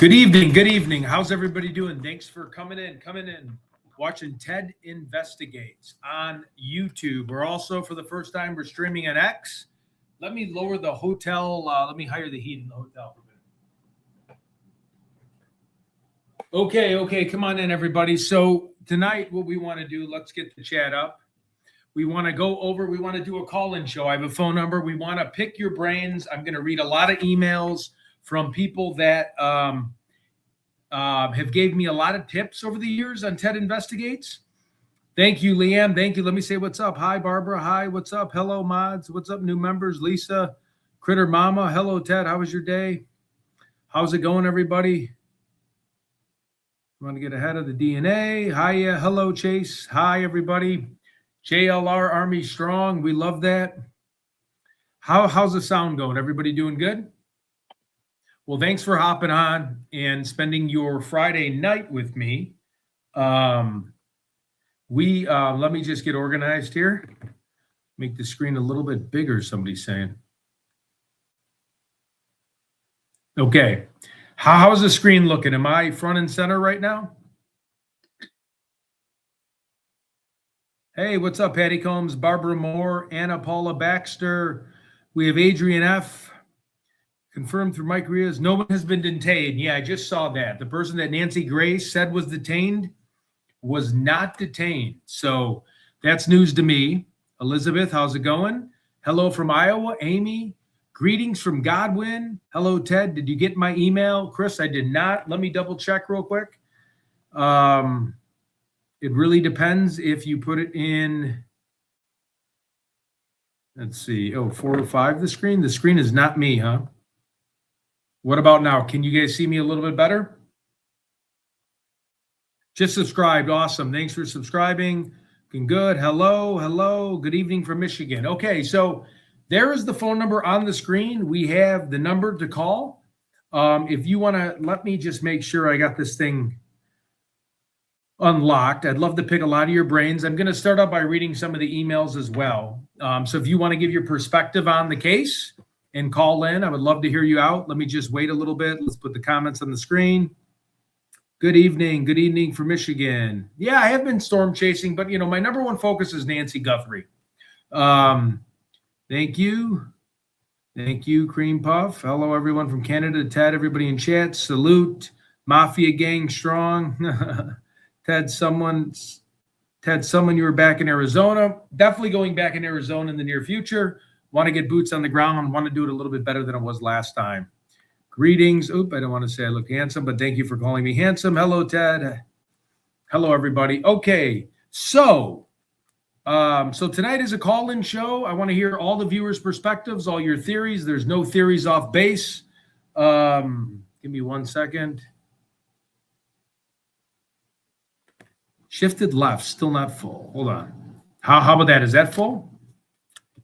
Good evening. Good evening. How's everybody doing? Thanks for coming in, watching Ted Investigates on YouTube. We're also, for the first time, we're streaming on X. Let me lower the hotel. Let me higher the heat in the hotel for a minute. Okay. Come on in, everybody. So tonight, what we want to do, let's get the chat up. We want to we want to do a call-in show. I have a phone number. We want to pick your brains. I'm going to read a lot of emails from people that have gave me a lot of tips over the years on Ted Investigates. Thank you, Leanne. Thank you. Let me say what's up. Hi, Barbara. Hi, what's up? Hello, mods. What's up, new members? Lisa, Critter Mama. Hello, Ted. How was your day? How's it going, everybody? Want to get ahead of the DNA. Hiya. Hello, Chase. Hi, everybody. JLR Army Strong. We love that. How's the sound going? Everybody doing good? Well, thanks for hopping on and spending your Friday night with me. Let me just get organized here. Make the screen a little bit bigger, somebody's saying. Okay. How's the screen looking? Am I front and center right now? Hey, what's up, Patty Combs, Barbara Moore, Anna Paula Baxter. We have Adrian F. Confirmed through Mike Rios. No one has been detained. Yeah, I just saw that. The person that Nancy Grace said was detained was not detained. So that's news to me. Elizabeth, how's it going? Hello from Iowa. Amy, greetings from Godwin. Hello, Ted. Did you get my email? Chris, I did not. Let me double check real quick. It really depends if you put it in. Let's see. Oh, 4 or 5, the screen. The screen is not me, huh? What about now? Can you guys see me a little bit better? Just subscribed. Awesome. Thanks for subscribing. Looking good. Hello. Good evening from Michigan. Okay, so there is the phone number on the screen. We have the number to call. If you want to, let me just make sure I got this thing unlocked. I'd love to pick a lot of your brains. I'm going to start out by reading some of the emails as well. So if you want to give your perspective on the case and call in, I would love to hear you out. Let me just wait a little bit. Let's put the comments on the screen. Good evening. Good evening from Michigan. Yeah, I have been storm chasing, but my number one focus is Nancy Guthrie. Thank you. Thank you, Cream Puff. Hello, everyone from Canada. Ted, everybody in chat. Salute. Mafia Gang Strong. Ted, someone you were back in Arizona. Definitely going back in Arizona in the near future. Want to get boots on the ground. Want to do it a little bit better than it was last time. Greetings. Oop, I don't want to say I look handsome, but thank you for calling me handsome. Hello, Ted. Hello, everybody. Okay, so tonight is a call-in show. I want to hear all the viewers' perspectives, all your theories. There's no theories off base. Give me 1 second. Shifted left, still not full. Hold on. How about that? Is that full?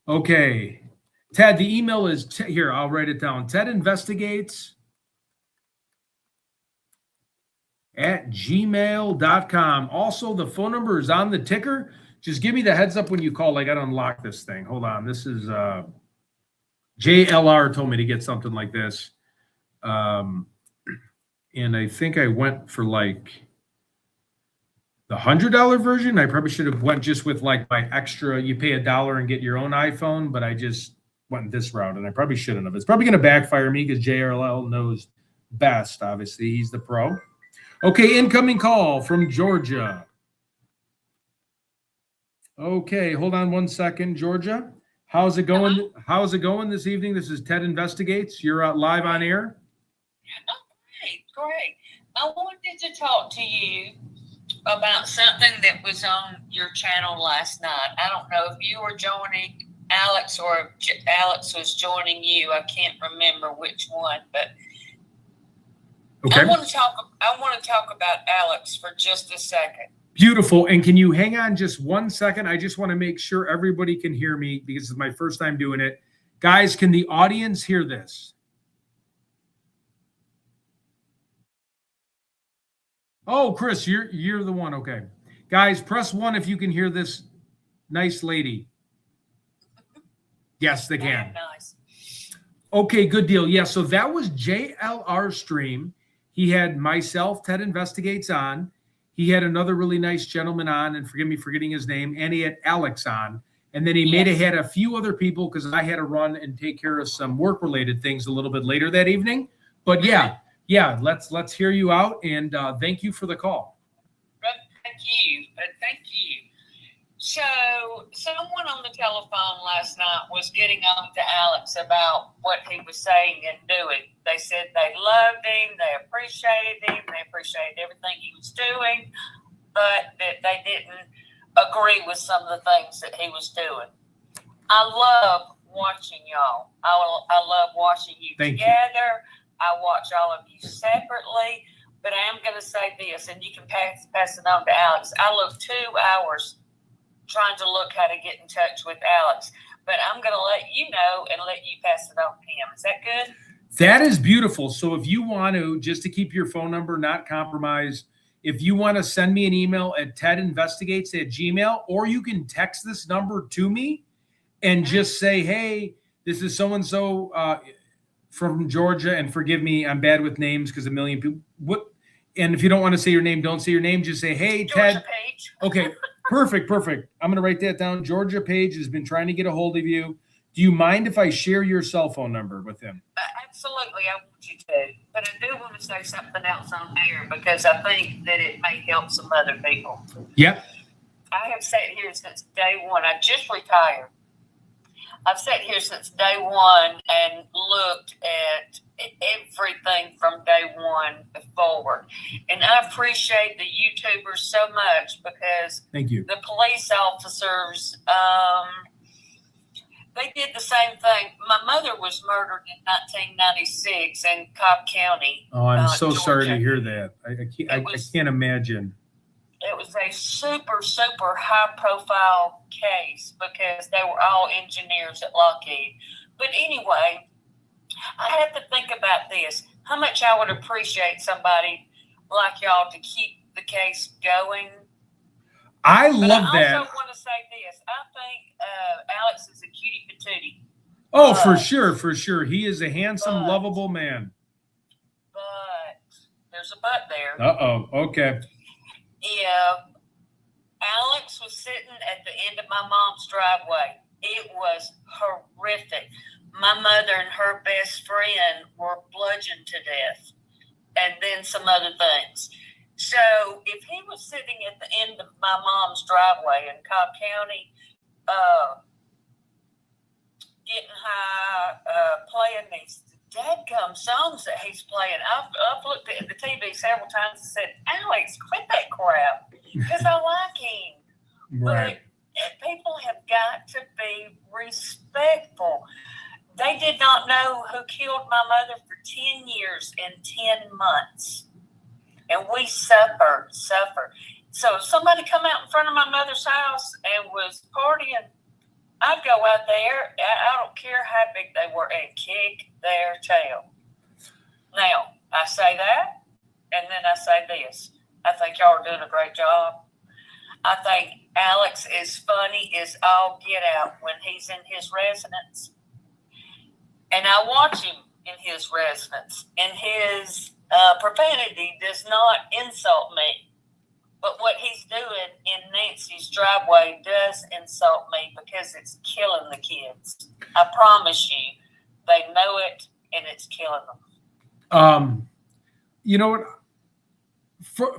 Okay. Ted, the email is here. I'll write it down. tedinvestigates@gmail.com. Also, the phone number is on the ticker. Just give me the heads up when you call. I got to unlock this thing. Hold on. This is JLR told me to get something like this. And I think I went for like the $100 version. I probably should have went just with like my extra, you pay $1 and get your own iPhone, but I just went this route and I probably shouldn't have. It's probably going to backfire me because JRL knows best. Obviously, he's the pro. Okay, incoming call from Georgia. Okay, hold on 1 second, Georgia. How's it going? Hello? How's it going this evening? This is Ted Investigates. You're live on air. Oh, great. I wanted to talk to you about something that was on your channel last night. I don't know if you were joining Alex or Alex was joining you. I can't remember which one, but okay. I want to talk about Alex for just a second. Beautiful. And can you hang on just 1 second? I just want to make sure everybody can hear me because it's my first time doing it. Guys, can the audience hear this? Oh, Chris, you're the one. Okay. Guys, press 1 if you can hear this nice lady. Yes, they can. Nice. Okay, good deal. Yeah, so that was JLR stream. He had myself, Ted Investigates on. He had another really nice gentleman on, and forgive me for getting his name, and he had Alex on. And then he had a few other people because I had to run and take care of some work-related things a little bit later that evening. But yeah, let's hear you out, and thank you for the call. Thank you. Thank you. So someone on the telephone last night was getting on to Alex about what he was saying and doing. They said they loved him, they appreciated him, they appreciated everything he was doing, but that they didn't agree with some of the things that he was doing. I love watching y'all. I love watching you together. I watch all of you separately, but I am going to say this, and you can pass it on to Alex. I look 2 hours trying to look how to get in touch with Alex, but I'm going to let you know and let you pass it on to him. Is that good? That is beautiful. So if you want to, just to keep your phone number not compromised, if you want to send me an email at tedinvestigates@gmail, or you can text this number to me and just say, hey, this is so-and-so from Georgia, and forgive me, I'm bad with names because a million people. And if you don't want to say your name, don't say your name. Just say, hey, Georgia Ted. Page. Okay, perfect. I'm going to write that down. Georgia Page has been trying to get a hold of you. Do you mind if I share your cell phone number with him? Absolutely, I want you to. But I do want to say something else on air because I think that it may help some other people. Yep. I have sat here since day one. I just retired. I've sat here since day one and looked at everything from day one forward. And I appreciate the YouTubers so much because thank you. The police officers, they did the same thing. My mother was murdered in 1996 in Cobb County. Oh, I'm so Georgia. sorry to hear that. I can't imagine. It was a super, super high-profile case because they were all engineers at Lockheed. But anyway, I have to think about this. How much I would appreciate somebody like y'all to keep the case going. I love that. I also want to say this. I think Alex is a cutie patootie. Oh, for sure. He is a handsome, lovable man. But there's a but there. Uh-oh. Okay. Yeah, Alex was sitting at the end of my mom's driveway. It was horrific. My mother and her best friend were bludgeoned to death, and then some other things. So if he was sitting at the end of my mom's driveway in Cobb County, getting high, playing these dadgum songs that he's playing. I've looked at the TV several times and said, Alex, quit that crap, because I like him. Right. But people have got to be respectful. They did not know who killed my mother for 10 years and 10 months. And we suffered. So if somebody come out in front of my mother's house and was partying, I'd go out there, I don't care how big they were, and kick their tail. Now, I say that, and then I say this. I think y'all are doing a great job. I think Alex is funny as all get out when he's in his residence. And I watch him in his residence, and his profanity does not insult me. But what he's doing in Nancy's driveway does insult me because it's killing the kids. I promise you, they know it, and it's killing them. You know what?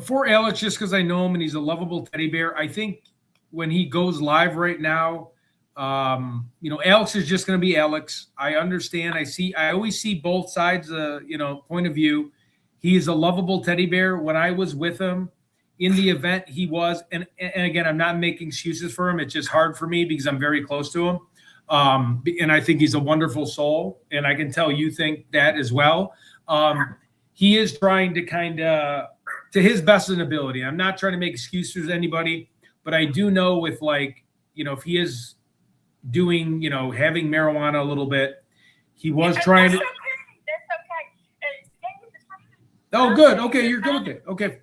For Alex, just because I know him and he's a lovable teddy bear, I think when he goes live right now, Alex is just going to be Alex. I understand. I always see both sides, point of view. He is a lovable teddy bear. When I was with him in the event, he was, and again, I'm not making excuses for him. It's just hard for me because I'm very close to him. And I think he's a wonderful soul. And I can tell you think that as well. He is trying to kind of, to his best ability. I'm not trying to make excuses to anybody, but I do know with if he is doing, having marijuana a little bit, he was trying to. That's okay. Oh, good. Okay, you're good with it. Okay. When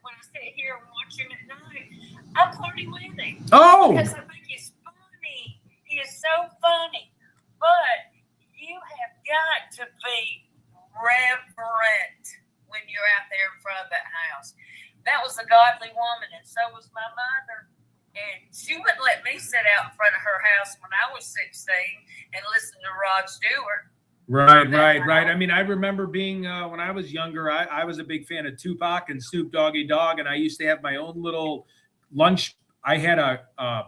I sit here and watch him at night, I party with him. Oh. Because I think he's funny. He is so funny. But you have got to be reverent when was a godly woman, and so was my mother. And she wouldn't let me sit out in front of her house when I was 16 and listen to Rod Stewart. Right. I mean, I remember being, when I was younger, I was a big fan of Tupac and Snoop Doggy Dogg, and I used to have my own little lunch. I had a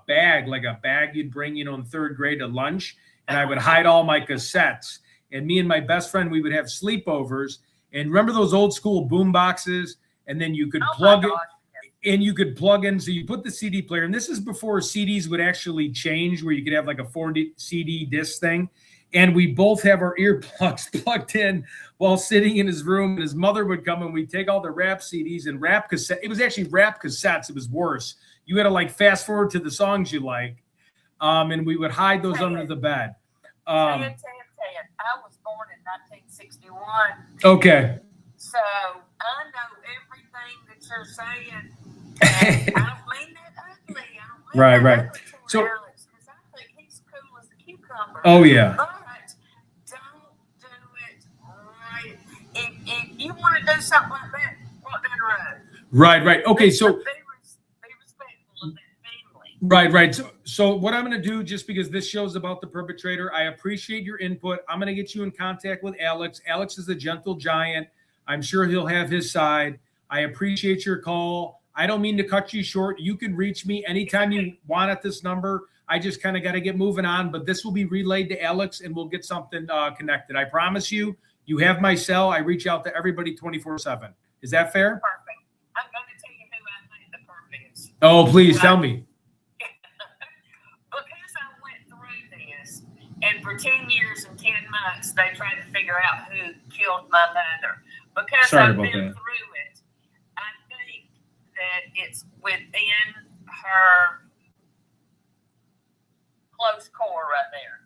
bag, like a bag you'd bring, you know, in third grade to lunch, and I would hide all my cassettes. And me and my best friend, we would have sleepovers. And remember those old school boom boxes? And then you could plug it. And you could plug in, so you put the CD player, and this is before CDs would actually change, where you could have like a 40 CD disc thing. And we both have our earplugs plugged in while sitting in his room. And his mother would come, and we'd take all the rap CDs and rap cassette. It was actually rap cassettes. It was worse. You had to like fast forward to the songs you like, and we would hide those under the bed. I was born in 1961. Okay. So I know everything that you're saying. And I don't mean that ugly. I don't mean Right. that ugly to So, Alex, because I think he's cool as a cucumber. oh yeah. But don't do it right. If you want to do something like that, walk down the road. Right. Okay, so be respectful of that family. Right. So what I'm going to do, just because this show's about the perpetrator, I appreciate your input. I'm going to get you in contact with Alex. Alex is a gentle giant. I'm sure he'll have his side. I appreciate your call. I don't mean to cut you short. You can reach me anytime you want at this number. I just kind of got to get moving on, but this will be relayed to Alex, and we'll get something connected. I promise you. You have my cell. I reach out to everybody 24/7. Is that fair? Perfect. I'm going to tell you who I think the perp is. Oh, please tell me. Because I went through this, and for 10 years and 10 months, they tried to figure out who killed my mother. Because Sorry I've about been that. through it, I think that it's within her close core right there.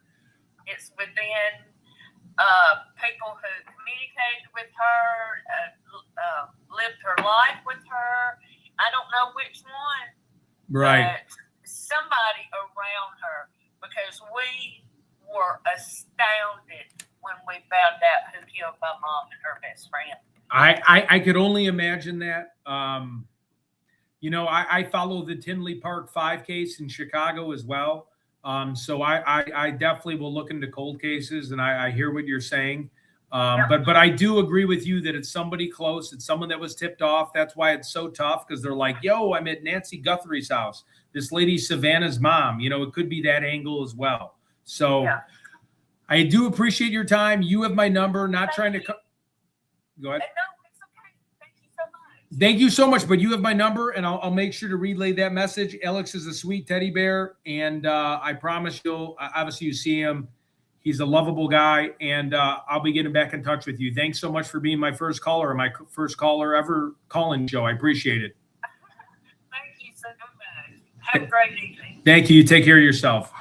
It's within people who communicated with her, lived her life with her. I don't know which one. Right. But somebody around her, because we were astounded when we found out who killed my mom and her best friend. I could only imagine that. You know, I follow the Tinley Park 5 case in Chicago as well. So I definitely will look into cold cases, and I hear what you're saying. But I do agree with you that it's somebody close. It's someone that was tipped off. That's why it's so tough, because they're like, yo, I'm at Nancy Guthrie's house. This lady, Savannah's mom. You know, it could be that angle as well. So I do appreciate your time. You have my number. Not trying to go ahead. No, it's okay. Thank you so much. Thank you so much. But you have my number, and I'll make sure to relay that message. Alex is a sweet teddy bear, and I promise you'll obviously you see him. He's a lovable guy, and I'll be getting back in touch with you. Thanks so much for being my first caller, my first caller ever calling show. I appreciate it. Thank you so much. Have a great evening. Thank you. Take care of yourself.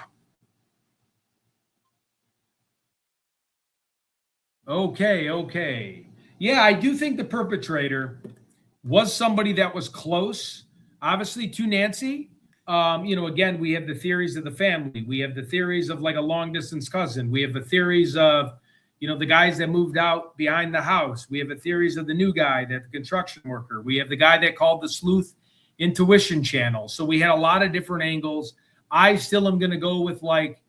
Okay. Yeah, I do think the perpetrator was somebody that was close, obviously, to Nancy. You know, again, we have the theories of the family. We have the theories of like a long distance cousin. We have the theories of, you know, the guys that moved out behind the house. We have the theories of the new guy, that the construction worker. We have the guy that called the sleuth intuition channel. So we had a lot of different angles. I still am going to go with like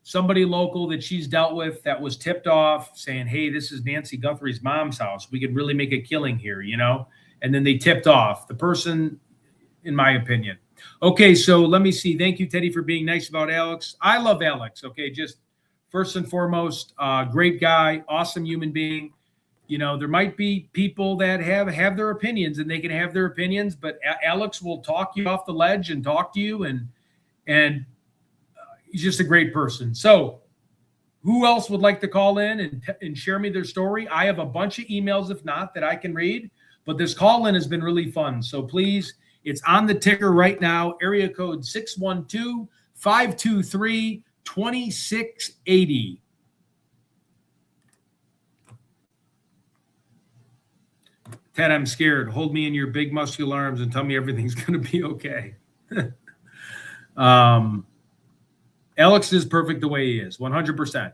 somebody local that she's dealt with that was tipped off saying, hey, this is Nancy Guthrie's mom's house. We could really make a killing here, you know? And then they tipped off the person, in my opinion. Okay, so let me see. Thank you, Teddy, for being nice about Alex. I love Alex, okay? Just first and foremost, great guy, awesome human being. You know, there might be people that have their opinions, and they can have their opinions, but Alex will talk you off the ledge and talk to you, and he's just a great person. So who else would like to call in and share me their story? I have a bunch of emails, if not, that I can read, but this call-in has been really fun. So please, it's on the ticker right now, area code 612-523-2680. Ted, I'm scared. Hold me in your big muscular arms and tell me everything's going to be okay. Alex is perfect the way he is, 100%.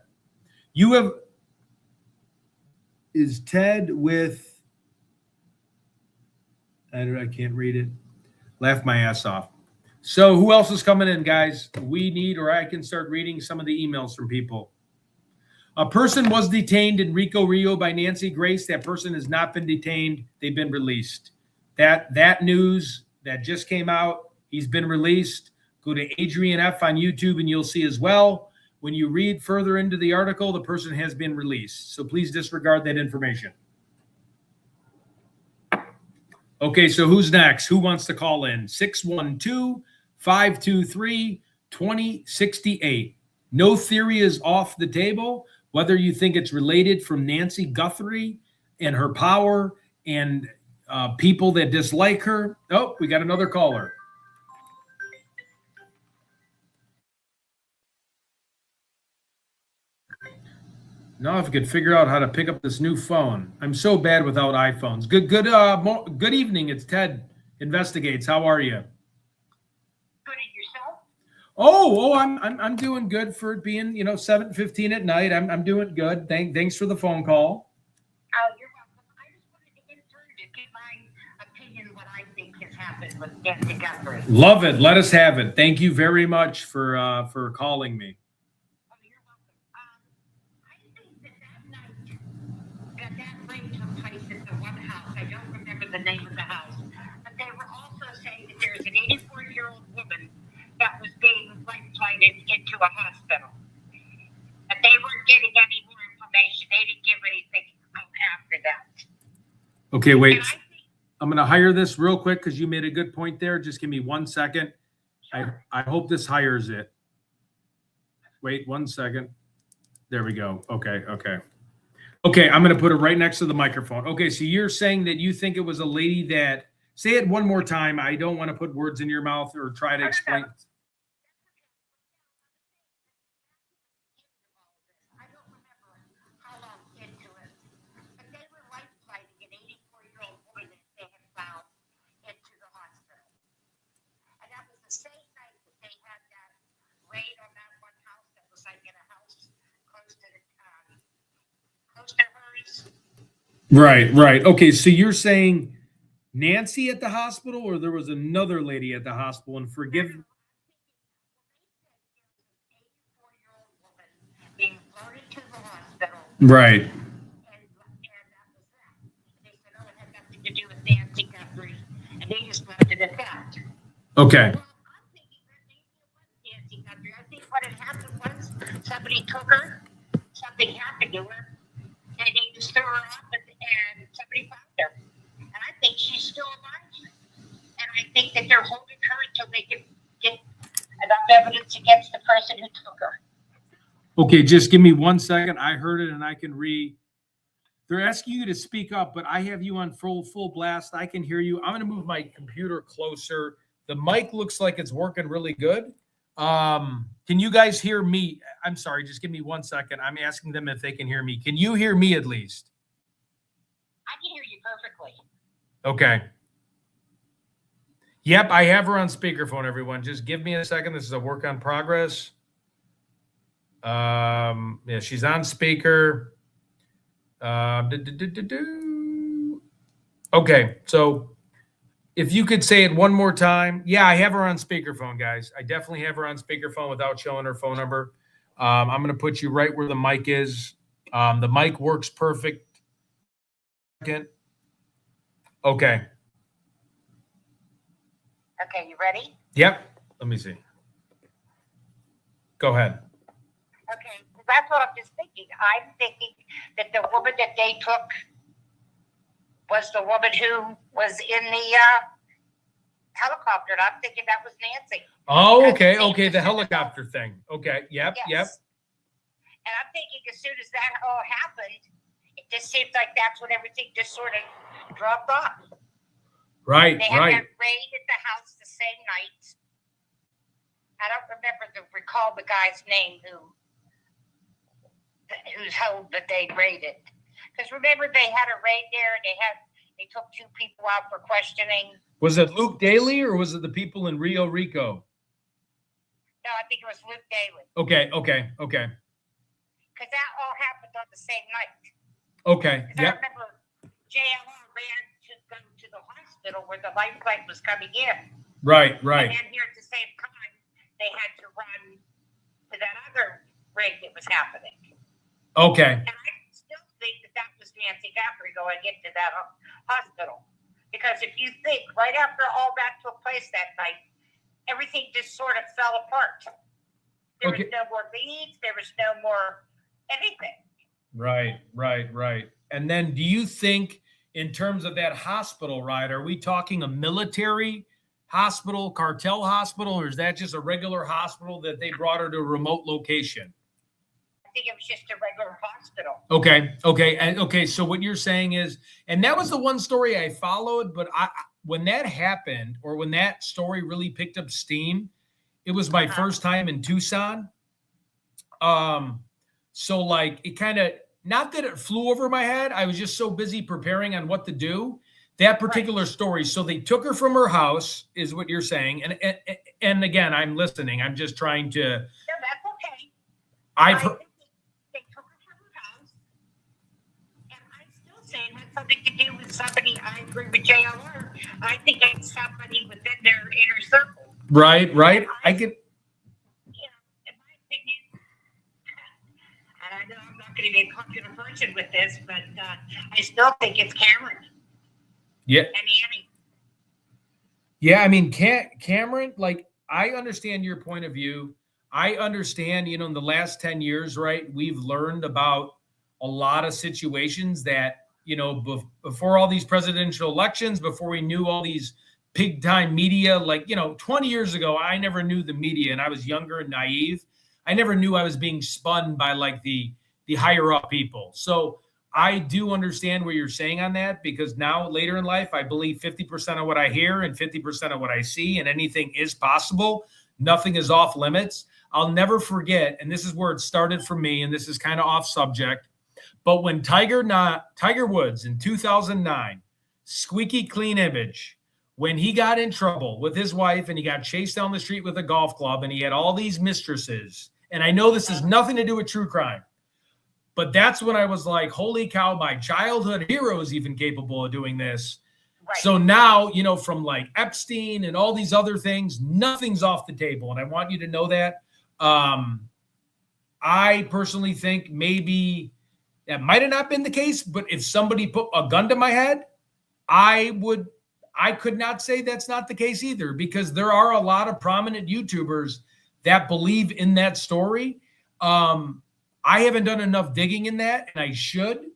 Is Ted with I can't read it. Laugh my ass off. So who else is coming in, guys? We need, or I can start reading some of the emails from people. A person was detained in Rico Rio by Nancy Grace. That person has not been detained. They've been released. That news that just came out, he's been released. Go to Adrian F on YouTube and you'll see as well. When you read further into the article, the person has been released. So please disregard that information. Okay, so who's next? Who wants to call in? 612-523-2068. No theory is off the table. Whether you think it's related from Nancy Guthrie and her power and people that dislike her. Oh, we got another caller. Now if I could figure out how to pick up this new phone. I'm so bad without iPhones. Good evening. It's Ted Investigates. How are you? Good at yourself? I'm doing good for it being, 7:15 at night. I'm doing good. Thanks for the phone call. Oh, you're welcome. I just wanted to get through to give my opinion what I think has happened with Nancy Guthrie. Love it. Let us have it. Thank you very much for calling me. Oh, you're welcome. I think that night that raid took place at the one house, I don't remember the name of the house, but they were also saying that there's an 84-year-old woman that was being flighted into a hospital. And they weren't getting any more information. They didn't give anything after that. Okay, wait. I'm going to hire this real quick because you made a good point there. Just give me 1 second. Sure. I hope this hires it. Wait 1 second. There we go. Okay, I'm going to put it right next to the microphone. Okay, so you're saying that you think it was a lady that, say it one more time. I don't want to put words in your mouth or try to explain. I don't remember how long into it, but they were life flighting an 84-year-old woman that they had found into the hospital. And that was the same night that they had that raid on that one house that was like in a house close to hers. Right. Okay, so you're saying Nancy at the hospital, or there was another lady at the hospital? And forgive. 84-year-old woman being floated to the hospital. Right. And that was that. They said, oh, it had nothing to do with Nancy Guthrie. And they just left it at that. Okay. Well, I'm thinking that maybe it was Nancy Guthrie. I think what had happened was somebody took her, something happened to her, and they just threw her off and somebody found her. And I think she's still alive. And I think that they're holding her until they can get enough evidence against the person who took her. Okay, just give me 1 second. I heard it and I can they're asking you to speak up, but I have you on full blast. I can hear you. I'm going to move my computer closer. The mic looks like it's working really good. Can you guys hear me? I'm sorry, just give me 1 second. I'm asking them if they can hear me. Can you hear me at least? I can hear you perfectly. Okay. Yep, I have her on speakerphone, everyone. Just give me a second. This is a work on progress. Yeah, she's on speaker. Okay, so if you could say it one more time. Yeah, I have her on speakerphone, guys. I definitely have her on speakerphone without showing her phone number. I'm going to put you right where the mic is. The mic works perfect. Okay. Okay, you ready? Yep. Let me see. Go ahead. Okay, that's what I'm just thinking. I'm thinking that the woman that they took was the woman who was in the helicopter. And I'm thinking that was Nancy. Oh, okay. The helicopter thing. Okay. Yep. Yes. And I'm thinking as soon as that all happened, it just seems like that's when everything just sort of dropped off. Right. They had that raid at the house the same night. I don't recall the guy's name whose home that they raided. Because remember, they had a raid there. They took two people out for questioning. Was it Luke Daly or was it the people in Rio Rico? No, I think it was Luke Daly. Okay. Because that all happened on the same night. Okay. Yep. I remember JLR ran to go to the hospital. hospital where the lifeline was coming in. Right. And then here at the same time, they had to run to that other rig that was happening. Okay. And I still think that was Nancy Guthrie going into that hospital. Because if you think, right after all that took place that night, everything just sort of fell apart. There was no more leads. There was no more anything. Right. And then do you think, in terms of that hospital, right, are we talking a military hospital, cartel hospital, or is that just a regular hospital that they brought her to a remote location? I think it was just a regular hospital. Okay. So what you're saying is, and that was the one story I followed, but when that happened, or when that story really picked up steam, it was my first time in Tucson. So like it kind of, not that it flew over my head. I was just so busy preparing on what to do. That particular story. So they took her from her house, is what you're saying. And again, I'm listening. I'm just trying to. No, that's okay. I've heard. They took her from her house, and I'm still saying it had something to do with somebody. I agree with JLR. I think it's somebody within their inner circle. Right. I could. You know, in my opinion, and I know I'm not going to be a popular person with this, but I still think it's Cameron. Yeah. And Annie. Yeah, I mean, Cameron, like, I understand your point of view. I understand, in the last 10 years, right, we've learned about a lot of situations that, before all these presidential elections, before we knew all these big time media, like, 20 years ago, I never knew the media, and I was younger and naive. I never knew I was being spun by like the higher up people. So I do understand what you're saying on that, because now later in life, I believe 50% of what I hear and 50% of what I see, and anything is possible. Nothing is off limits. I'll never forget, and this is where it started for me, and this is kind of off subject, but when Tiger Woods in 2009, squeaky clean image, when he got in trouble with his wife and he got chased down the street with a golf club and he had all these mistresses, and I know this has nothing to do with true crime, but that's when I was like, holy cow, my childhood hero is even capable of doing this. Right. So now, from like Epstein and all these other things, nothing's off the table. And I want you to know that. I personally think maybe that might have not been the case, but if somebody put a gun to my head, I could not say that's not the case either, because there are a lot of prominent YouTubers that believe in that story. I haven't done enough digging in that, and I should.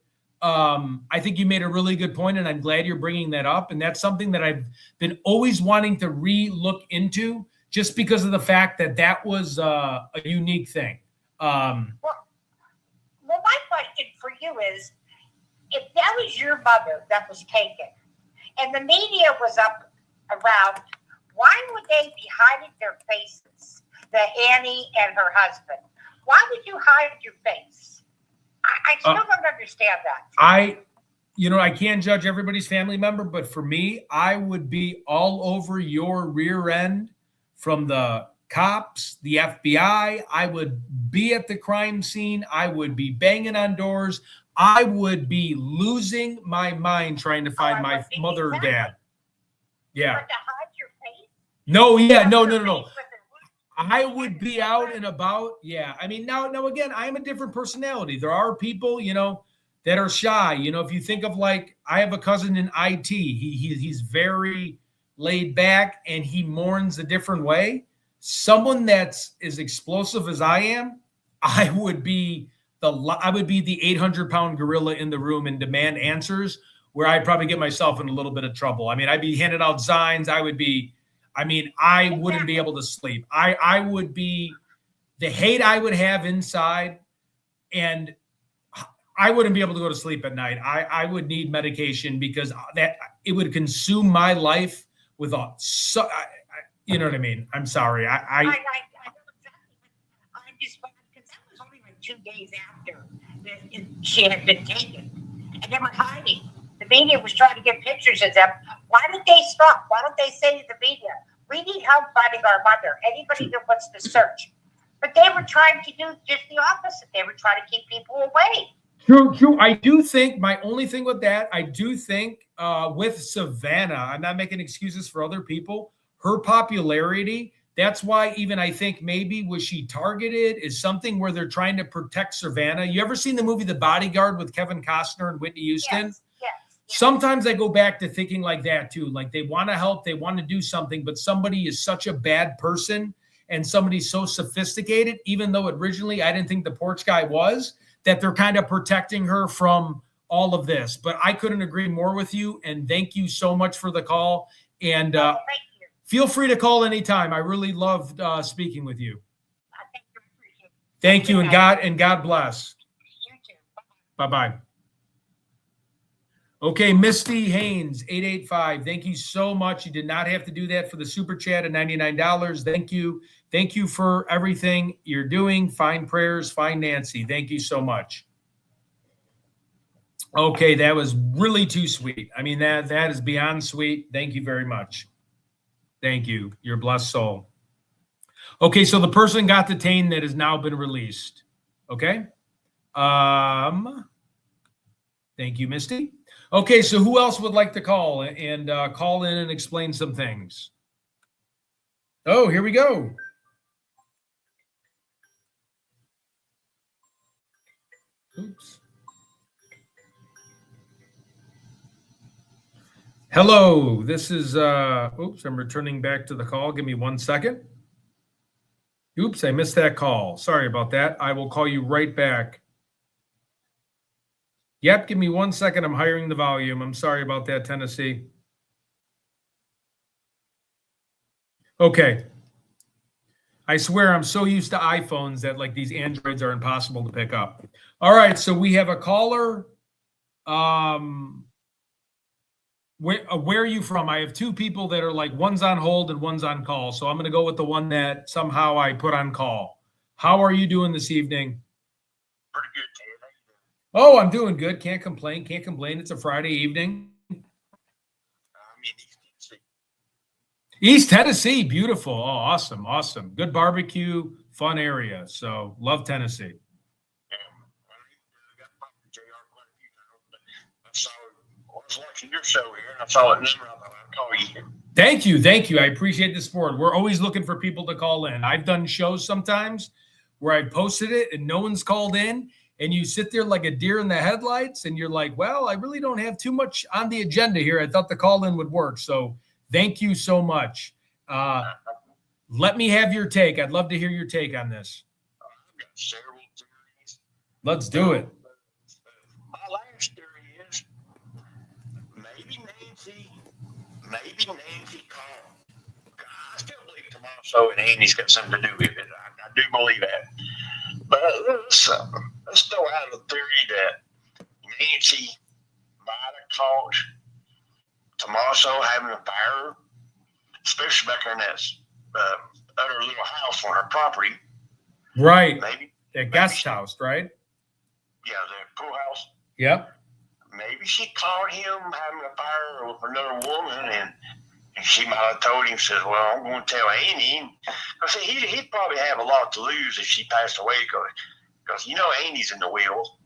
I think you made a really good point, and I'm glad you're bringing that up. And that's something that I've been always wanting to re-look into, just because of the fact that was a unique thing. Well, my question for you is, if that was your mother that was taken, and the media was up around, why would they be hiding their faces, the Annie and her husband? Why would you hide your face? I still don't understand that. I can't judge everybody's family member, but for me, I would be all over your rear end, from the cops, the FBI. I would be at the crime scene. I would be banging on doors. I would be losing my mind trying to find my mother or dad. Yeah. But to hide your face? No, no. I would be out and about. Yeah. I mean, now again, I'm a different personality. There are people, that are shy. If you think of, like, I have a cousin in IT. He's very laid back and he mourns a different way. Someone that's as explosive as I am, I would be the 800-pound gorilla in the room and demand answers, where I'd probably get myself in a little bit of trouble. I mean, I'd be handing out signs. I wouldn't be able to sleep. I would be, the hate I would have inside, and I wouldn't be able to go to sleep at night. I would need medication, because that it would consume my life with you know what I mean? I'm sorry. I know exactly. I'm just, because that was only like 2 days after she had been taken, and they were hiding. The media was trying to get pictures of them. Why did they stop? Why don't they say to the media, we need help finding our mother, anybody that wants to search? But they were trying to do just the opposite. They were trying to keep people away. True. I do think, my only thing with that, I do think with Savannah, I'm not making excuses for other people. Her popularity, that's why even I think maybe was she targeted, is something where they're trying to protect Savannah. You ever seen the movie The Bodyguard with Kevin Costner and Whitney Houston? Yes. Sometimes I go back to thinking like that too. Like they want to help, they want to do something, but somebody is such a bad person and somebody's so sophisticated, even though originally I didn't think the porch guy was, that they're kind of protecting her from all of this. But I couldn't agree more with you. And thank you so much for the call. And Thank you. feel free to call anytime. I really loved speaking with you. I think you appreciate it. Thank you, and God bless. You too. Bye-bye. Okay, Misty Haynes, 885. Thank you so much. You did not have to do that for the super chat at $99. Thank you. Thank you for everything you're doing. Fine prayers, fine Nancy. Thank you so much. Okay, that was really too sweet. I mean, that is beyond sweet. Thank you very much. Thank you. You're a blessed soul. Okay, so the person got detained that has now been released. Okay. Thank you, Misty. Okay, so who else would like to call and call in and explain some things? Oh, here we go. Oops. Hello, this is, oops, I'm returning back to the call. Give me 1 second. Oops, I missed that call. Sorry about that. I will call you right back. Yep, give me 1 second. I'm hiring the volume. I'm sorry about that, Tennessee. Okay. I swear I'm so used to iPhones that like these Androids are impossible to pick up. All right, so we have a caller. Where are you from? I have two people that are like one's on hold and one's on call. So I'm going to go with the one that somehow I put on call. How are you doing this evening? Pretty good, Ted. Oh, I'm doing good. Can't complain. Can't complain. It's a Friday evening. I'm in East Tennessee. East Tennessee. Beautiful. Oh, awesome. Awesome. Good barbecue, fun area. So love Tennessee. Yeah. I got talked to JR quite a few times, but I was watching your show here, and I saw that number. I thought I'd call you. Thank you. Thank you. I appreciate the support. We're always looking for people to call in. I've done shows sometimes where I posted it and no one's called in. And you sit there like a deer in the headlights and you're like, well, I really don't have too much on the agenda here. I thought the call-in would work. So thank you so much. Let me have your take. I'd love to hear your take on this. I've got several theories. Let's do it. My last theory is maybe Nancy called. I still believe Tommaso and Andy's got something to do with it. I do believe that. But let's throw out a theory that Nancy might have caught Tommaso having a fire, especially back in that other little house on her property. Right. Maybe. That guest house, right? Yeah, the pool house. Yep. Maybe she caught him having a fire with another woman, and she might have told him, says, well, I'm going to tell Andy. I said, he'd probably have a lot to lose if she passed away because you know Andy's in her will.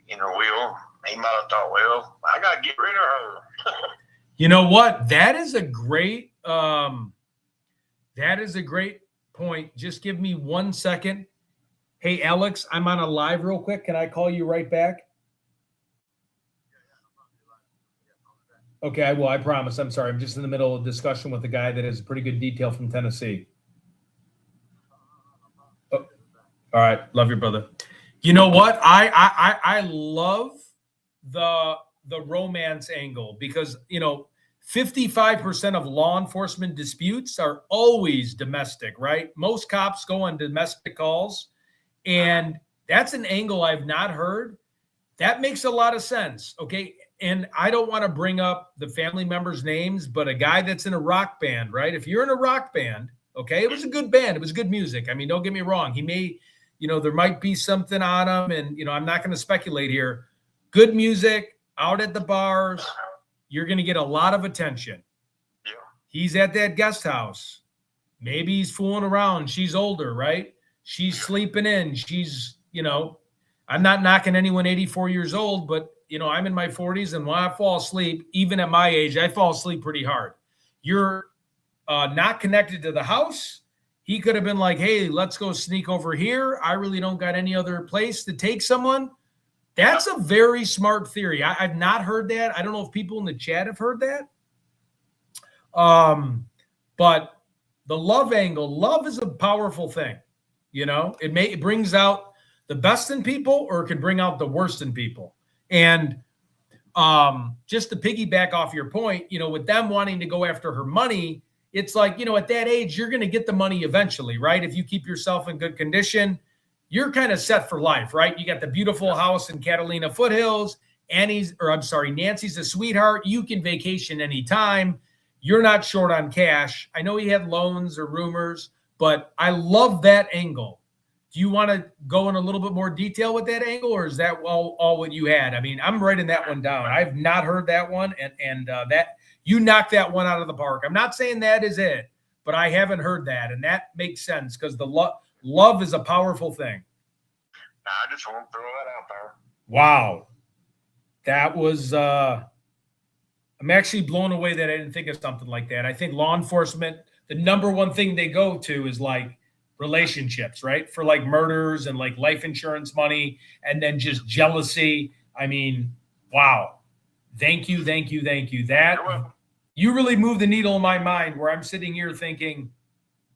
He might have thought, well, I got to get rid of her. You know what? That is a great point. Just give me 1 second. Hey, Alex, I'm on a live real quick. Can I call you right back? Okay, I will. I promise. I'm sorry. I'm just in the middle of a discussion with a guy that has pretty good detail from Tennessee. Oh, all right. Love your brother. You know what? I love the romance angle because, 55% of law enforcement disputes are always domestic, right? Most cops go on domestic calls, and that's an angle I've not heard. That makes a lot of sense, okay? And I don't want to bring up the family members' names, but a guy that's in a rock band, right? If you're in a rock band, okay, it was a good band. It was good music. I mean, don't get me wrong. He may, there might be something on him, and, I'm not going to speculate here. Good music, out at the bars, you're going to get a lot of attention. Yeah. He's at that guest house. Maybe he's fooling around. She's older, right? She's sleeping in. She's, I'm not knocking anyone 84 years old, but you know, I'm in my 40s, and when I fall asleep, even at my age, I fall asleep pretty hard. You're not connected to the house. He could have been like, hey, let's go sneak over here. I really don't got any other place to take someone. That's a very smart theory. I've not heard that. I don't know if people in the chat have heard that. But the love angle, love is a powerful thing. You know, it brings out the best in people, or it can bring out the worst in people. And just to piggyback off your point, you know, with them wanting to go after her money, it's like, you know, at that age, you're going to get the money eventually, right? If you keep yourself in good condition, you're kind of set for life, right? You got the beautiful house in Catalina Foothills. Nancy's a sweetheart. You can vacation anytime. You're not short on cash. I know he had loans or rumors, but I love that angle. Do you want to go in a little bit more detail with that angle, or is that all what you had? I mean, I'm writing that one down. I've not heard that one, and that you knocked that one out of the park. I'm not saying that is it, but I haven't heard that, and that makes sense because the love is a powerful thing. I just want to throw that out there. Wow, that was. I'm actually blown away that I didn't think of something like that. I think law enforcement, the number one thing they go to is like relationships, right? For like murders and like life insurance money, and then just jealousy. I mean, wow. Thank you. That you really moved the needle in my mind, where I'm sitting here thinking,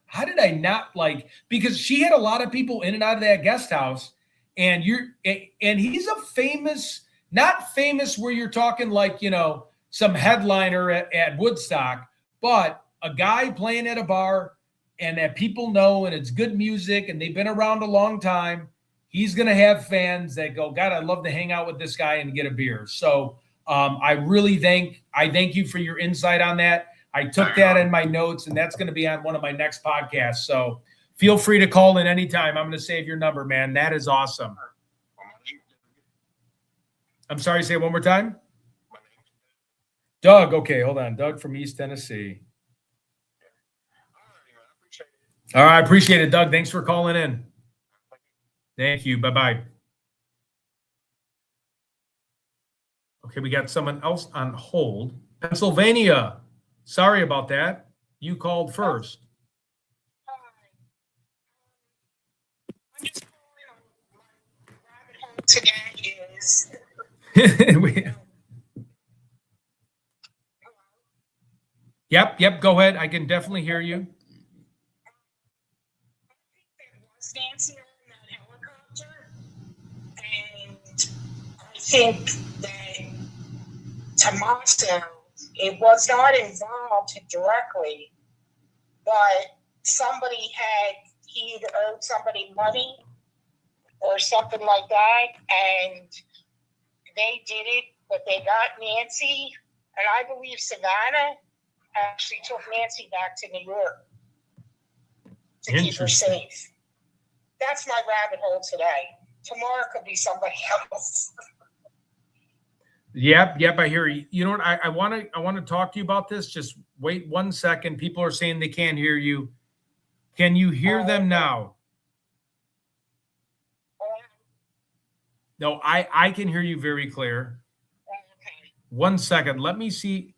how did I not like, because she had a lot of people in and out of that guest house, and he's a famous, not famous where you're talking like, you know, some headliner at Woodstock, but a guy playing at a bar and that people know, and it's good music, and they've been around a long time. He's going to have fans that go, God, I'd love to hang out with this guy and get a beer. So I thank you for your insight on that. I took that in my notes, and that's going to be on one of my next podcasts. So feel free to call in anytime. I'm going to save your number, man. That is awesome. I'm sorry, say it one more time. Doug. Okay, hold on. Doug from East Tennessee. All right, I appreciate it, Doug. Thanks for calling in. Thank you. Bye-bye. Okay, we got someone else on hold. Pennsylvania. Sorry about that. You called first. Today is Yep. Go ahead. I can definitely hear you. Nancy on that helicopter, and I think that Tommaso, it was not involved directly, but he either owed somebody money or something like that, and they did it, but they got Nancy, and I believe Savannah actually took Nancy back to New York to keep her safe. That's my rabbit hole today. Tomorrow could be somebody else. Yep. I hear you. You know what? I want to talk to you about this. Just wait 1 second. People are saying they can't hear you. Can you hear them now? No, I can hear you very clear. Okay. 1 second. Let me see.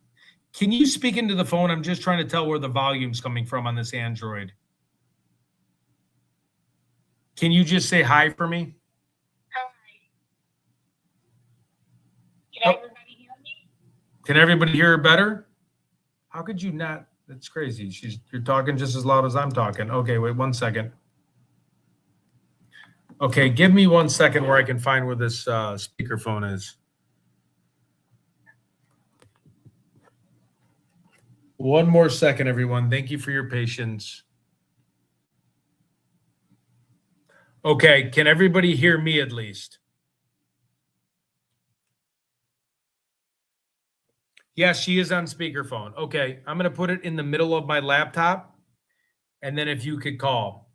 Can you speak into the phone? I'm just trying to tell where the volume's coming from on this Android. Can you just say hi for me? Hi. Can everybody hear me? Can everybody hear her better? How could you not? That's crazy. You're talking just as loud as I'm talking. Okay, wait 1 second. Okay, give me 1 second where I can find where this speakerphone is. One more second, everyone. Thank you for your patience. Okay, can everybody hear me at least? Yes, she is on speakerphone. Okay, I'm going to put it in the middle of my laptop, and then if you could call.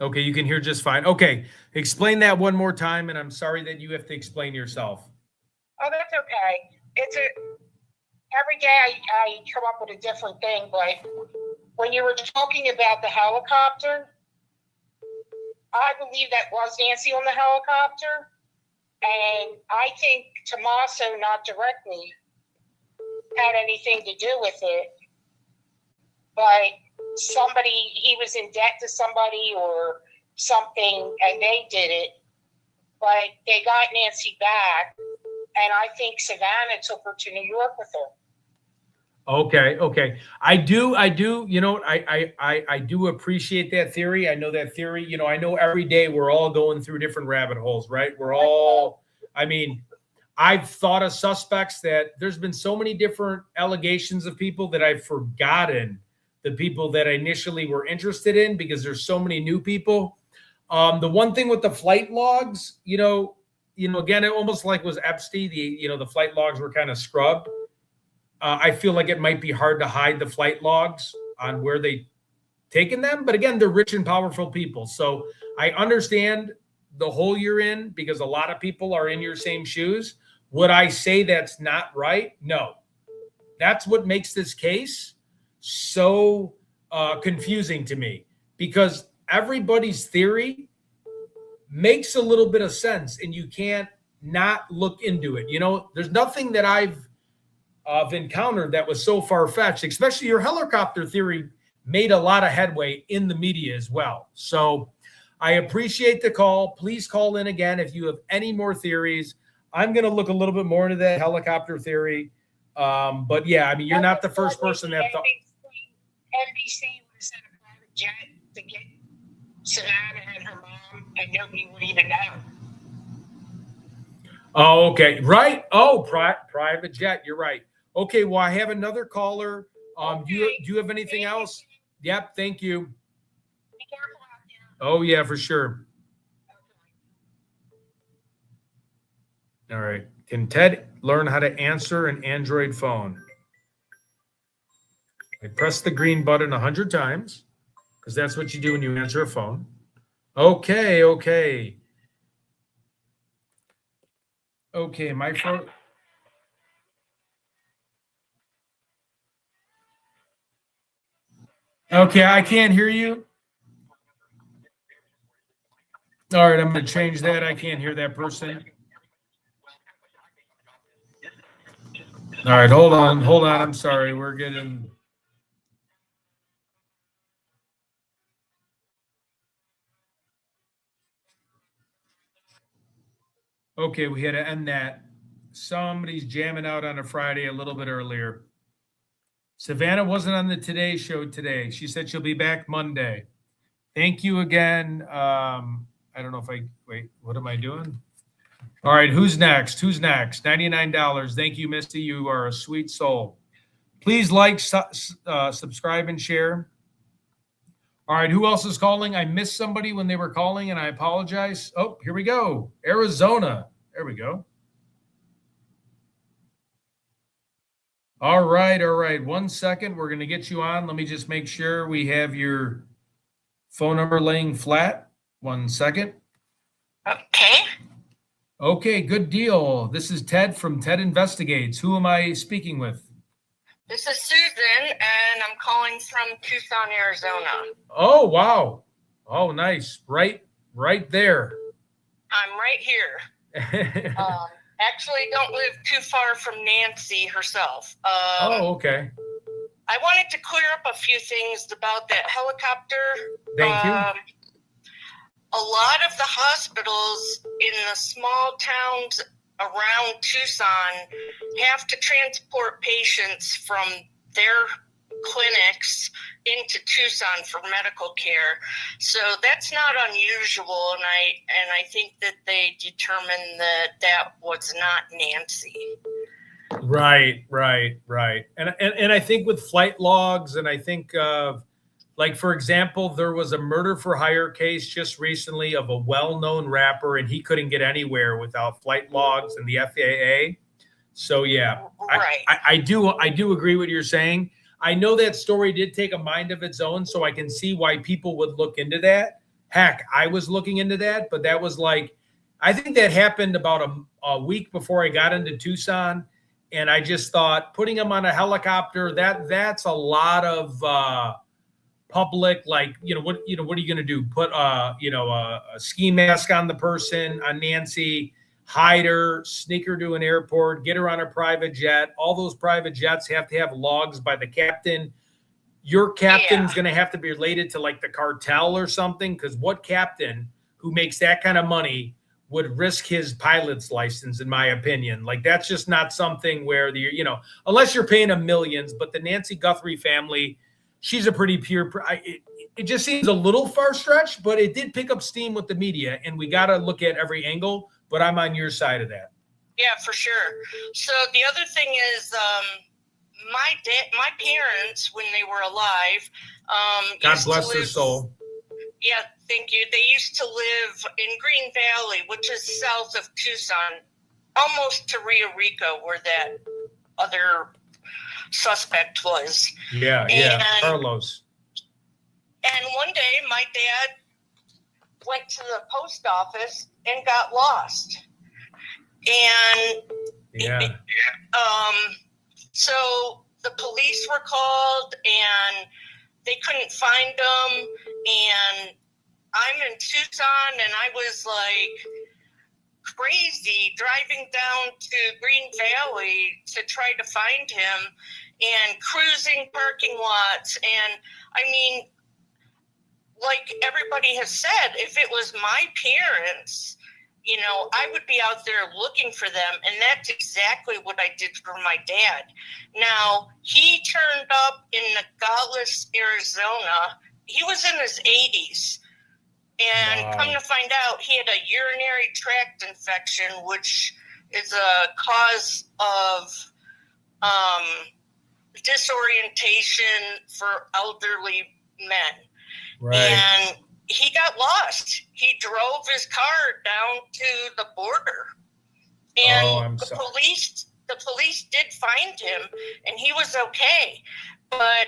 Okay, you can hear just fine. Okay, explain that one more time, and I'm sorry that you have to explain yourself. Oh, that's okay. Every day I come up with a different thing, but when you were talking about the helicopter, I believe that was Nancy on the helicopter. And I think Tommaso, not directly, had anything to do with it. But somebody, he was in debt to somebody or something, and they did it. But they got Nancy back, and I think Savannah took her to New York with her. Okay. I do, you know, I do appreciate that theory. I know that theory, you know, I know every day we're all going through different rabbit holes, right? I mean, I've thought of suspects that there's been so many different allegations of people that I've forgotten the people that I initially were interested in because there's so many new people. The one thing with the flight logs, you know, again, it almost like was Epstein, the flight logs were kind of scrubbed. I feel like it might be hard to hide the flight logs on where they taken them. But again, they're rich and powerful people. So I understand the hole you're in because a lot of people are in your same shoes. Would I say that's not right? No. That's what makes this case so confusing to me because everybody's theory makes a little bit of sense and you can't not look into it. You know, there's nothing that I've encountered that was so far-fetched, especially your helicopter theory made a lot of headway in the media as well. So I appreciate the call. Please call in again if you have any more theories. I'm going to look a little bit more into that helicopter theory. But yeah, I mean, you're not the first person that thought. NBC would have sent a private jet to get Savannah and her mom, and nobody would even know. Oh, okay. Right. Oh, private jet. You're right. Okay. Well, I have another caller. Do you have anything else? Yep. Thank you. Be careful out there. Oh, yeah, for sure. All right. Can Ted learn how to answer an Android phone? I press the green button 100 times because that's what you do when you answer a phone. Okay. Okay, my phone. Okay, I can't hear you. All right, I'm going to change that. I can't hear that person. All right, hold on. I'm sorry. We're getting. Okay, we had to end that. Somebody's jamming out on a Friday a little bit earlier. Savannah wasn't on the Today Show today. She said she'll be back Monday. Thank you again. I don't know if wait, what am I doing? All right, who's next? $99. Thank you, Misty. You are a sweet soul. Please like, subscribe, and share. All right, who else is calling? I missed somebody when they were calling, and I apologize. Oh, here we go. Arizona. There we go. All right. 1 second. We're going to get you on. Let me just make sure we have your phone number laying flat. 1 second. Okay, good deal. This is Ted from Ted Investigates. Who am I speaking with? This is Susan, and I'm calling from Tucson, Arizona. Oh, wow. Oh, nice. Right there. I'm right here. Actually, don't live too far from Nancy herself. Oh, okay. I wanted to clear up a few things about that helicopter. Thank you. A lot of the hospitals in the small towns around Tucson have to transport patients from their clinics into Tucson for medical care. So that's not unusual, and I think that they determined that was not Nancy. Right. And I think with flight logs, and I think of, like, for example, there was a murder for hire case just recently of a well-known rapper, and he couldn't get anywhere without flight logs and the FAA. So yeah, right. I do agree with what you're saying. I know that story did take a mind of its own, so I can see why people would look into that. Heck, I was looking into that, but that was like, I think that happened about a week before I got into Tucson, and I just thought putting them on a helicopter, that's a lot of public, like, what are you going to do? Put, a ski mask on the person, on Nancy, hide her, sneak her to an airport, get her on a private jet. All those private jets have to have logs by the captain. Your captain's going to have to be related to like the cartel or something, because what captain who makes that kind of money would risk his pilot's license, in my opinion? Like, that's just not something where unless you're paying them millions. But the Nancy Guthrie family, she's a pretty pure. It just seems a little far-stretched, but it did pick up steam with the media, and we got to look at every angle. But I'm on your side of that. Yeah, for sure. So the other thing is, my parents, when they were alive, God bless their soul. Yeah, thank you. They used to live in Green Valley, which is south of Tucson, almost to Rio Rico, where that other suspect was. Yeah, Carlos. And one day, my dad went to the post office and got lost. And so the police were called, and they couldn't find him. And I'm in Tucson, and I was like crazy driving down to Green Valley to try to find him, and cruising parking lots. And I mean, like everybody has said, if it was my parents, I would be out there looking for them. And that's exactly what I did for my dad. Now, he turned up in Nogales, Arizona. He was in his 80s. And come to find out, he had a urinary tract infection, which is a cause of disorientation for elderly men. Right. And he got lost. He drove his car down to the border. And the police did find him, and he was okay. But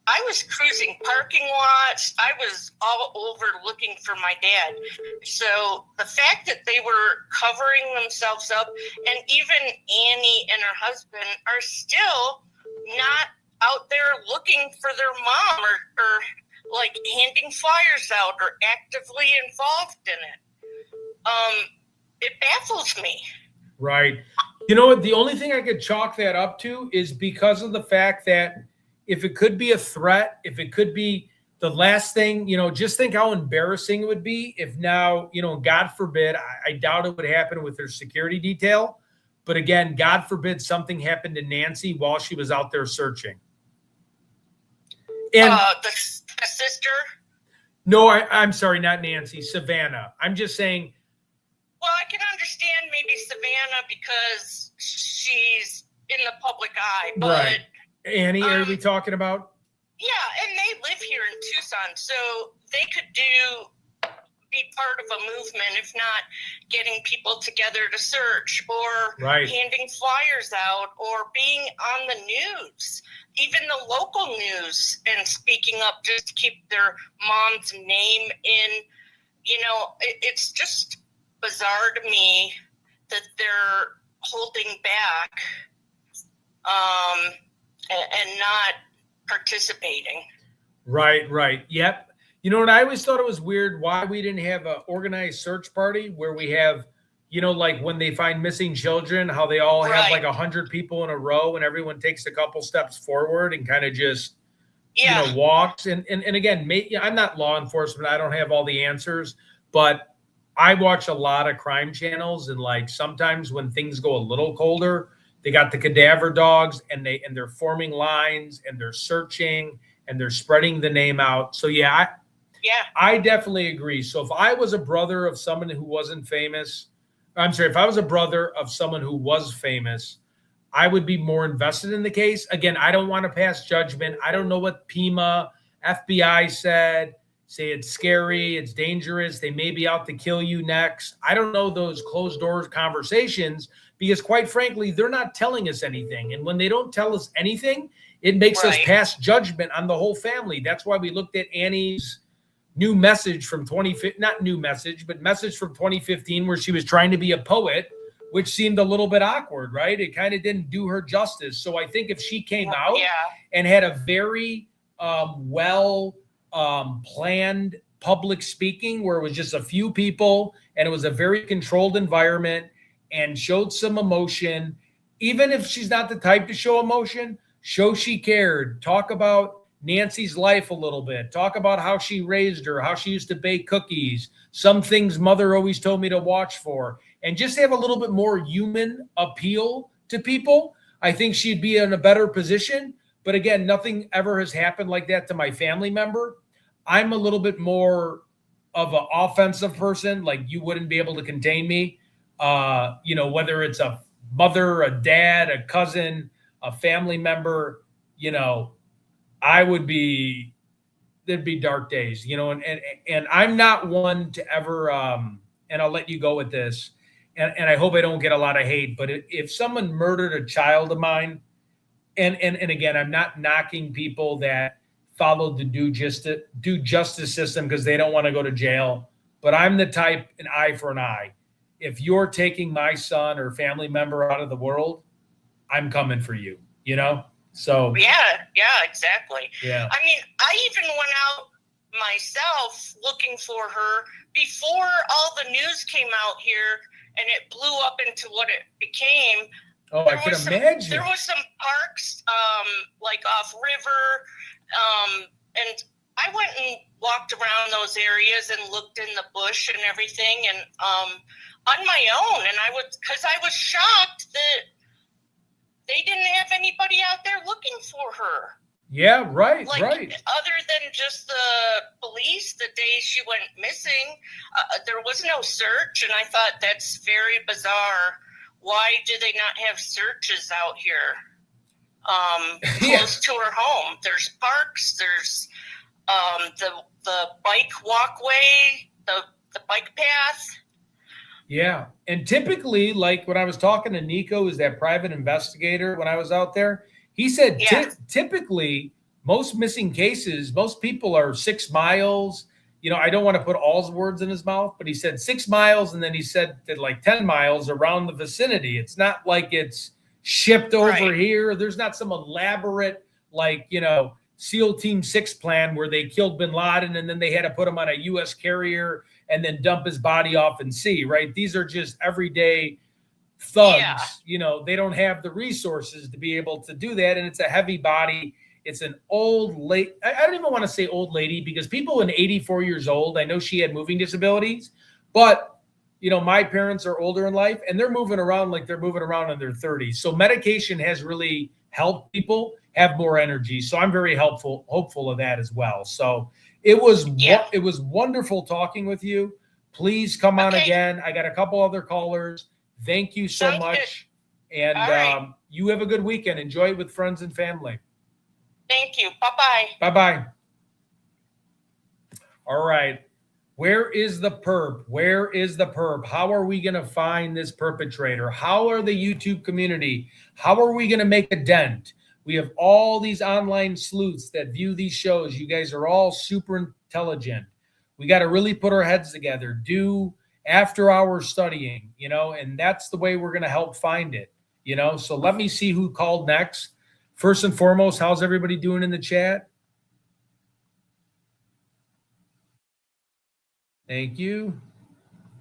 I was cruising parking lots. I was all over looking for my dad. So the fact that they were covering themselves up, and even Annie and her husband are still not out there looking for their mom, or like handing flyers out, or actively involved in it. It baffles me. Right. You know what? The only thing I could chalk that up to is because of the fact that if it could be a threat, if it could be the last thing, just think how embarrassing it would be if now, God forbid, I doubt it would happen with their security detail. But again, God forbid something happened to Nancy while she was out there searching. And the sister? No, I'm sorry, not Nancy, Savannah. I'm just saying. Well, I can understand maybe Savannah because she's in the public eye. But, right. Annie, are we talking about? Yeah, and they live here in Tucson, so they could be part of a movement, if not getting people together to search, or handing flyers out, or being on the news, even the local news, and speaking up just to keep their mom's name in. It's just bizarre to me that they're holding back and not participating. Right. Yep. You know what? I always thought it was weird why we didn't have an organized search party where we have, like when they find missing children, how they all have like 100 people in a row and everyone takes a couple steps forward and kind of just, walks. And again, I'm not law enforcement. I don't have all the answers, but I watch a lot of crime channels, and like sometimes when things go a little colder, they got the cadaver dogs and they're forming lines and they're searching and they're spreading the name out. So I definitely agree. So if I was a brother of someone who wasn't famous, if I was a brother of someone who was famous, I would be more invested in the case. Again, I don't want to pass judgment. I don't know what PEMA, FBI said. Say it's scary, it's dangerous, they may be out to kill you next. I don't know those closed doors conversations because, quite frankly, they're not telling us anything. And when they don't tell us anything, it makes us pass judgment on the whole family. That's why we looked at Annie's new message from message from 2015, where she was trying to be a poet, which seemed a little bit awkward, right? It kind of didn't do her justice. So I think if she came out and had a very planned public speaking where it was just a few people and it was a very controlled environment and showed some emotion. Even if she's not the type to show emotion, show she cared. Talk about Nancy's life a little bit. Talk about how she raised her, how she used to bake cookies, some things mother always told me to watch for, and just have a little bit more human appeal to people. I think she'd be in a better position. But again, nothing ever has happened like that to my family member. I'm a little bit more of an offensive person. Like, you wouldn't be able to contain me. Whether it's a mother, a dad, a cousin, a family member, there'd be dark days, and I'm not one to ever, and I'll let you go with this. And I hope I don't get a lot of hate, but if someone murdered a child of mine, and again, I'm not knocking people that followed the due justice system because they don't want to go to jail, but I'm the type, an eye for an eye. If you're taking my son or family member out of the world, I'm coming for you, So yeah, exactly. Yeah. I mean, I even went out myself looking for her before all the news came out here and it blew up into what it became. Oh, I can imagine. There was some parks, like off river, and I went and walked around those areas and looked in the bush and everything, and on my own, and because I was shocked that they didn't have anybody out there looking for her. Yeah, right, like, right. Other than just the police, the day she went missing, there was no search, and I thought that's very bizarre. Why do they not have searches out here close to her home? There's parks, there's the bike walkway, the bike path. Yeah. And typically, like when I was talking to Nico, who's that private investigator, when I was out there, he said typically most missing cases, most people are 6 miles. I don't want to put all his words in his mouth, but he said 6 miles. And then he said that like 10 miles around the vicinity. It's not like it's shipped over here. There's not some elaborate, SEAL Team 6 plan where they killed bin Laden and then they had to put him on a U.S. carrier and then dump his body off in sea, right? These are just everyday thugs. Yeah. They don't have the resources to be able to do that. And it's a heavy body. It's an old lady. I don't even want to say old lady because people in 84 years old, I know she had moving disabilities, but my parents are older in life and they're moving around like they're moving around in their 30s. So medication has really helped people have more energy. So I'm very hopeful of that as well. So it was wonderful talking with you. Please come on again. I got a couple other callers. Thank you so much. Good. And you have a good weekend. Enjoy it with friends and family. Thank you. Bye-bye. Bye-bye. All right. Where is the perp? Where is the perp? How are we going to find this perpetrator? How are the YouTube community? How are we going to make a dent? We have all these online sleuths that view these shows. You guys are all super intelligent. We got to really put our heads together, do after-hour studying, and that's the way we're going to help find it, So let me see who called next. First and foremost, how's everybody doing in the chat? Thank you.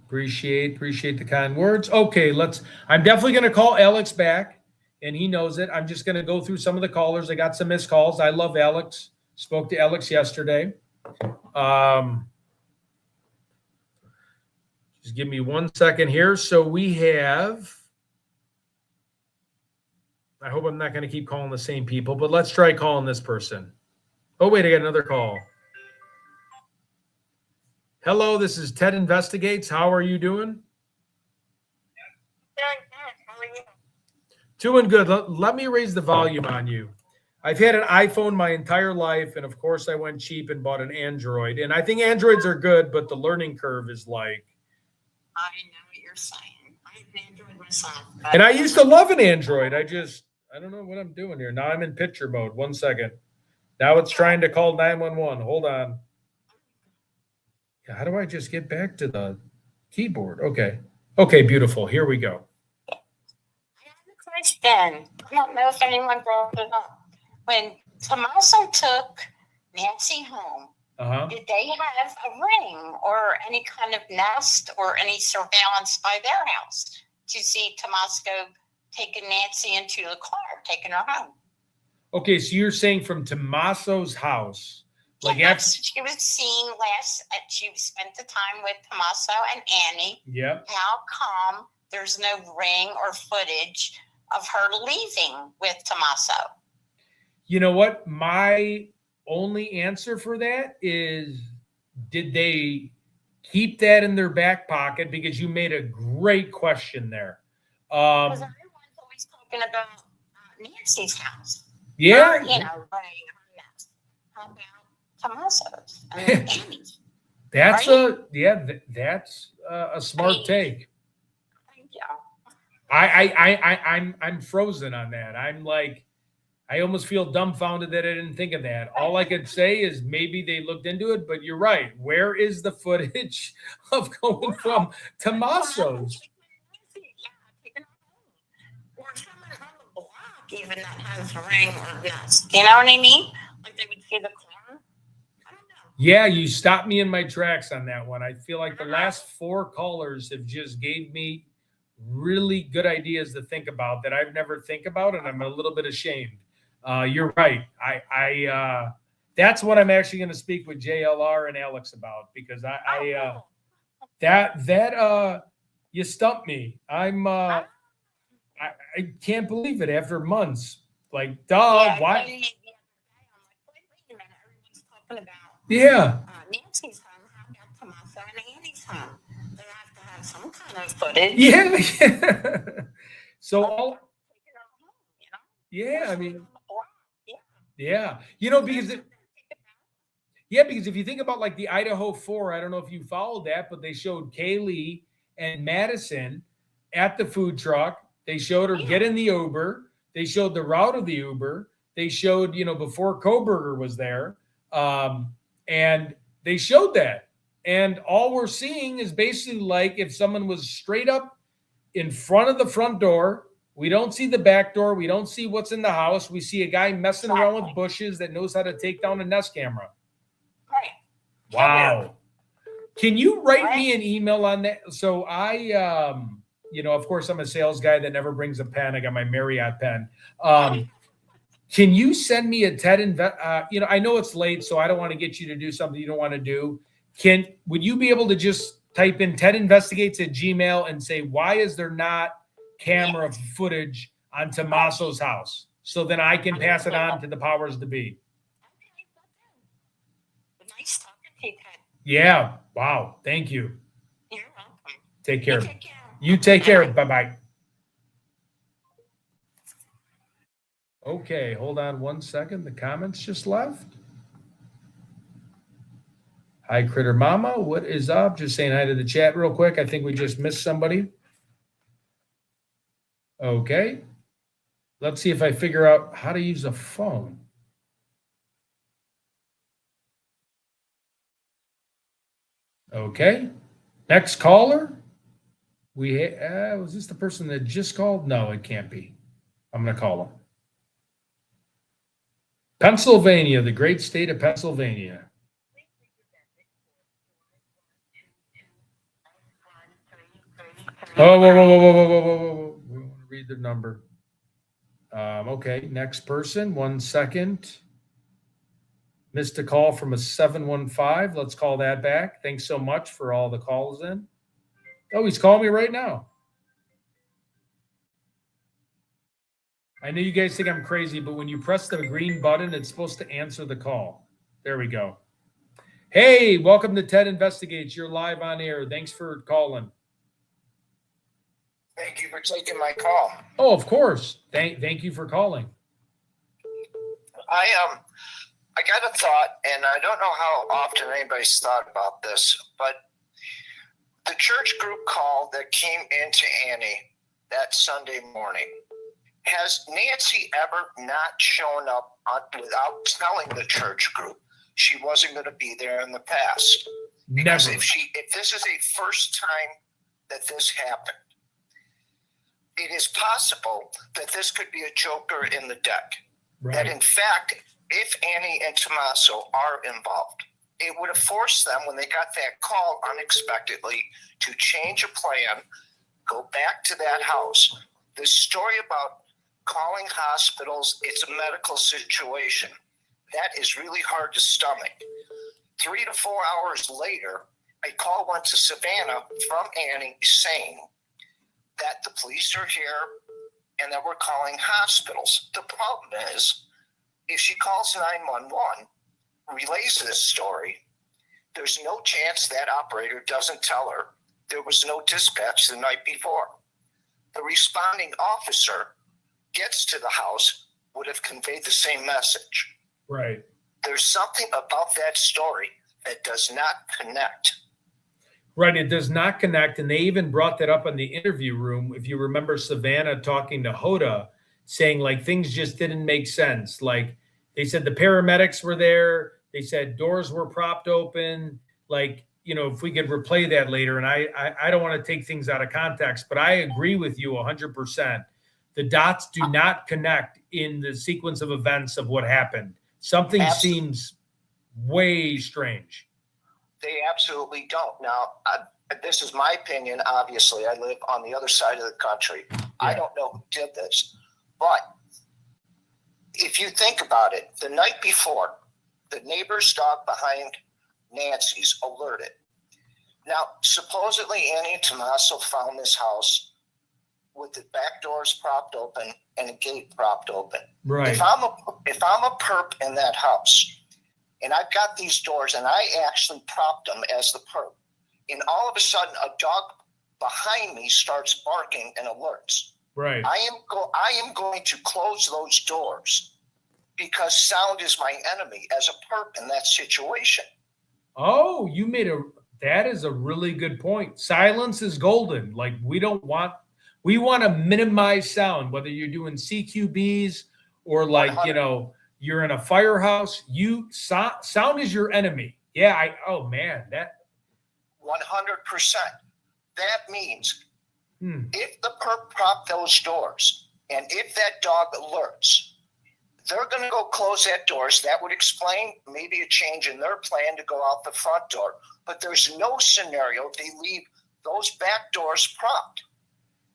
Appreciate the kind words. Okay, I'm definitely going to call Alex back, and he knows it. I'm just going to go through some of the callers. I got some missed calls. I love Alex. Spoke to Alex yesterday. Just give me 1 second here. So we have, I hope I'm not going to keep calling the same people, but let's try calling this person. Oh, wait, I got another call. Hello, this is Ted Investigates. How are you doing? How are you? Doing good. Let me raise the volume on you. I've had an iPhone my entire life, and of course I went cheap and bought an Android. And I think Androids are good, but the learning curve is like... I know what you're saying. I have an Android myself. And I used to love an Android. I don't know what I'm doing here. Now I'm in picture mode. 1 second. Now it's trying to call 911. Hold on. How do I just get back to the keyboard? Okay, beautiful. Here we go. I have a question. I don't know if anyone brought it up. When Tommaso took Nancy home, Uh-huh. Did they have a ring or any kind of nest or any surveillance by their house to see Tomasco taking Nancy into the car, taking her home? Okay, so you're saying from Tommaso's house, like Yes, after, she was seen last. She spent the time with Tomaso and Annie. yep. How come there's no ring or footage of her leaving with Tomaso? You know what? My only answer for that is, did they keep that in their back pocket? Because you made a great question there. Because everyone's always talking about Nancy's house. Yeah. Her, you know, laying her nest. How about Tomaso's and Annie's? That's Right? that's a smart take. Thank you. I'm frozen on that. I'm like, I almost feel dumbfounded that I didn't think of that. All I could say is maybe they looked into it, but you're right. Where is the footage of going from Tommaso's? Yeah, taking her home. Or someone on the block even that has a ring or nest. You know what I mean? Like they would see the car. I don't know. Yeah, you stopped me in my tracks on that one. I feel like the last 4 callers have just gave me really good ideas to think about that I've never think about, and I'm a little bit ashamed. You're right. I that's what I'm actually going to speak with JLR and Alex about, because you stumped me. I can't believe it after months. Like, Yeah, why? I came the other day. I'm like, wait a minute. Everyone's talking about Yeah. Nancy's home. How about Tomaso and Annie's home? They have to have some kind of footage. Yeah. So all, Taking her home, you know? yeah, I There's mean, one on the block. Yeah. yeah. You know, because because if you think about like the Idaho 4, I don't know if you followed that, but they showed Kaylee and Madison at the food truck. They showed her get in the Uber. They showed the route of the Uber. They showed, before Koberger was there. And they showed that. And all we're seeing is basically like if someone was straight up in front of the front door. We don't see the back door. We don't see what's in the house. We see a guy messing around with bushes that knows how to take down a Nest camera. Right. Wow. Can you write me an email on that? So I, of course, I'm a sales guy that never brings a pen. I got my Marriott pen. Can you send me a TED I know it's late, so I don't want to get you to do something you don't want to do. Would you be able to just type in TED Investigates at Gmail and say, why is there not camera footage on Tommaso's house? So then I can pass it on to the powers to be. Nice talking to you, Ted. Yeah. Wow. Thank you. You're welcome. Take care. You take care. You take care. Bye-bye. Okay, hold on one second. The comments just left. Hi, Critter Mama. What is up? Just saying hi to the chat real quick. I think we just missed somebody. Okay. Let's see if I figure out how to use a phone. Okay. Next caller. Was this the person that just called? No, it can't be. I'm going to call him. Pennsylvania, the great state of Pennsylvania. Oh, whoa. We want to read the number. Okay, next person. 1 second. Missed a call from a 715. Let's call that back. Thanks so much for all the calls in. Oh, he's calling me right now. I know you guys think I'm crazy, but when you press the green button, it's supposed to answer the call. There we go. Hey, welcome to TED Investigates. You're live on air. Thanks for calling. Thank you for taking my call. Oh, of course. Thank you for calling. I got a thought, and I don't know how often anybody's thought about this, but the church group call that came into Annie that Sunday morning, has Nancy ever not shown up without telling the church group she wasn't going to be there in the past? Because Never. if this is a first time that this happened, it is possible that this could be a joker in the deck. Right. That in fact, if Annie and Tommaso are involved, it would have forced them, when they got that call unexpectedly, to change a plan, go back to that house. The story about calling hospitals, it's a medical situation. That is really hard to stomach. 3 to 4 hours later, a call went to Savannah from Annie saying that the police are here and that we're calling hospitals. The problem is, if she calls 911, relays this story, there's no chance that operator doesn't tell her there was no dispatch the night before. The responding officer gets to the house, would have conveyed the same message. Right. There's something about that story that does not connect. Right. It does not connect. And they even brought that up in the interview room. If you remember Savannah talking to Hoda, saying like things just didn't make sense. Like they said the paramedics were there. They said doors were propped open. Like, you know, if we could replay that later. And I don't want to take things out of context, but I agree with you 100%. The dots do not connect in the sequence of events of what happened. Something seems way strange. They absolutely don't. Now, this is my opinion. Obviously, I live on the other side of the country. Yeah. I don't know who did this. But if you think about it, the night before, the neighbor's dog behind Nancy's alerted. Now, supposedly Annie and Tommaso found this house with the back doors propped open and a gate propped open. Right. If I'm a perp in that house and I've got these doors and I actually propped them as the perp, and all of a sudden a dog behind me starts barking and alerts. Right. I am going to close those doors because sound is my enemy as a perp in that situation. Oh, that is a really good point. Silence is golden. Like we want to minimize sound, whether you're doing CQBs or like, 100. you know, you're in a firehouse, sound is your enemy. Yeah. Oh man, that 100%. That means if the perp prop those doors and if that dog alerts, they're going to go close that doors. That would explain maybe a change in their plan to go out the front door. But there's no scenario they leave those back doors propped.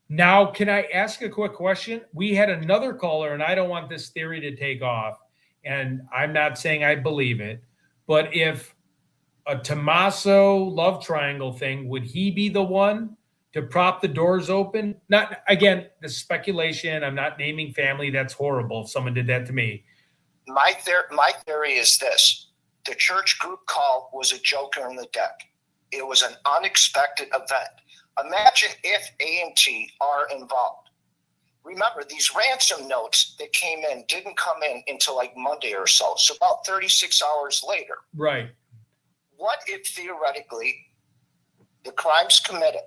Now, can I ask a quick question? We had another caller, and I don't want this theory to take off, and I'm not saying I believe it, but if a Tommaso love triangle thing, would he be the one to prop the doors open? Not, again, the speculation. I'm not naming family. That's horrible if someone did that to me. My theory is this. The church group call was a joker in the deck. It was an unexpected event. Imagine if A&T are involved. Remember, these ransom notes that came in didn't come in until like Monday or so about 36 hours later. Right. What if theoretically the crime's committed,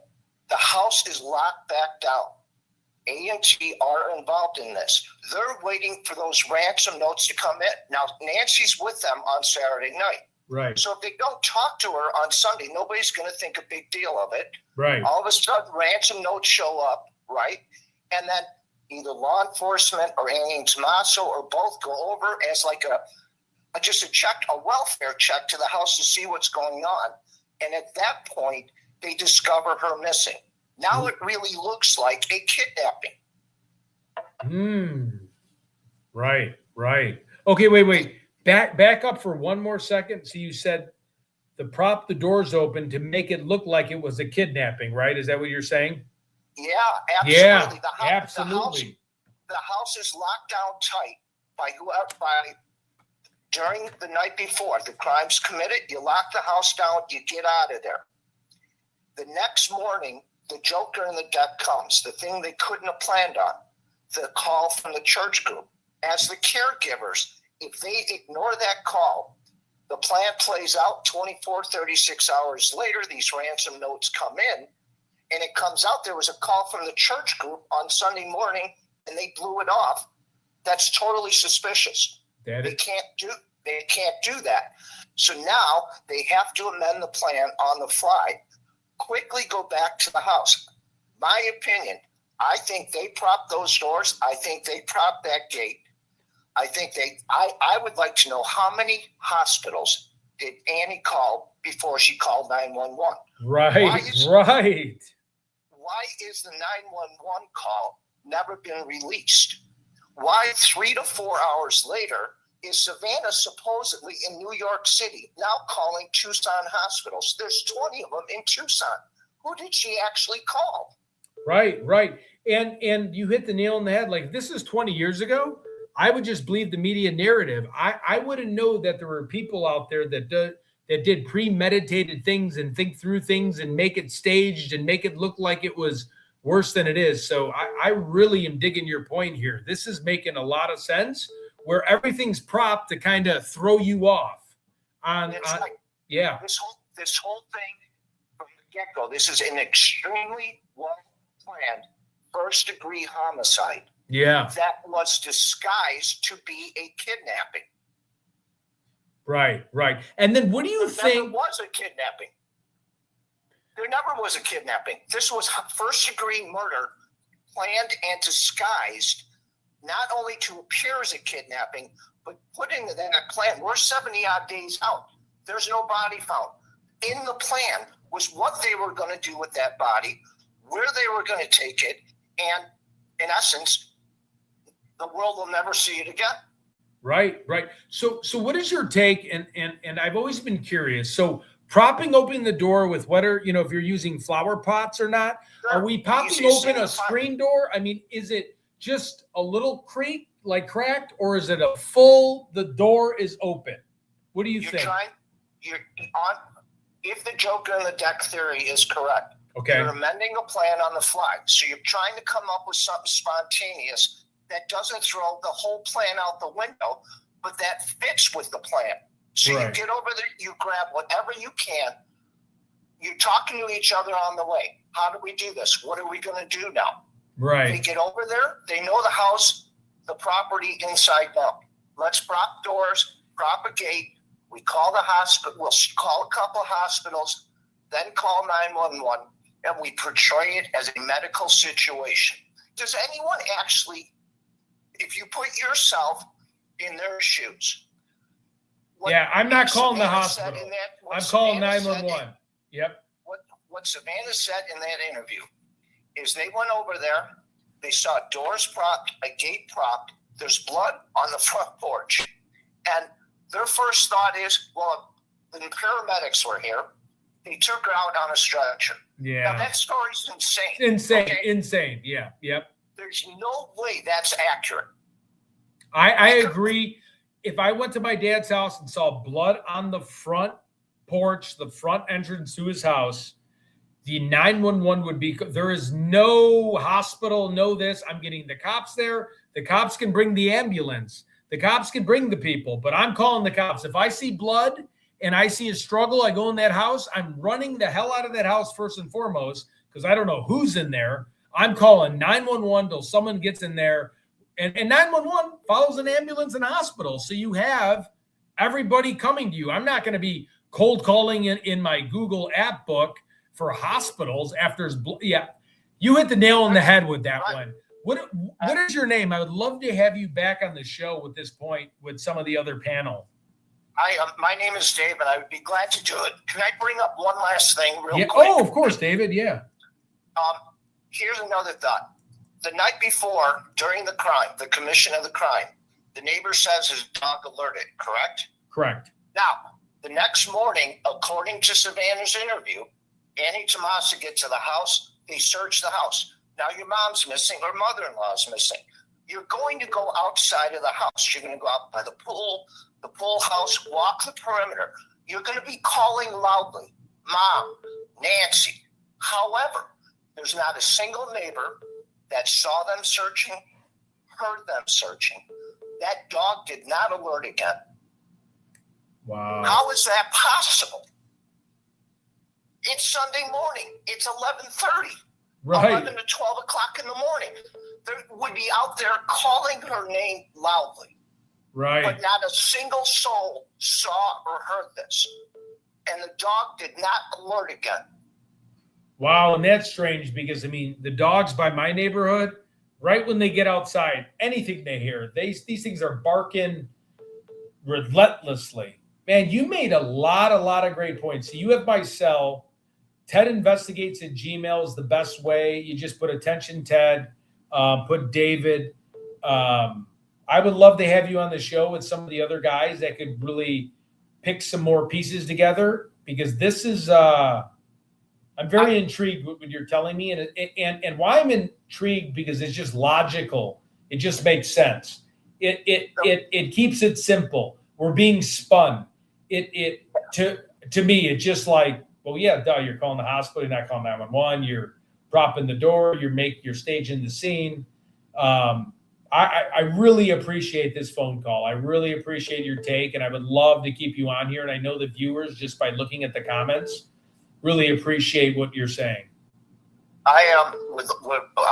the house is locked back down, A&T are involved in this. They're waiting for those ransom notes to come in. Now, Nancy's with them on Saturday night. Right. So if they don't talk to her on Sunday, nobody's going to think a big deal of it. Right. All of a sudden, ransom notes show up, right? And then either law enforcement or Annie and Tommaso or both go over as like just a check, a welfare check to the house to see what's going on. And at that point, they discover her missing. Now it really looks like a kidnapping. Right. Okay, wait. Back up for one more second. So you said prop the doors open to make it look like it was a kidnapping, right? Is that what you're saying? Yeah, absolutely. Yeah, absolutely. The house is locked down tight by during the night before the crime's committed. You lock the house down, you get out of there. The next morning, the joker in the deck comes, the thing they couldn't have planned on, the call from the church group. As the caregivers, if they ignore that call, the plan plays out 24, 36 hours later, these ransom notes come in, and it comes out there was a call from the church group on Sunday morning, and they blew it off. That's totally suspicious. They can't do that. So now they have to amend the plan on the fly. Quickly go back to the house. My opinion, I think they propped those doors. I think they propped that gate. I would like to know how many hospitals did Annie call before she called 911? Right, right. Why is the 911 call never been released? Why 3 to 4 hours later is Savannah supposedly in New York City now calling Tucson hospitals? There's 20 of them in Tucson. Who did she actually call? Right, right. And you hit the nail on the head. Like, this is 20 years ago. I would just believe the media narrative. I wouldn't know that there were people out there that did premeditated things and think through things and make it staged and make it look like it was worse than it is. So I really am digging your point here. This is making a lot of sense, where everything's propped to kind of throw you off. Yeah. This whole thing from the get-go, this is an extremely well-planned first-degree homicide. Yeah. That was disguised to be a kidnapping. Right, right. And then what do you think? There never was a kidnapping. There never was a kidnapping. This was first-degree murder, planned and disguised, not only to appear as a kidnapping, but put into that plan. We're 70-odd days out. There's no body found. In the plan was what they were going to do with that body, where they were going to take it, and in essence, the world will never see it again. Right, right. So what is your take? And I've always been curious. So propping open the door with whether, if you're using flower pots or not, Sure. are we popping open a screen door? I mean, is it just a little creak, like cracked, or is it the door is open? What do you think? If the Joker in the deck theory is correct, okay, you're amending a plan on the fly. So you're trying to come up with something spontaneous that doesn't throw the whole plan out the window, but that fits with the plan. So Right. You get over there, you grab whatever you can. You're talking to each other on the way. How do we do this? What are we going to do now? They right, get over there. They know the house, the property inside out. Let's prop doors, prop a gate. We call the hospital. We'll call a couple hospitals, then call 911, and we portray it as a medical situation. Does anyone actually, if you put yourself in their shoes? yeah, I'm not calling the Savannah said hospital. in that- I'm calling Savannah said 911. Yep. What Savannah said in that interview is they went over there, they saw doors propped, a gate propped, there's blood on the front porch. And their first thought is, well, the paramedics were here. They took her out on a stretcher. Now Yeah. that story's insane. Insane, okay? insane. Yeah, yep. There's no way that's accurate. I agree. If I went to my dad's house and saw blood on the front porch, the front entrance to his house, the 911 would be, there is no hospital, no this. I'm getting the cops there. The cops can bring the ambulance. The cops can bring the people, but I'm calling the cops. If I see blood and I see a struggle, I go in that house, I'm running the hell out of that house first and foremost, because I don't know who's in there. I'm calling 911 till someone gets in there. And 911 follows an ambulance and a hospital. So you have everybody coming to you. I'm not going to be cold calling in my Google app book for hospitals after there's yeah. You hit the nail on the head with that one. What is your name? I would love to have you back on the show with this point with some of the other panel. My name is Dave, and I would be glad to do it. Can I bring up one last thing real quick? Oh, of course, David. Yeah. Here's another thought. The night before, during the crime, the commission of the crime, the neighbor says his dog alerted, correct? Correct. Now, the next morning, according to Savannah's interview, Annie Tomasa gets to the house. They search the house. Now your mom's missing, or mother-in-law's missing. You're going to go outside of the house. You're going to go out by the pool house, walk the perimeter. You're going to be calling loudly, Mom, Nancy. However, there's not a single neighbor that saw them searching, heard them searching. That dog did not alert again. Wow. How is that possible? It's Sunday morning. It's 11:30. Right. 11 to 12 o'clock in the morning. They would be out there calling her name loudly. Right. But not a single soul saw or heard this. And the dog did not alert again. Wow, and that's strange because, I mean, the dogs by my neighborhood, right when they get outside, anything they hear, these things are barking relentlessly. Man, you made a lot of great points. So you have my cell. Ted Investigates at Gmail is the best way. You just put attention Ted, put David. I would love to have you on the show with some of the other guys that could really pick some more pieces together, because this is I'm very intrigued with what you're telling me, and why I'm intrigued, because it's just logical. It just makes sense. It keeps it simple. We're being spun. To me, it's just like, well, yeah, duh, you're calling the hospital, you're not calling 911, you're propping the door, you're staging the scene. I really appreciate this phone call. I really appreciate your take, and I would love to keep you on here. And I know the viewers, just by looking at the comments, really appreciate what you're saying. I would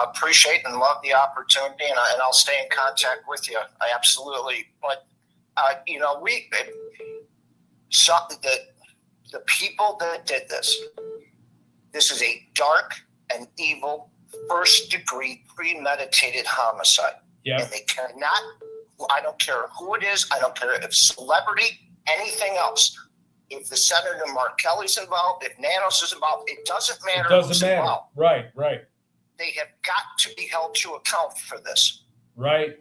appreciate and love the opportunity, and I'll stay in contact with you. I absolutely. But the people that did this. This is a dark and evil, first-degree, premeditated homicide. Yeah. And they cannot. I don't care who it is. I don't care if celebrity, anything else. If the Senator Mark Kelly's involved, if Nanos is involved, it doesn't matter. It doesn't matter. Involved. Right. They have got to be held to account for this. Right.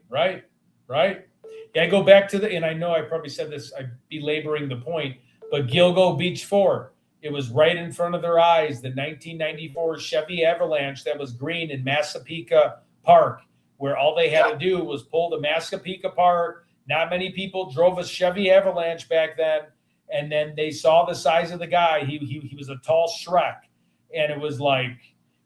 Yeah, I go back to and I know I probably said this, I'm belaboring the point, but Gilgo Beach Ford, it was right in front of their eyes, the 1994 Chevy Avalanche that was green in Massapequa Park, where all they had to do was pull the Massapequa apart. Not many people drove a Chevy Avalanche back then. And then they saw the size of the guy. He was a tall Shrek. And it was like,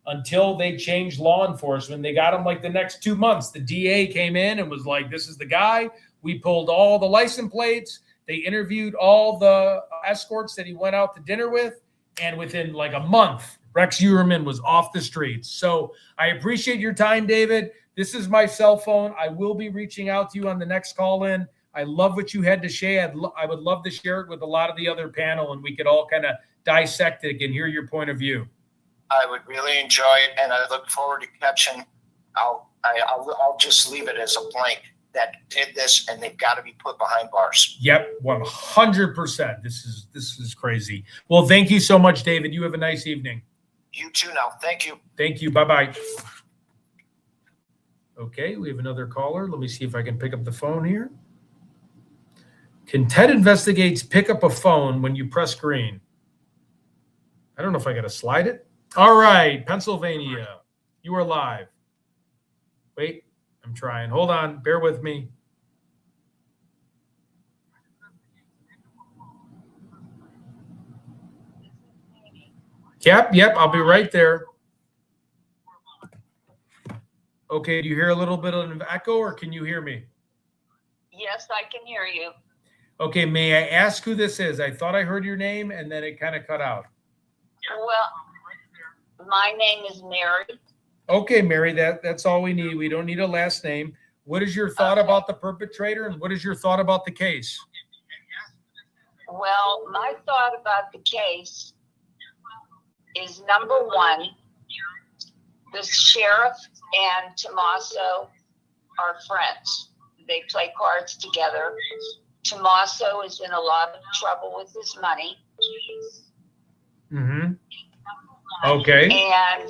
until they changed law enforcement, they got him like the next 2 months. The DA came in and was like, this is the guy. We pulled all the license plates. They interviewed all the escorts that he went out to dinner with. And within like a month, Rex Uerman was off the streets. So I appreciate your time, David. This is my cell phone. I will be reaching out to you on the next call in. I love what you had to share. I would love to share it with a lot of the other panel, and we could all kind of dissect it and hear your point of view. I would really enjoy it, and I look forward to catching. I'll just leave it as a blank that did this, and they've got to be put behind bars. Yep, 100%. This is crazy. Well, thank you so much, David. You have a nice evening. You too now. Thank you. Thank you. Bye-bye. Okay, we have another caller. Let me see if I can pick up the phone here. Can Ted Investigates pick up a phone when you press green? I don't know if I got to slide it. All right, Pennsylvania, you are live. Wait, I'm trying. Hold on. Bear with me. Yep, I'll be right there. Okay, do you hear a little bit of an echo, or can you hear me? Yes, I can hear you. Okay, may I ask who this is? I thought I heard your name, and then it kind of cut out. Well, my name is Mary. Okay, Mary, that's all we need. We don't need a last name. What is your thought about the perpetrator, and what is your thought about the case? Well, my thought about the case is, number one, the sheriff and Tommaso are friends. They play cards together. Tommaso is in a lot of trouble with his money. Mm-hmm. Okay. And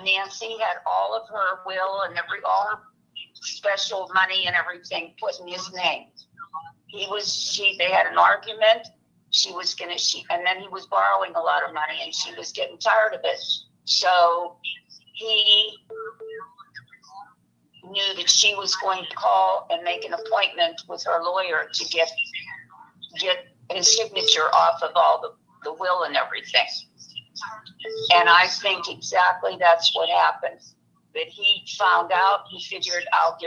Nancy had all of her will and all her special money and everything put in his name. They had an argument. And then he was borrowing a lot of money, and she was getting tired of it. So he knew that she was going to call and make an appointment with her lawyer to get his signature off of all the will and everything. And I think exactly that's what happened. That he found out, he figured, I'll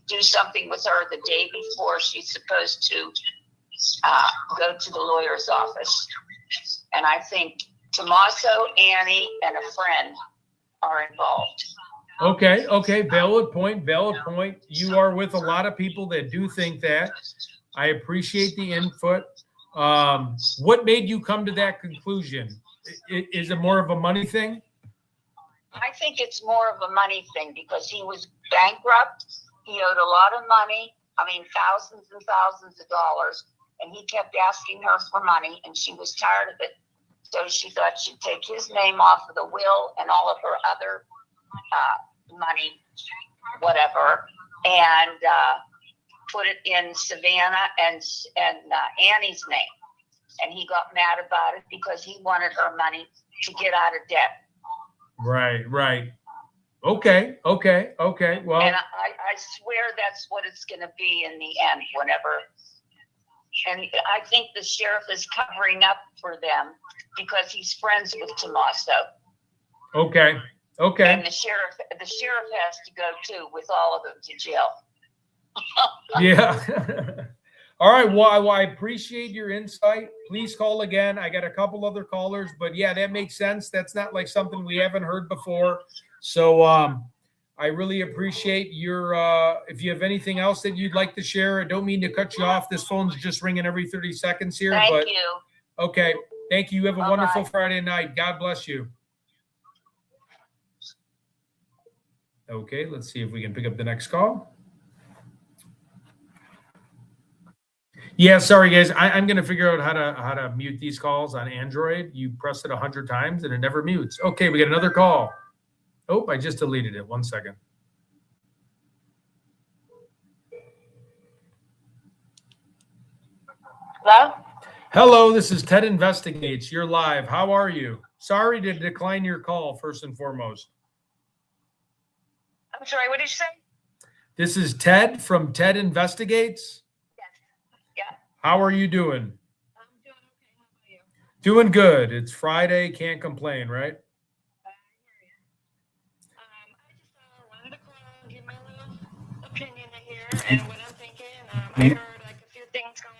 do something with her the day before she's supposed to go to the lawyer's office. And I think Tommaso, Annie, and a friend are involved. Okay. Valid point. You are with a lot of people that do think that. I appreciate the input. What made you come to that conclusion? Is it more of a money thing? I think it's more of a money thing because he was bankrupt. He owed a lot of money. thousands and thousands of dollars. And he kept asking her for money, and she was tired of it. So she thought she'd take his name off of the will and all of her other money, whatever, and put it in Savannah and Annie's name. And he got mad about it because he wanted her money to get out of debt. Right. Okay. Well, and I swear that's what it's going to be in the end, whenever. And I think the sheriff is covering up for them because he's friends with Tommaso. Okay. And the sheriff has to go too, with all of them, to jail. Yeah. All right. Well, I appreciate your insight. Please call again. I got a couple other callers, but yeah, that makes sense. That's not like something we haven't heard before. So I really appreciate your, if you have anything else that you'd like to share, I don't mean to cut you off. This phone's just ringing every 30 seconds here. Thank you. Okay. Thank you. You have a Bye-bye. wonderful Friday night. God bless you. Okay. Let's see if we can pick up the next call. Yeah, sorry guys. I'm gonna figure out how to mute these calls on Android. You press it 100 times and it never mutes. Okay, we got another call. Oh, I just deleted it. 1 second. Hello? Hello, this is Ted Investigates. You're live. How are you? Sorry to decline your call, first and foremost. I'm sorry, what did you say? This is Ted from Ted Investigates. Yes. Yeah. How are you doing? I'm doing okay. How about you? Doing good. It's Friday. Can't complain, right? I hear you. I just wanted to call, give my little opinion here and what I'm thinking. I heard like a few things going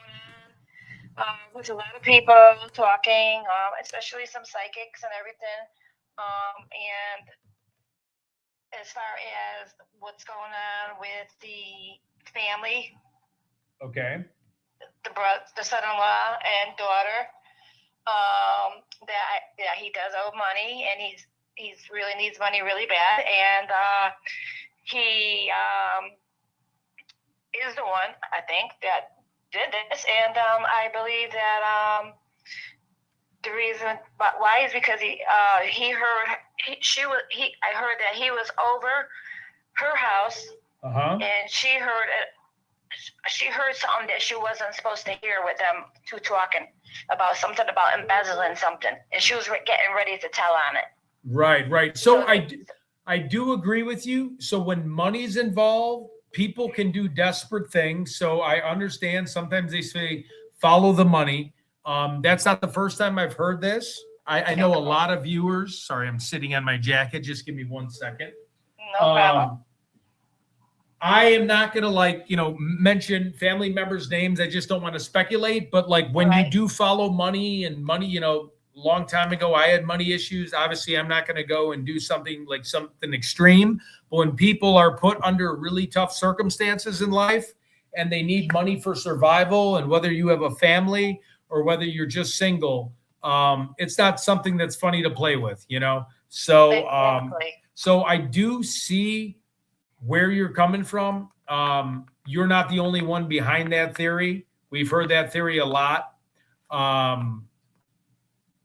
on with a lot of people talking, especially some psychics and everything. And as far as what's going on with the family, Okay. the son-in-law and daughter, that he does owe money, and he's really needs money really bad, and he is the one, I think, that did this, and I believe that the reason why is because I heard that he was over her house, and she heard it. She heard something that she wasn't supposed to hear with them two talking about something about embezzling something, and she was getting ready to tell on it. Right. So I do agree with you. So when money's involved, people can do desperate things. So I understand sometimes they say follow the money. That's not the first time I've heard this. I know a lot of viewers. Sorry, I'm sitting on my jacket. Just give me 1 second. No problem. I am not going to mention family members' names. I just don't want to speculate. But like when you do follow money, long time ago, I had money issues. Obviously, I'm not going to go and do something extreme. But when people are put under really tough circumstances in life and they need money for survival, and whether you have a family or whether you're just single, it's not something that's funny to play with, So, Exactly. So I do see where you're coming from. You're not the only one behind that theory. We've heard that theory a lot.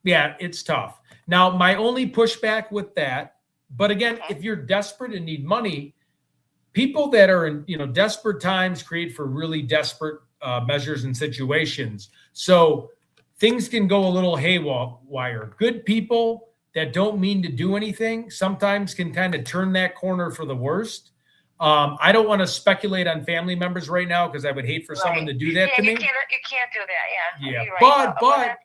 Yeah, it's tough. Now, my only pushback with that, but again, if you're desperate and need money, people that are in desperate times create for really desperate measures and situations. So things can go a little haywire. Good people that don't mean to do anything sometimes can kind of turn that corner for the worst. I don't want to speculate on family members right now because I would hate for someone to do that to me. You can't do that. Yeah. Yeah, You're right. but that's what I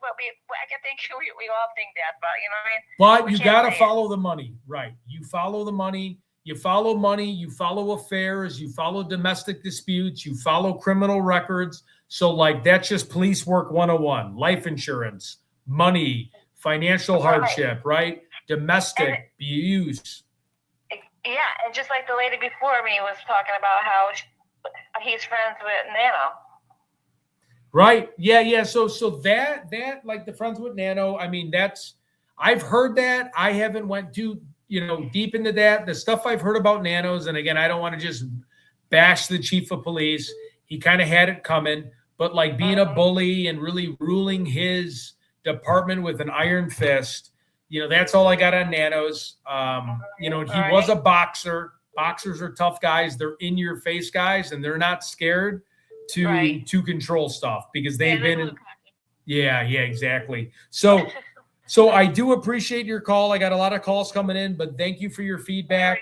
think we all think that, but you know what I mean. But you got to follow the money, right? You follow the money. You follow money. You follow affairs. You follow domestic disputes. You follow criminal records. So like that's just police work 101. Life insurance, money, financial hardship, right? Domestic abuse. Yeah, and just like the lady before me was talking about how he's friends with Nano. Right. Yeah. So that like the friends with Nano, I mean, I've heard that. I haven't went too, deep into that. The stuff I've heard about Nanos, and again, I don't want to just bash the chief of police. He kind of had it coming, but like being a bully and really ruling his department with an iron fist, you know, that's all I got on Nanos. You know, he was a boxer. Boxers are tough guys. They're in your face guys, and they're not scared to control stuff because they've been. Yeah, exactly. So I do appreciate your call. I got a lot of calls coming in, but thank you for your feedback.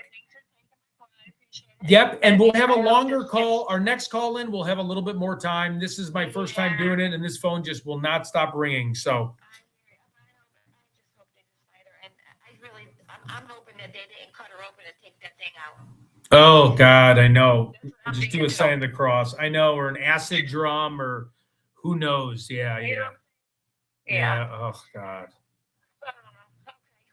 Yep, and we'll have a longer call. Our next call in, we'll have a little bit more time. This is my first time doing it, and this phone just will not stop ringing. So. I'm hoping that they didn't cut her open and take that thing out. Oh God, I know. Just do a sign of the cross. I know, or an acid drum, or who knows? Yeah. Oh God. Okay.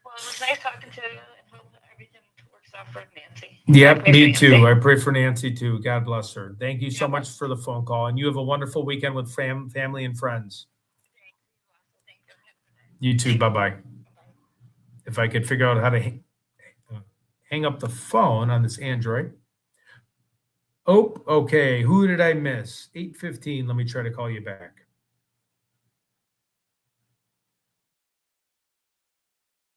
Well, it was nice talking to you, and hope everything works out for Nancy. Yep, me too. I pray for Nancy too. God bless her. Thank you so much for the phone call, and you have a wonderful weekend with family and friends. You too. Bye-bye. If I could figure out how to hang up the phone on this Android. Oh, okay. Who did I miss? 8:15. Let me try to call you back.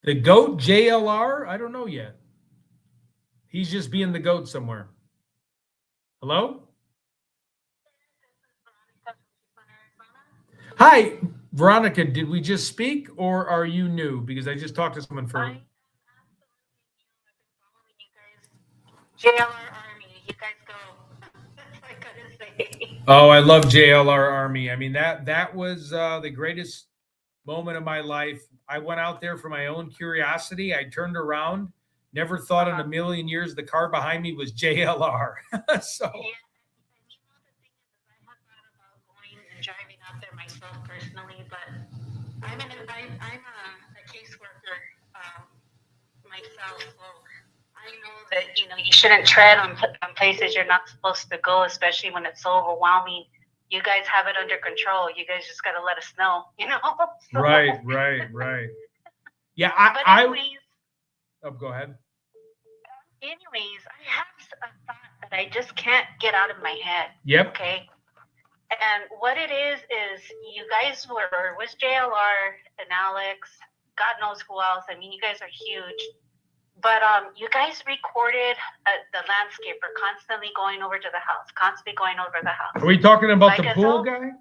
The GOAT, JLR? I don't know yet. He's just being the GOAT somewhere. Hello? Hi, Veronica. Did we just speak, or are you new? Because I just talked to someone for. JLR Army, you guys go. That's what I gotta say. Oh, I love JLR Army. I mean, that was the greatest moment of my life. I went out there for my own curiosity. I turned around, never thought in a million years the car behind me was JLR. So. Yeah. Driving out there myself personally, but I'm a caseworker myself, so I know that you shouldn't tread on places you're not supposed to go, especially when it's so overwhelming. You guys have it under control. You guys just gotta let us know, So. Right. Yeah, go ahead. Anyways, I have a thought that I just can't get out of my head. Yep. Okay. And what it is you guys were with JLR and Alex, God knows who else. I mean, you guys are huge. But you guys recorded the landscaper constantly going over to the house, Are we talking about the pool guy?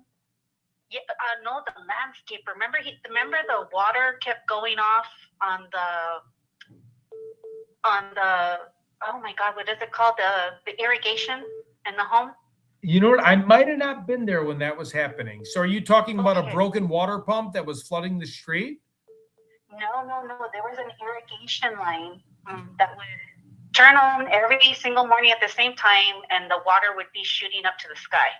Yeah, no, the landscaper. Remember the water kept going off on the oh my God, what is it called? The irrigation in the home? You know what? I might have not been there when that was happening. So are you talking about a broken water pump that was flooding the street? No. There was an irrigation line that would turn on every single morning at the same time, and the water would be shooting up to the sky.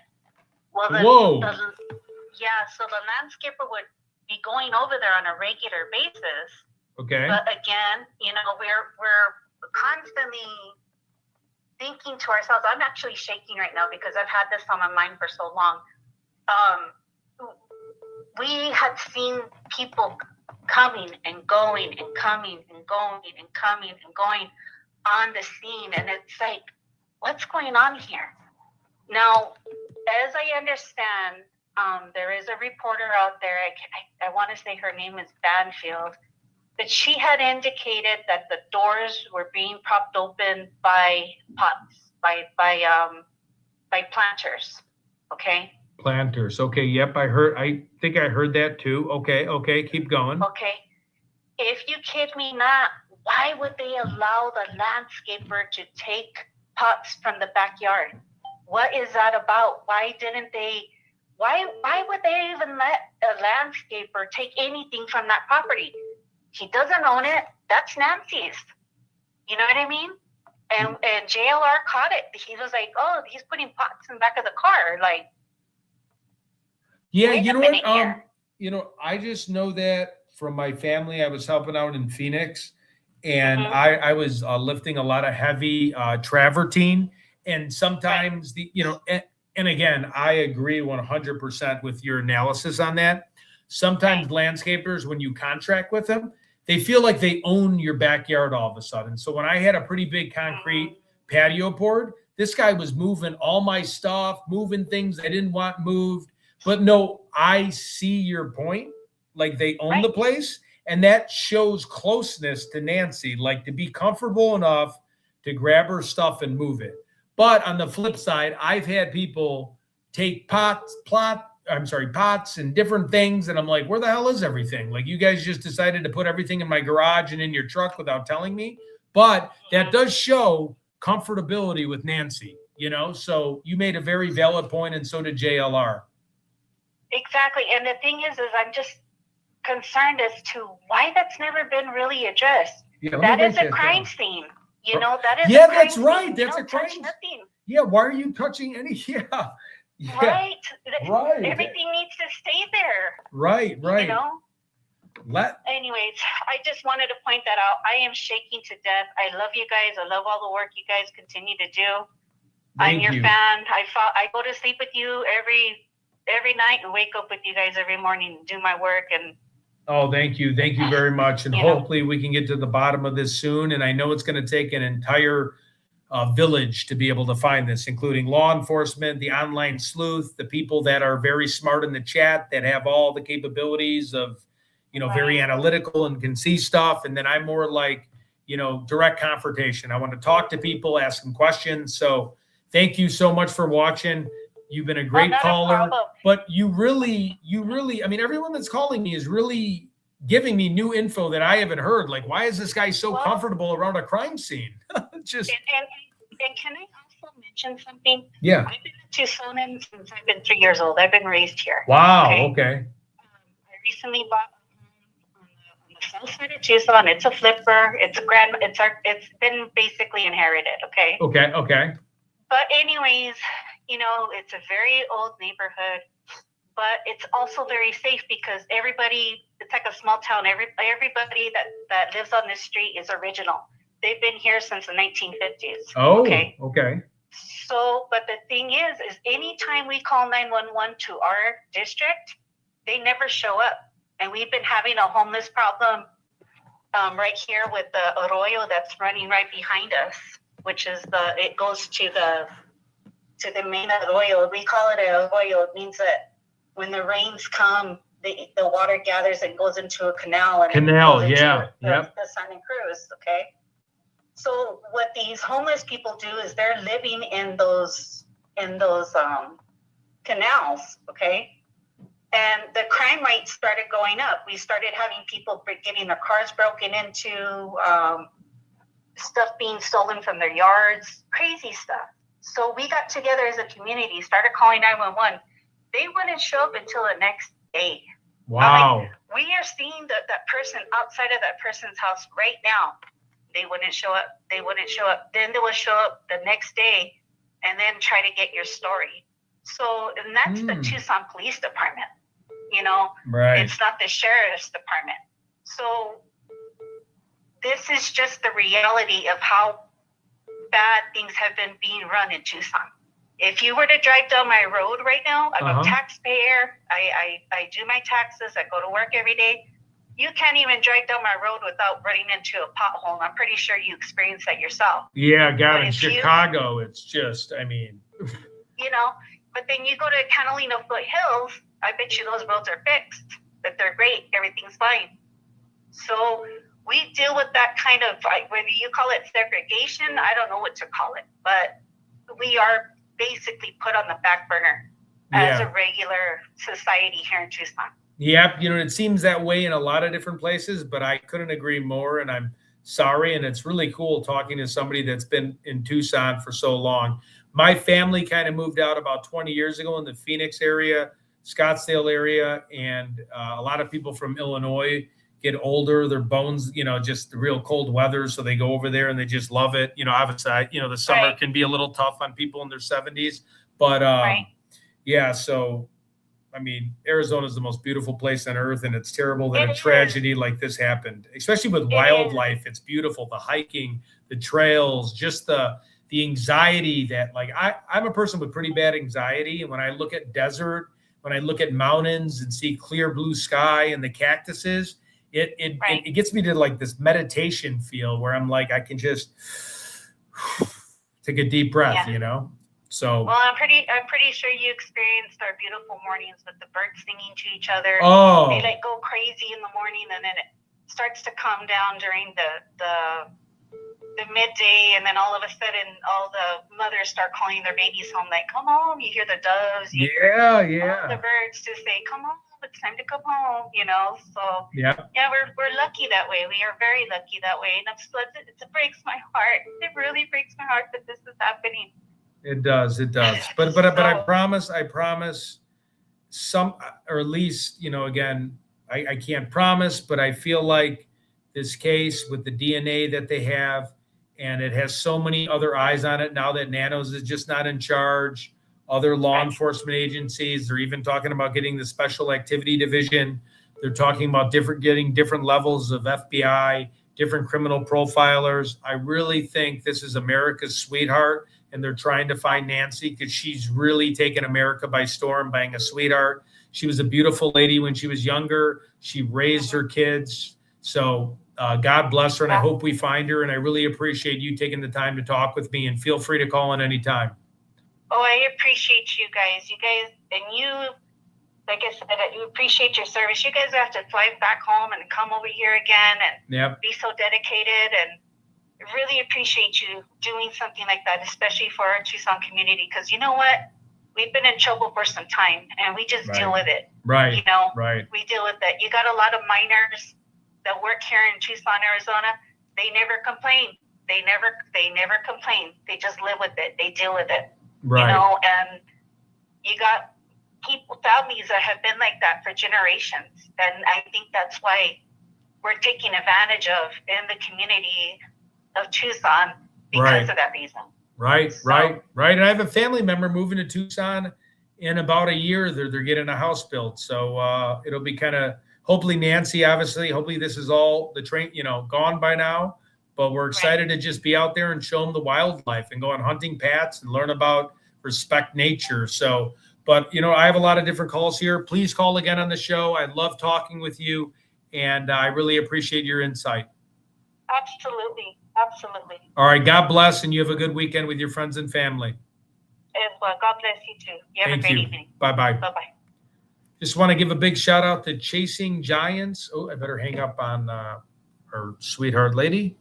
Well, Whoa. So the landscaper would be going over there on a regular basis. Okay. But again, we're constantly thinking to ourselves, I'm actually shaking right now because I've had this on my mind for so long. We had seen people coming and going and coming and going and coming and going on the scene. And it's like, what's going on here? Now, as I understand, there is a reporter out there, I want to say her name is Banfield, but she had indicated that the doors were being propped open by pots, by planters. Okay. Planters. Okay. Yep. I think I heard that too. Okay. Keep going. Okay. If you kid me not, why would they allow the landscaper to take pots from the backyard? What is that about? Why would they even let a landscaper take anything from that property? He doesn't own it. That's Nancy's. You know what I mean? And JLR caught it. He was like, "Oh, he's putting pots in the back of the car." Like, yeah, you know what? I just know that from my family. I was helping out in Phoenix, and I was lifting a lot of heavy travertine, and sometimes and again, I agree 100% with your analysis on that. Sometimes landscapers, when you contract with them, they feel like they own your backyard all of a sudden. So when I had a pretty big concrete patio board, this guy was moving all my stuff, moving things I didn't want moved. But no, I see your point. Like, they own the place, and that shows closeness to Nancy, like to be comfortable enough to grab her stuff and move it. But on the flip side, I've had people take pots and different things, and I'm like, where the hell is everything? Like, you guys just decided to put everything in my garage and in your truck without telling me. But that does show comfortability with Nancy, you know? So you made a very valid point, and so did JLR. Exactly. And the thing is I'm just concerned as to why that's never been really addressed. Yeah, that is a crime scene. You know, that is yeah, a crime that's scene. right. You That's a don't crime. touch nothing. Yeah, why are you touching any? Yeah. Right. Right. Everything needs to stay there. Right. You know? Let Anyways, I just wanted to point that out. I am shaking to death. I love you guys. I love all the work you guys continue to do. I'm your fan. I go to sleep with you every night and wake up with you guys every morning and do my work. And oh, thank you very much, and You know. hopefully we can get to the bottom of this soon. And I know it's going to take an entire village to be able to find this, including law enforcement, the online sleuth, the people that are very smart in the chat that have all the capabilities of, you know, very analytical and can see stuff. And then I'm more like, you know, direct confrontation. I want to talk to people, ask them questions. So thank you so much for watching. You've been a great caller, but you really, I mean, everyone that's calling me is really giving me new info that I haven't heard. Like, why is this guy so comfortable around a crime scene? Just and can I also mention something? Yeah. I've been a Tucsonan since I've been 3 years old. I've been raised here. Wow. Okay. I recently bought a home on the south side of Tucson. It's a flipper. It's been basically inherited. Okay. Okay. But anyways, you know, it's a very old neighborhood, but it's also very safe because it's like a small town. Everybody that lives on this street is original. They've been here since the 1950s. Oh, okay. So, but the thing is anytime we call 911 to our district, they never show up. And we've been having a homeless problem right here with the arroyo that's running right behind us, which is it goes to the main arroyo. We call it an arroyo. It means that when the rains come, the water gathers and goes into a canal. And Yeah. Yep. The Santa Cruz. Okay. So what these homeless people do is they're living in those canals. Okay. And the crime rate started going up. We started having people getting their cars broken into, stuff being stolen from their yards, crazy stuff. So we got together as a community, started calling 911. They wouldn't show up until the next day. Wow. Like, we are seeing that person outside of that person's house right now. They wouldn't show up. Then they would show up the next day and then try to get your story. So, and that's the Tucson Police Department, you know? Right. It's not the Sheriff's Department. So this is just the reality of how bad things have been being run in Tucson. If you were to drive down my road right now, I'm a taxpayer. I do my taxes. I go to work every day. You can't even drive down my road without running into a pothole. I'm pretty sure you experienced that yourself. Yeah, God, in Chicago, it's just, I mean. You know, but then you go to Catalina Foothills, I bet you those roads are fixed, that they're great, everything's fine. So we deal with that kind of, whether you call it segregation, I don't know what to call it, but we are basically put on the back burner as a regular society here in Tucson. Yep, you know, it seems that way in a lot of different places, but I couldn't agree more, and I'm sorry, and it's really cool talking to somebody that's been in Tucson for so long. My family kind of moved out about 20 years ago in the Phoenix area, Scottsdale area, and a lot of people from Illinois get older, their bones, you know, just the real cold weather, so they go over there and they just love it. You know, obviously, you know, the summer can be a little tough on people in their 70s, but yeah, so I mean, Arizona is the most beautiful place on earth, and it's terrible that a tragedy like this happened, especially with wildlife. It's beautiful, the hiking, the trails, just the anxiety that, like, I'm a person with pretty bad anxiety, and when I look at desert, when I look at mountains and see clear blue sky and the cactuses, it gets me to like this meditation feel where I'm like, I can just take a deep breath, Yeah. you know? So, Well, I'm pretty sure you experienced our beautiful mornings with the birds singing to each other. oh, They like go crazy in the morning, and then it starts to calm down during the midday, and then all of a sudden, all the mothers start calling their babies home. Like, come home! You hear the doves. You hear all the birds just say, "Come home! It's time to come home." You know. So yeah. we're lucky that way. We are very lucky that way, and it breaks my heart. It really breaks my heart that this is happening. It does. But I promise some, or at least, you know, again, I can't promise, but I feel like this case with the DNA that they have, and it has so many other eyes on it now that Nanos is just not in charge. Other law enforcement agencies, they're even talking about getting the Special Activity Division. They're talking about getting different levels of FBI, different criminal profilers. I really think this is America's sweetheart, and they're trying to find Nancy because she's really taken America by storm, being a sweetheart. She was a beautiful lady when she was younger. She raised her kids. So God bless her, and I hope we find her. And I really appreciate you taking the time to talk with me, and feel free to call in anytime. Oh, I appreciate you guys. You guys, and you, like I said, you appreciate your service. You guys have to fly back home and come over here again and be so dedicated. And I really appreciate you doing something like that, especially for our Tucson community. Because you know what? We've been in trouble for some time, and we just deal with it. Right. You know, right. We deal with it. You got a lot of miners that work here in Tucson, Arizona. They never complain. They never complain. They just live with it. They deal with it. Right. You know, and you got families that have been like that for generations. And I think that's why we're taking advantage of in the community of Tucson because of that reason. Right. And I have a family member moving to Tucson in about a year. They're getting a house built. So it'll be kind of, hopefully Nancy, obviously, hopefully this is all the train, gone by now. But we're excited to just be out there and show them the wildlife and go on hunting paths and learn about respect nature. So, but, I have a lot of different calls here. Please call again on the show. I love talking with you, and I really appreciate your insight. Absolutely. All right. God bless, and you have a good weekend with your friends and family. As well. God bless you too. You have a great evening. Bye-bye. Bye-bye. Just want to give a big shout out to Chasing Giants. Oh, I better hang up on our sweetheart lady.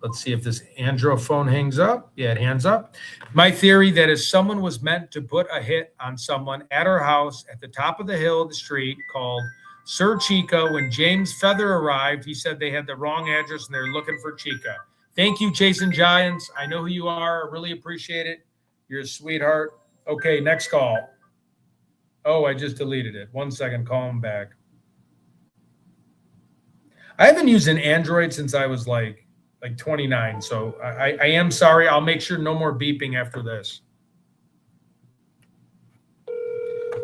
Let's see if this Andro phone hangs up. Yeah, it hangs up. My theory that if someone was meant to put a hit on someone at our house at the top of the hill of the street called Sir Chica, when James Feather arrived, he said they had the wrong address and they're looking for Chica. Thank you, Chasing Giants. I know who you are. I really appreciate it. You're a sweetheart. Okay, next call. Oh, I just deleted it. 1 second, call him back. I haven't used an Android since I was like 29. So I am sorry. I'll make sure no more beeping after this.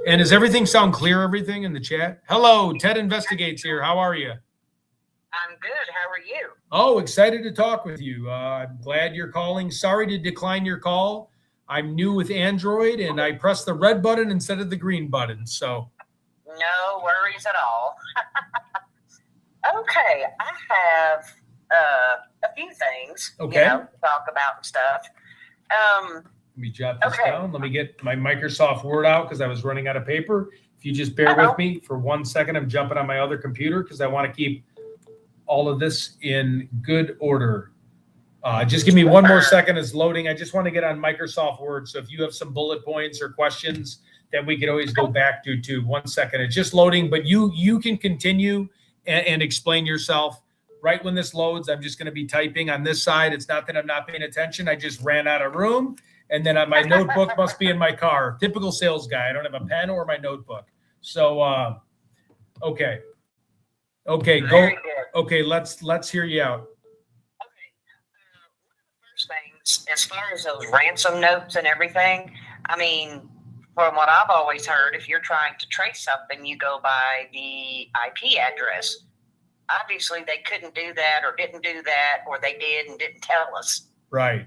And does everything sound clear, everything in the chat? Hello, Ted Investigates here. How are you? I'm good. How are you? Oh, excited to talk with you. I'm glad you're calling. Sorry to decline your call. I'm new with Android, and I pressed the red button instead of the green button. So no worries at all. Okay, I have a few things to talk about and stuff. Let me jot this down. Let me get my Microsoft Word out because I was running out of paper. If you just bear with me for 1 second, I'm jumping on my other computer because I want to keep all of this in good order. Just give me 1 more second. It's loading. I just want to get on Microsoft Word. So if you have some bullet points or questions that we could always go back to 1 second. It's just loading, but you can continue and explain yourself. Right when this loads, I'm just going to be typing on this side. It's not that I'm not paying attention. I just ran out of room. And then my notebook must be in my car. Typical sales guy. I don't have a pen or my notebook. So, okay, go. Okay, let's hear you out. Okay. One of the first things, as far as those ransom notes and everything, I mean, from what I've always heard, if you're trying to trace something, you go by the IP address. Obviously, they couldn't do that or didn't do that, or they did and didn't tell us. Right.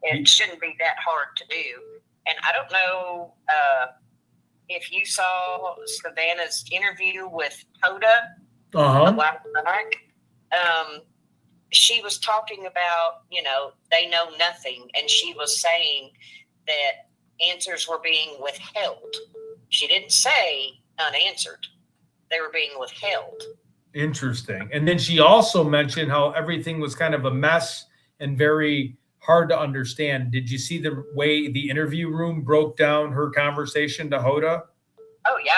It shouldn't be that hard to do. And I don't know if you saw Savannah's interview with Hoda a while back. she was talking about, they know nothing. And she was saying that answers were being withheld. She didn't say unanswered. They were being withheld. Interesting. And then she also mentioned how everything was kind of a mess and very hard to understand. Did you see the way the interview room broke down her conversation to Hoda? Oh, yeah.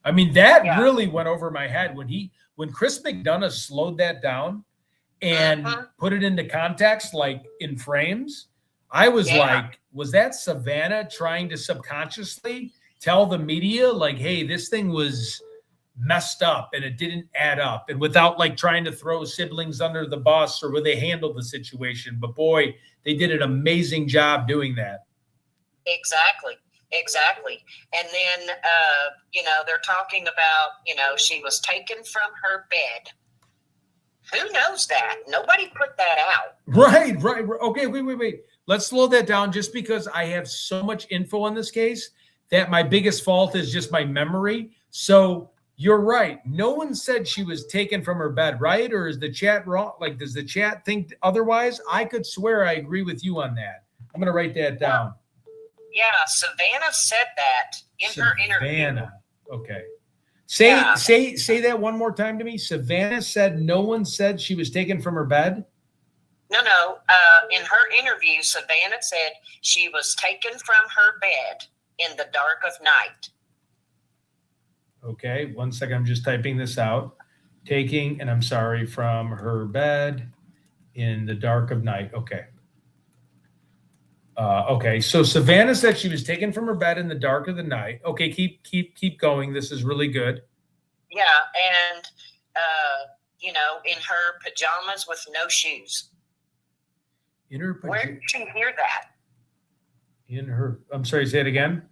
I mean, that really went over my head when Chris McDonough slowed that down and put it into context, like in frames. I was like, was that Savannah trying to subconsciously tell the media, like, hey, this thing was messed up and it didn't add up, and without like trying to throw siblings under the bus or where they handled the situation? But boy, they did an amazing job doing that. Exactly. And then, they're talking about, she was taken from her bed. Who knows that? Nobody put that out. Right. Okay, wait. Let's slow that down, just because I have so much info on this case that my biggest fault is just my memory. So you're right. No one said she was taken from her bed, right? Or is the chat wrong? Like, does the chat think otherwise? I could swear I agree with you on that. I'm going to write that down. Yeah, Savannah said that in her interview. Okay. Say that one more time to me. Savannah said no one said she was taken from her bed? No. In her interview, Savannah said she was taken from her bed in the dark of night. Okay, 1 second. I'm just typing this out. From her bed in the dark of night. Okay. Okay, so Savannah said she was taken from her bed in the dark of the night. Okay, keep going. This is really good. Yeah, and in her pajamas with no shoes. In her Where did you hear that? I'm sorry, say it again.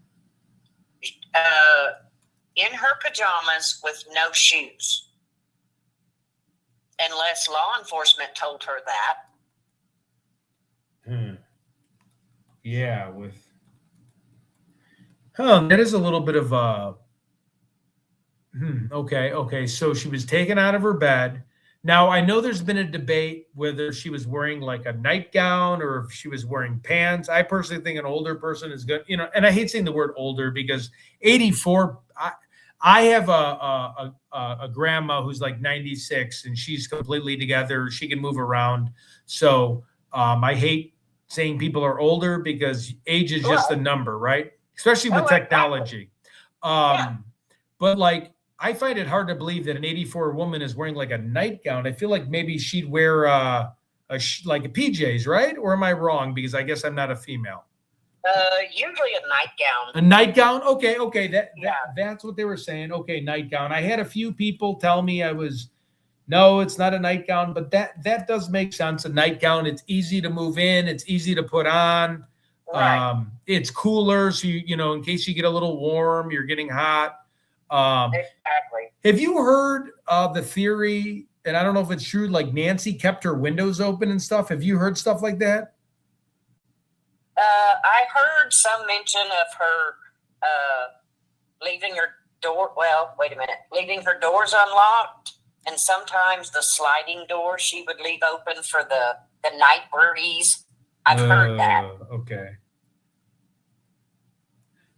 In her pajamas with no shoes. Unless law enforcement told her that. Yeah, that is a little bit of a okay. So she was taken out of her bed. Now, I know there's been a debate whether she was wearing like a nightgown or if she was wearing pants. I personally think an older person is good, and I hate saying the word older because 84, I have a grandma who's like 96 and she's completely together. She can move around. So I hate saying people are older because age is just a number, right? Especially with technology. But like, I find it hard to believe that an 84 woman is wearing like a nightgown. I feel like maybe she'd wear like a PJs, right? Or am I wrong? Because I guess I'm not a female. Usually a nightgown. A nightgown? Okay. That's what they were saying. Okay, nightgown. I had a few people tell me no, it's not a nightgown, but that does make sense. A nightgown, it's easy to move in, it's easy to put on. Right. It's cooler, so in case you get a little warm, you're getting hot. Exactly. Have you heard the theory, and I don't know if it's true, like Nancy kept her windows open and stuff? Have you heard stuff like that? I heard some mention of her leaving her door. Well, wait a minute. Leaving her doors unlocked, and sometimes the sliding door she would leave open for the night birdies. I've heard that. Okay.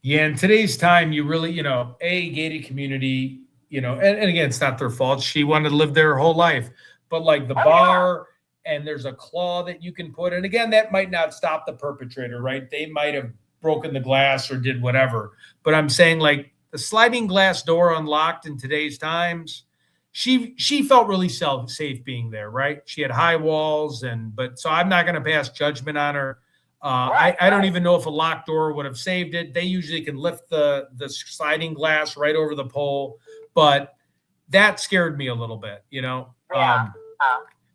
Yeah, in today's time, you really, gated community, and again, it's not their fault. She wanted to live there her whole life. But like the bar, and there's a claw that you can put. And again, that might not stop the perpetrator, right? They might have broken the glass or did whatever. But I'm saying like the sliding glass door unlocked in today's times, she felt really safe being there, right? She had high walls, so I'm not going to pass judgment on her. I don't even know if a locked door would have saved it. They usually can lift the sliding glass right over the pole, but that scared me a little bit,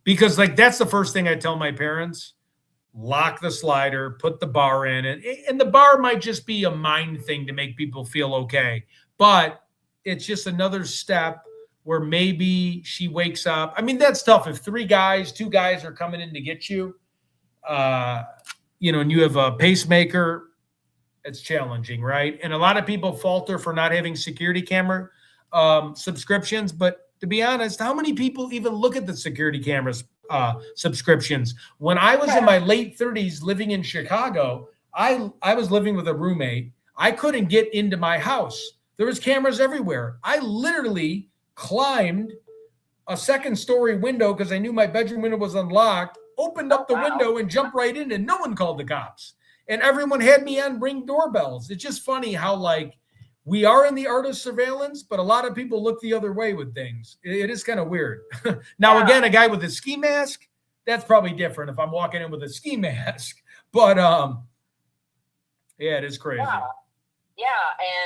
because like that's the first thing I tell my parents: lock the slider, put the bar in, and the bar might just be a mind thing to make people feel okay, but it's just another step where maybe she wakes up. I mean, that's tough. If two guys are coming in to get you, and you have a pacemaker, it's challenging, right? And a lot of people falter for not having security camera subscriptions. But to be honest, how many people even look at the security cameras subscriptions. When I was in my late 30s living in Chicago, I was living with a roommate. I couldn't get into my house. There was cameras everywhere. I literally climbed a second-story window because I knew my bedroom window was unlocked, opened up the window and jumped right in, and no one called the cops. And everyone had me on Ring doorbells. It's just funny how, like, we are in the art of surveillance, but a lot of people look the other way with things. It is kind of weird. Now, again, a guy with a ski mask, that's probably different if I'm walking in with a ski mask. But, yeah, it is crazy. Yeah,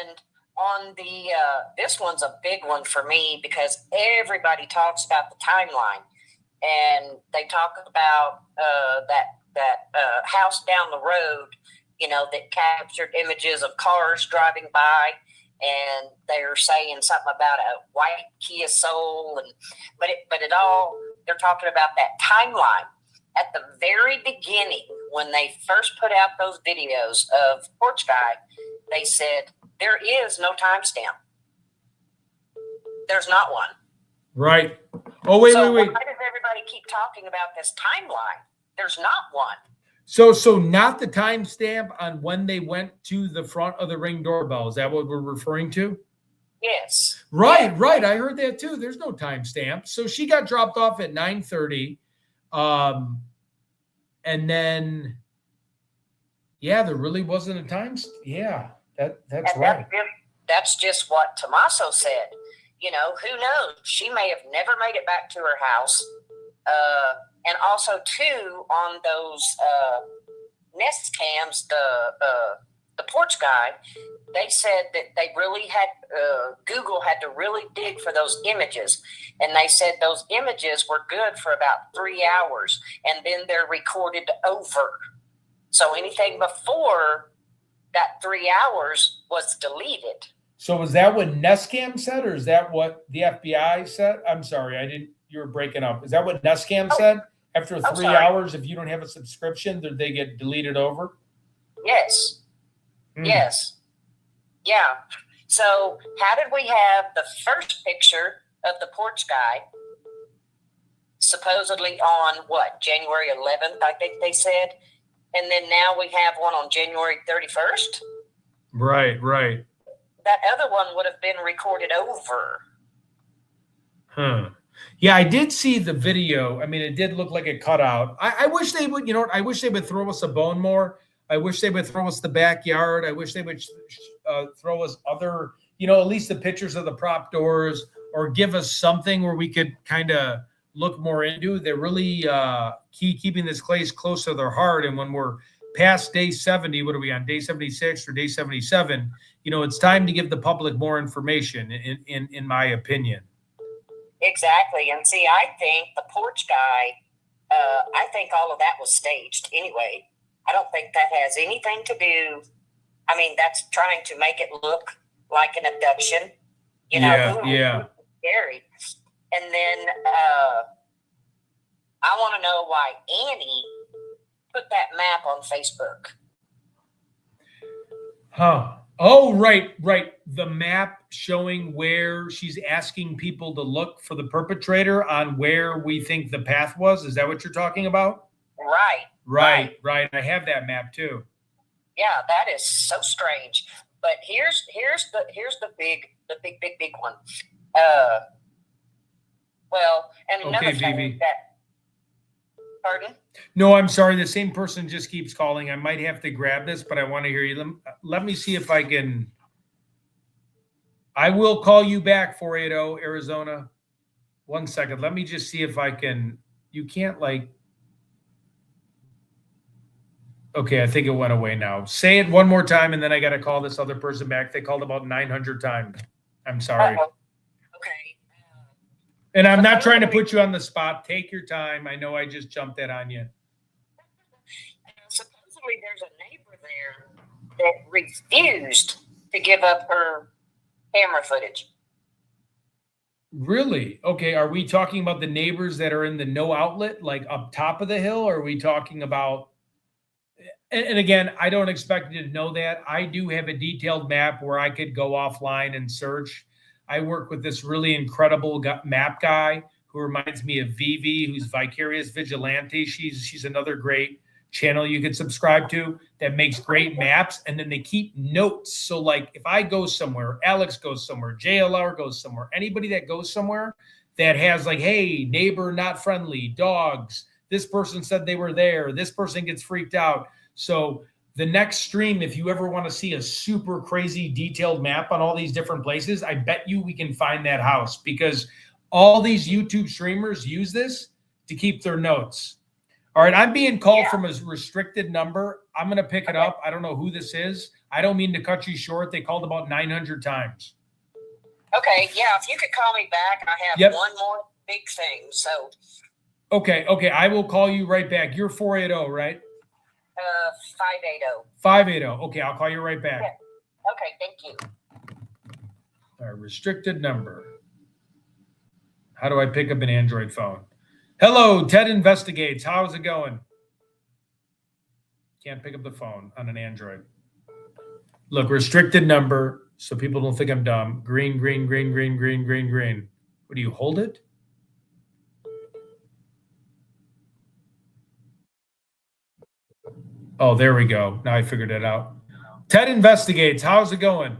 and on the this one's a big one for me because everybody talks about the timeline, and they talk about that house down the road, you know, that captured images of cars driving by, and they're saying something about a white Kia Soul, and but it all, they're talking about that timeline at the very beginning when they first put out those videos of Porch Guy. They said there is no timestamp. There's not one. Right. Oh, wait. Why does everybody keep talking about this timeline? There's not one. So not the timestamp on when they went to the front of the Ring doorbell. Is that what we're referring to? Yes. Right. I heard that too. There's no timestamp. So she got dropped off at 9:30. And then, yeah, there really wasn't a time. Yeah, that's right. That's just what Tommaso said. You know, who knows? She may have never made it back to her house. And also, too, on those Nest cams, the Porch Guy, they said that they really had, Google had to really dig for those images. And they said those images were good for about 3 hours, and then they're recorded over. So anything before that 3 hours was deleted. So was that what Nestcam said, or is that what the FBI said? I'm sorry, you were breaking up. Is that what Nestcam said? After 3 hours, if you don't have a subscription, did they get deleted over? Yes. Yes. Yeah. So how did we have the first picture of the Porch Guy supposedly on what, January 11th, I think they said. And then now we have one on January 31st. Right. That other one would have been recorded over. Yeah, I did see the video. I mean, it did look like a cutout. I wish they would, I wish they would throw us a bone more. I wish they would throw us the backyard. I wish they would throw us other, at least the pictures of the prop doors, or give us something where we could kind of look more into. They're really keeping this place close to their heart. And when we're past day 70, what are we on, day 76 or day 77? It's time to give the public more information, in my opinion. Exactly. And see, I think the Porch Guy, I think all of that was staged anyway. I don't think that has anything to do. I mean, that's trying to make it look like an abduction. Yeah. Scary. And then I want to know why Annie put that map on Facebook. Oh, right. The map showing where she's asking people to look for the perpetrator on where we think the path was. Is that what you're talking about? Right. I have that map too. Yeah, that is so strange. But here's the big one. And another thing pardon? No, I'm sorry. The same person just keeps calling. I might have to grab this, but I want to hear you. Let me see if I can. I will call you back, 480 Arizona. 1 second. Let me just see if I can. You can't Okay, I think it went away now. Say it one more time, and then I got to call this other person back. They called about 900 times. I'm sorry. Okay. And I'm not trying to put you on the spot. Take your time. I know I just jumped that on you. Supposedly there's a neighbor there that refused to give up her camera footage. Really? Okay. Are we talking about the neighbors that are in the no outlet, like up top of the hill? Or are we talking about... And again, I don't expect you to know that. I do have a detailed map where I could go offline and search. I work with this really incredible map guy who reminds me of Vivi, who's Vicarious Vigilante. She's another great channel you can subscribe to that makes great maps, and then they keep notes. So like if I go somewhere, Alex goes somewhere, JLR goes somewhere, anybody that goes somewhere that has like, hey, neighbor not friendly, dogs, this person said they were there, this person gets freaked out. So the next stream, if you ever want to see a super crazy detailed map on all these different places, I bet you we can find that house, because all these YouTube streamers use this to keep their notes. All right, I'm being called from a restricted number. I'm going to pick it up. I don't know who this is. I don't mean to cut you short. They called about 900 times. Okay, yeah, if you could call me back, I have one more big thing. So. Okay, I will call you right back. You're 480, right? 580. 580. Okay, I'll call you right back. Okay, thank you. All right, restricted number. How do I pick up an Android phone? Hello, Ted Investigates. How's it going? Can't pick up the phone on an Android. Look, restricted number, so people don't think I'm dumb. Green. What do you hold it? Oh, there we go. Now I figured it out. Ted Investigates. How's it going?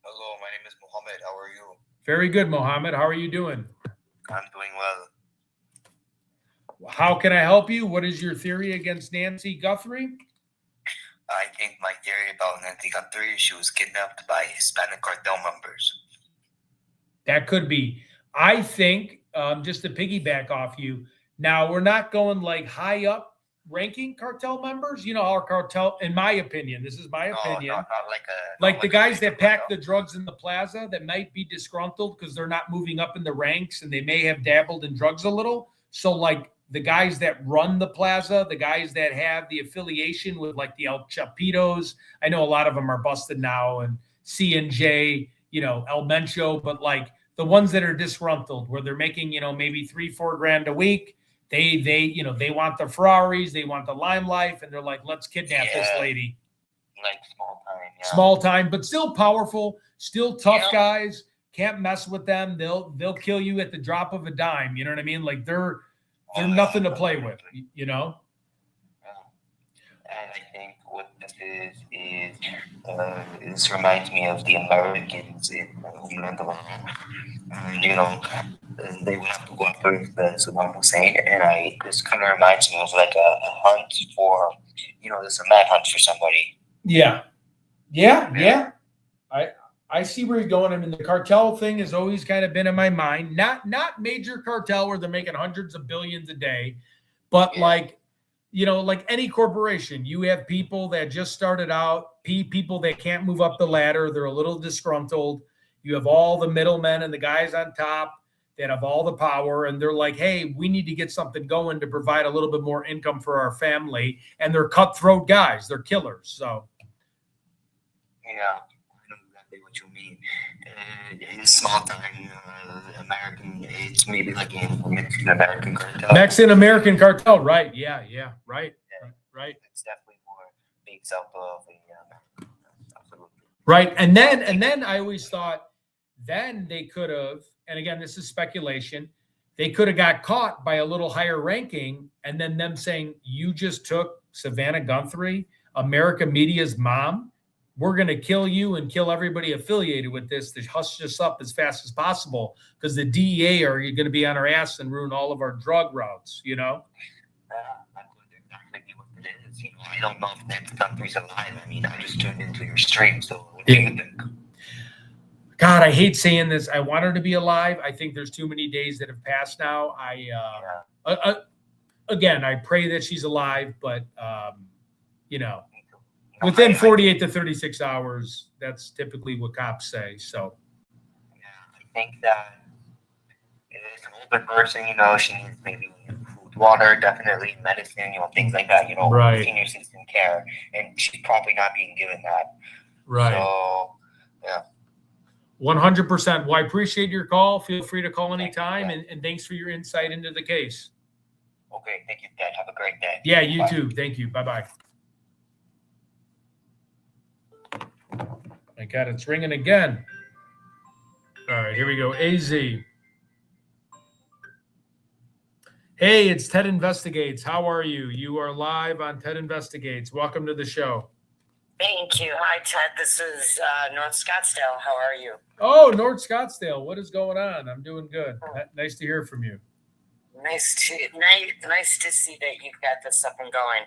Hello, my name is Mohammed. How are you? Very good, Mohammed. How are you doing? I'm doing well. How can I help you? What is your theory against Nancy Guthrie? I think my theory about Nancy Guthrie, she was kidnapped by Hispanic cartel members. That could be. I think, just to piggyback off you, now we're not going like high up ranking cartel members. You know, our cartel, in my opinion, this is my opinion. Not like the guys that pack the drugs in the plaza that might be disgruntled because they're not moving up in the ranks and they may have dabbled in drugs a little. So like the guys that run the plaza, the guys that have the affiliation with like the El Chapitos, I know a lot of them are busted now, and C&J, you know, El Mencho, but like the ones that are disgruntled where they're making, you know, maybe $3-4 grand a week. They, you know, they want the Ferraris, they want the limelight, and they're like, let's kidnap this lady. Like small time, yeah. Small time, but still powerful, still tough guys. Can't mess with them. They'll kill you at the drop of a dime. You know what I mean? Like they're nothing to play with, you know? And I think what this is this reminds me of the Americans in England. You know, they would have to go after Saddam Hussein, and this kind of reminds me of like a hunt for, you know, there's a manhunt for somebody. Yeah. I see where you're going. I mean, the cartel thing has always kind of been in my mind. Not major cartel where they're making hundreds of billions a day, but like, you know, like any corporation, you have people that just started out, people that can't move up the ladder. They're a little disgruntled. You have all the middlemen and the guys on top that have all the power, and they're like, hey, we need to get something going to provide a little bit more income for our family. And they're cutthroat guys. They're killers. So. Yeah, I know exactly what you mean. In small time, American, it's maybe like a Mexican American cartel. Mexican American cartel, right? Yeah, right. It's definitely more based out of absolutely. Right, and then I always thought, then they could have, and again, this is speculation, they could have got caught by a little higher ranking, and then them saying, you just took Savannah Guthrie, America Media's mom. We're going to kill you and kill everybody affiliated with this to hush us up as fast as possible, because the DEA are going to be on our ass and ruin all of our drug routes, you know? That's exactly what it is. You know, I don't know if Nancy Guthrie's alive. I mean, I just tuned into your stream, so what do you think? God, I hate saying this. I want her to be alive. I think there's too many days that have passed now. Again, I pray that she's alive, but, you know, within 48 to 36 hours, that's typically what cops say. So, yeah, I think that it's an older person, you know, she needs maybe food, water, definitely medicine, you know, things like that, you know, senior citizen care, and she's probably not being given that. Right. So, yeah. 100%. Well, I appreciate your call. Feel free to call anytime, and thanks for your insight into the case. Okay, thank you, Dad. Have a great day. Yeah, you too. Thank you. Bye-bye. My God, it's ringing again. All right, here we go. AZ. Hey, it's Ted Investigates. How are you? You are live on Ted Investigates. Welcome to the show. Thank you. Hi, Ted. This is North Scottsdale. How are you? Oh, North Scottsdale. What is going on? I'm doing good. Nice to hear from you. Nice to see that you've got this up and going.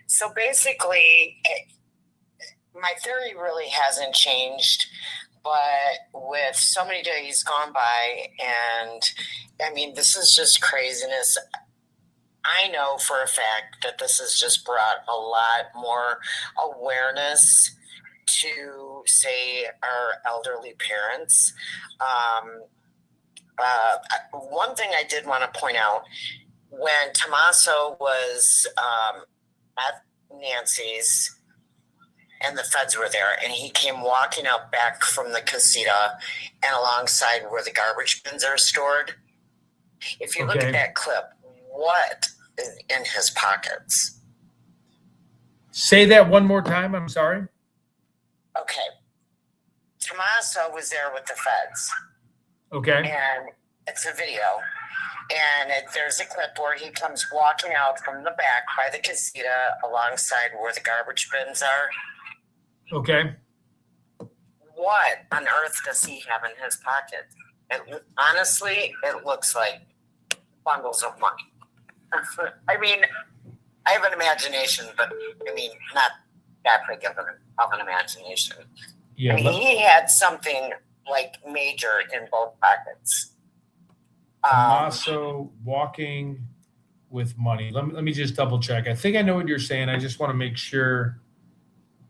So basically, my theory really hasn't changed, but with so many days gone by, and I mean, this is just craziness. I know for a fact that this has just brought a lot more awareness to, say, our elderly parents. One thing I did want to point out, when Tommaso was at Nancy's and the feds were there, and he came walking out back from the casita and alongside where the garbage bins are stored, if you look at that clip, what is in his pockets? Say that one more time. I'm sorry. Okay. Tommaso was there with the feds. Okay. And it's a video. And there's a clip where he comes walking out from the back by the casita alongside where the garbage bins are. Okay. What on earth does he have in his pocket? Honestly, it looks like bundles of money. I mean, I have an imagination, but I mean, not that big of an imagination. Yeah. I mean, he had something like major in both pockets. Tommaso walking with money. Let me just double check. I think I know what you're saying. I just want to make sure.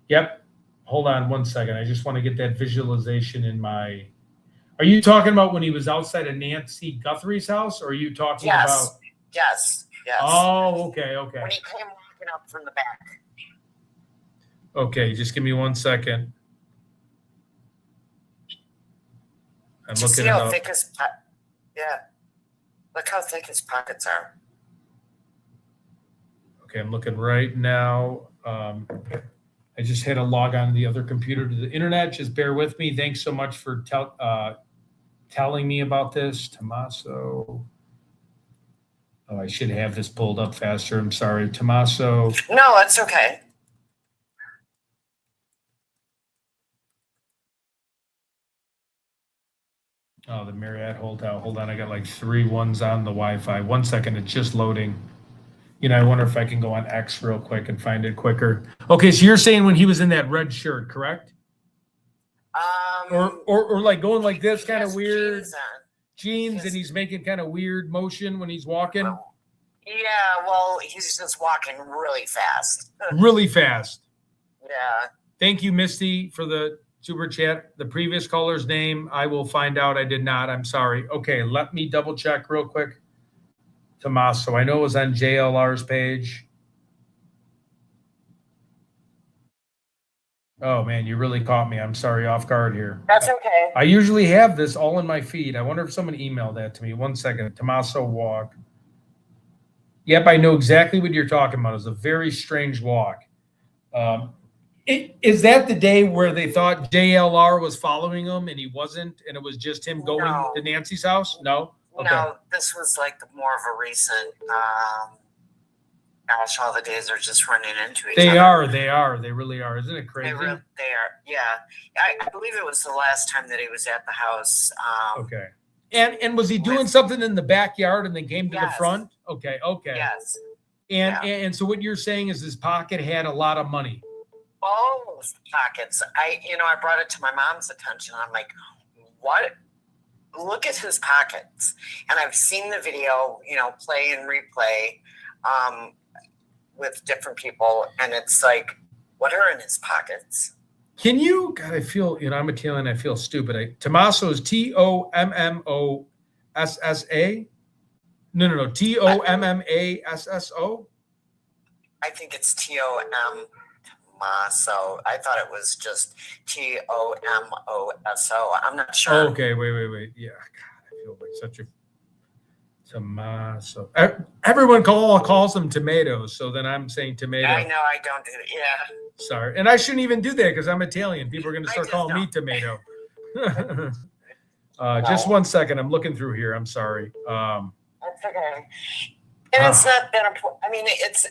Yep. Hold on one second. I just want to get that visualization in my. Are you talking about when he was outside of Nancy Guthrie's house, or are you talking about? Yes. Oh, okay. When he came walking up from the back. Okay, just give me 1 second. I'm looking see it how up. thick his look how thick his pockets are. Okay, I'm looking right now. I just had to log on to the other computer to the internet. Just bear with me. Thanks so much for telling me about this, Tommaso. Oh, I should have this pulled up faster. I'm sorry, Tommaso. No, it's okay. Oh, the Marriott Hotel. Hold on, I got like 3 ones on the Wi-Fi. 1 second, it's just loading. You know, I wonder if I can go on X real quick and find it quicker. Okay, so you're saying when he was in that red shirt, correct? Or like going like this, kind of weird jeans, and he's making kind of weird motion when he's walking. Yeah, well, he's just walking really fast. Really fast. Yeah. Thank you, Misty, for the super chat. The previous caller's name, I will find out. I did not. I'm sorry. Okay, let me double check real quick. Tommaso, I know it was on JLR's page. Oh, man, you really caught me. I'm sorry, off guard here. That's okay. I usually have this all in my feed. I wonder if someone emailed that to me. 1 second. Tommaso walk. Yep, I know exactly what you're talking about. It's a very strange walk. Is that the day where they thought JLR was following him and he wasn't, and it was just him going to Nancy's house? No? Okay. No, this was like more of a recent. Gosh, all the days are just running into each other. They are. They really are. Isn't it crazy? They are. Yeah. I believe it was the last time that he was at the house. Okay. And was he doing something in the backyard and then came to the front? Okay. Yes. And so what you're saying is his pocket had a lot of money. Both pockets. I brought it to my mom's attention. I'm like, what? Look at his pockets. And I've seen the video, play and replay with different people. And it's like, what are in his pockets? Can you, God, I feel, I'm Italian. I feel stupid. Tommaso is Tommossa. No. Tommasso. I think it's Tommaso. I thought it was just Tomoso. I'm not sure. Okay, wait. Yeah, God, I feel like such a Tommaso. Everyone calls them tomatoes, so then I'm saying tomato. I know, I don't do it. Yeah. Sorry, and I shouldn't even do that because I'm Italian. People are going to start calling me tomato. No. Just 1 second. I'm looking through here. I'm sorry. That's That's okay. And it's not been I mean, it's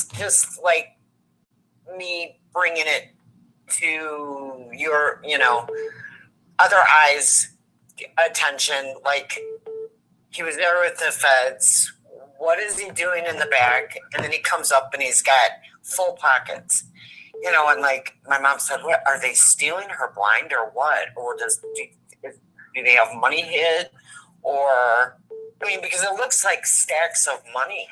just like me bringing it to your, other eyes attention. Like, he was there with the feds. What is he doing in the back? And then he comes up and he's got full pockets. And like my mom said, what are they stealing her blind or what? Or do they have money hid? Or, because it looks like stacks of money.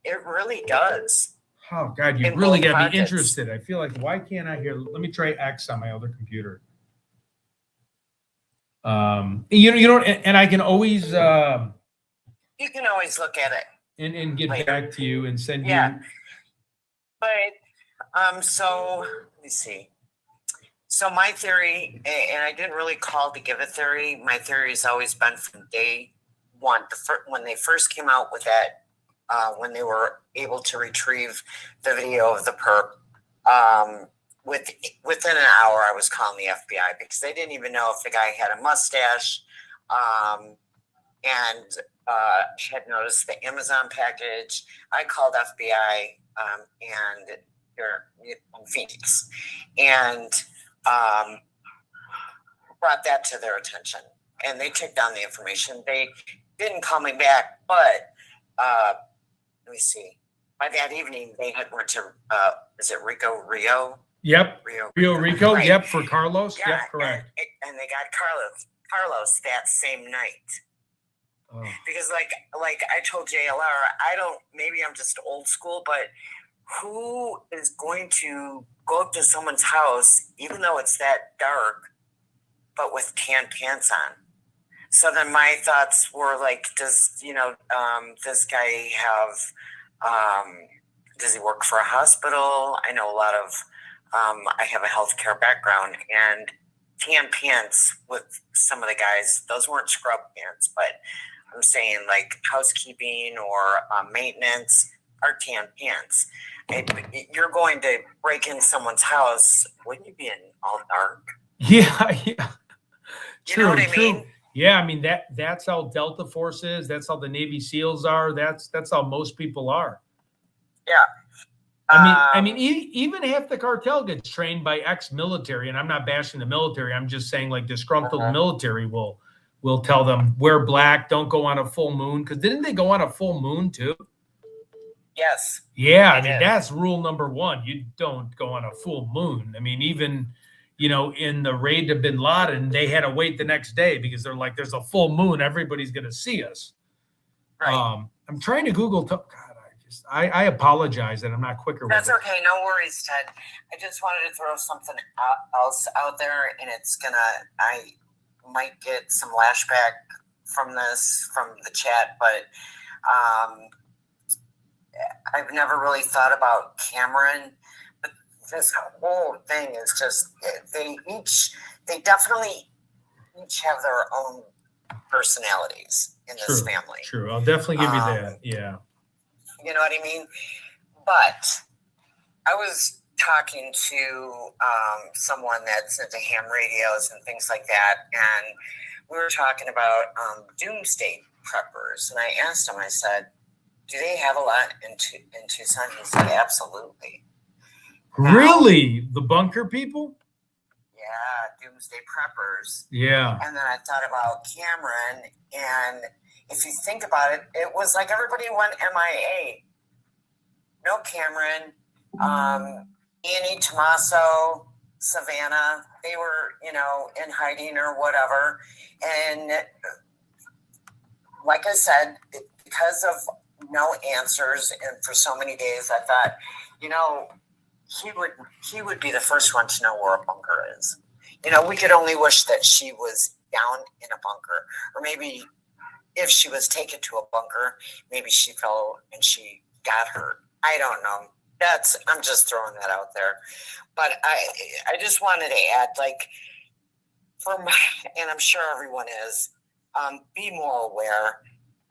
It really does. Oh God, you In really both got me pockets. interested. I feel like, why can't I hear? Let me try X on my other computer. And I can always You can always look at it. and get Later. back to you and send Yeah. you. But so let me see. So my theory, and I didn't really call to give a theory. My theory has always been from day one, when they first came out with that, when they were able to retrieve the video of the perp. Within an hour, I was calling the FBI because they didn't even know if the guy had a mustache, and had noticed the Amazon package. I called FBI and they're in Phoenix, and brought that to their attention, and they took down the information. They didn't call me back, but let me see. By that evening, they had went to is it Rio? Yep. Rio Rico. Right. Yep. For Carlos. Yeah, Yep. Correct. And they got Carlos that same night. Oh. Because like I told JLR, maybe I'm just old school, but who is going to go up to someone's house, even though it's that dark, but with tan pants on? So then my thoughts were like, does, this guy have, does he work for a hospital? I know a lot of, I have a healthcare background, and tan pants with some of the guys, those weren't scrub pants, but I'm saying like housekeeping or maintenance are tan pants. You're going to break in someone's house, wouldn't you be in all dark? Yeah. You know what I mean? Yeah, I mean that's how Delta Force is. That's how the Navy SEALs are. That's how most people are. Yeah. I mean, even half the cartel gets trained by ex-military, and I'm not bashing the military. I'm just saying, like, disgruntled military will tell them wear black, don't go on a full moon. Because didn't they go on a full moon too? Yes. Yeah, I mean that's rule number one. You don't go on a full moon. I mean, even in the raid to Bin Laden, they had to wait the next day because they're like, there's a full moon, everybody's gonna see us. Right. I'm trying to Google. God, I apologize that I'm not quicker. That's with okay. No worries, Ted. I just wanted to throw something else out there, and I might get some lashback from the chat, but I've never really thought about Cameron. But this whole thing is just, they definitely each have their own personalities in this family. True. I'll definitely give you that. Yeah. You know what I mean? But I was talking to someone that's into ham radios and things like that, and we were talking about doomsday preppers. And I asked him, I said, do they have a lot in Tucson? He said, absolutely. Really? The bunker people? Yeah, doomsday preppers. Yeah. And then I thought about Cameron, and if you think about it, it was like everybody went MIA. No Cameron, Annie, Tommaso, Savannah, they were, in hiding or whatever. And like I said, because of no answers and for so many days, I thought, he would be the first one to know where a bunker is. We could only wish that she was down in a bunker, or maybe if she was taken to a bunker, maybe she fell and she got hurt. I don't know. I'm just throwing that out there. But I just wanted to add, like, and I'm sure everyone is, be more aware.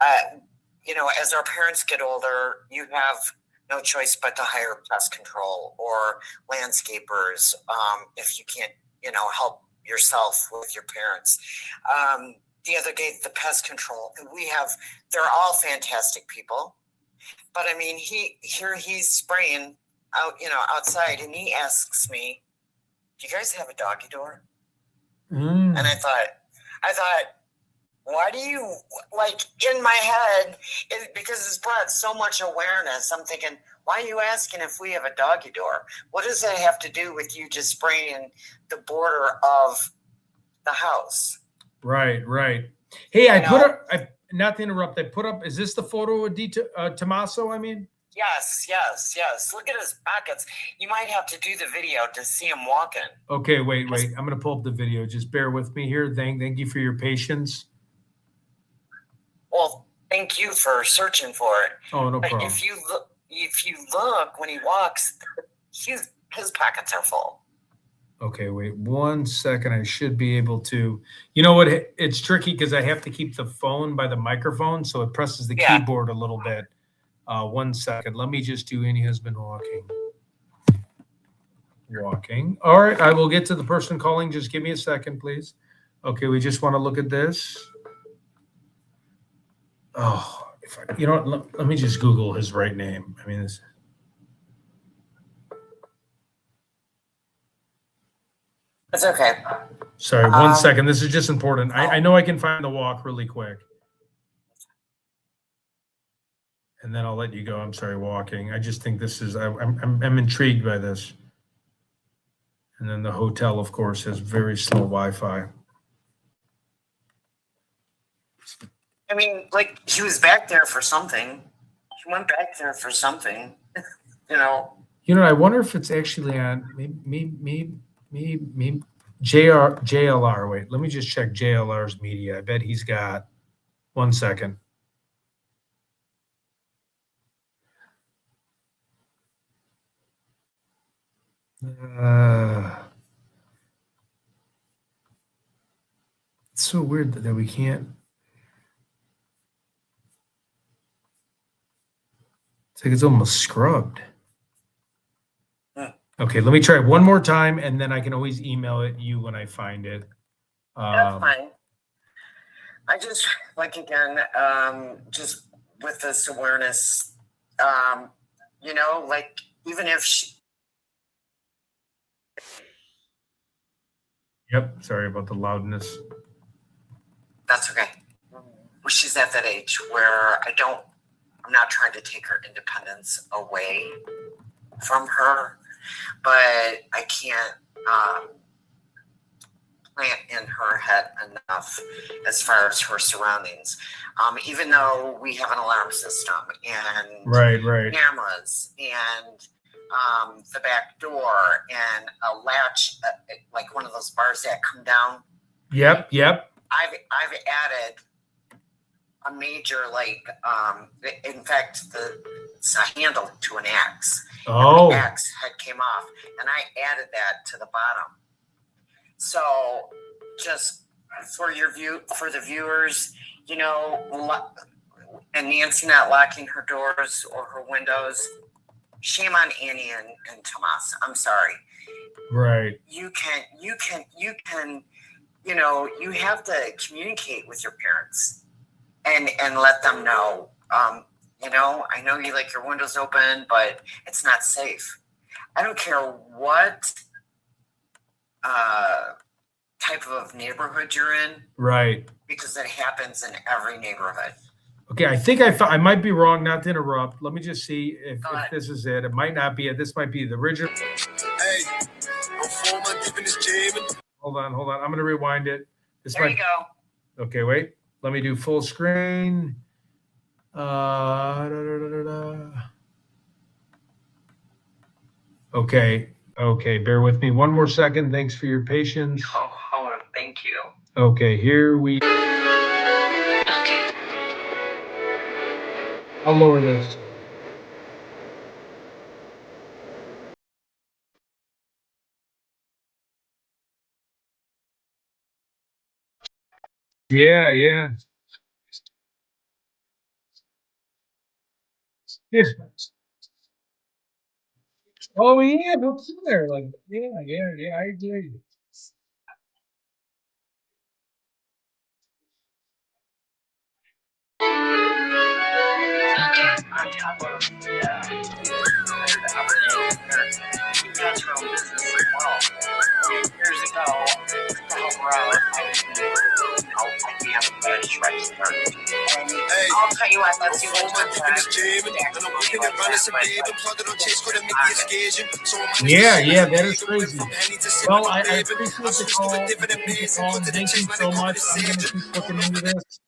As our parents get older, you have no choice but to hire pest control or landscapers if you can't, help yourself with your parents. the other day, the pest control, and they're all fantastic people. But I mean, he's spraying out, outside, and he asks me, "Do you guys have a doggy door?" And I thought, why do you, like, in my head, because it's brought so much awareness, I'm thinking, why are you asking if we have a doggy door? What does that have to do with you just spraying the border of the house? Right. Hey, not to interrupt, I put up, is this the photo of Tommaso, I mean? Yes. Look at his pockets. You might have to do the video to see him walking. Okay, wait. I'm going to pull up the video. Just bear with me here. Thank you for your patience. Well, thank you for searching for it. Oh, no problem. If you look when he walks, his pockets are full. Okay, wait 1 second. I should be able to. You know what? It's tricky because I have to keep the phone by the microphone, so it presses the keyboard a little bit. 1 second. Let me just do any husband walking. All right, I will get to the person calling. Just give me a second, please. Okay, we just want to look at this. Oh, you know what? Let me just Google his right name. I mean, this. It's okay. Sorry, 1 second. This is just important. I know I can find the walk really quick. And then I'll let you go. I'm sorry, walking. I just think this is, I'm intrigued by this. And then the hotel, of course, has very slow Wi-Fi. I mean, like, he was back there for something. He went back there for something, I wonder if it's actually on maybe JLR. Wait, let me just check JLR's media. I bet he's got 1 second. It's so weird that we can't. It's like it's almost scrubbed. Okay, let me try it one more time, and then I can always email it you when I find it. That's fine. I just, like, again, just with this awareness, like, even if she... Yep, sorry about the loudness. That's okay. She's at that age where I'm not trying to take her independence away from her, but I can't plant in her head enough as far as her surroundings. Even though we have an alarm system and right. cameras and the back door and a latch, like one of those bars that come down. Yep. I've added a major, like, in fact, it's a handle to an axe. Oh. And the axe head came off, and I added that to the bottom. So, just for the viewers, and Nancy not locking her doors or her windows. Shame on Annie and Tomas. I'm sorry. Right. You have to communicate with your parents and let them know, I know you like your windows open, but it's not safe. I don't care what type of neighborhood you're in. Right. Because it happens in every neighborhood. Okay, I think I might be wrong, not to interrupt. Let me just see if this is it. It might not be it. This might be the original. Hey, I'm 4 months deep in this jam. Hold on. I'm going to rewind it. There you go. Okay, wait. Let me do full screen. Okay, bear with me 1 more second. Thanks for your patience. Oh, thank you. Okay, here we... I'll lower this. Yeah. Yes. Oh yeah, what's in there? Like, yeah, I agree. You've got your own business as well. Years ago, to help her out, we have a badge right there. And I'll tell you what, let's do one Yeah, that is crazy. Well, I appreciate the call. Thank you so much. I'm going to keep looking into this.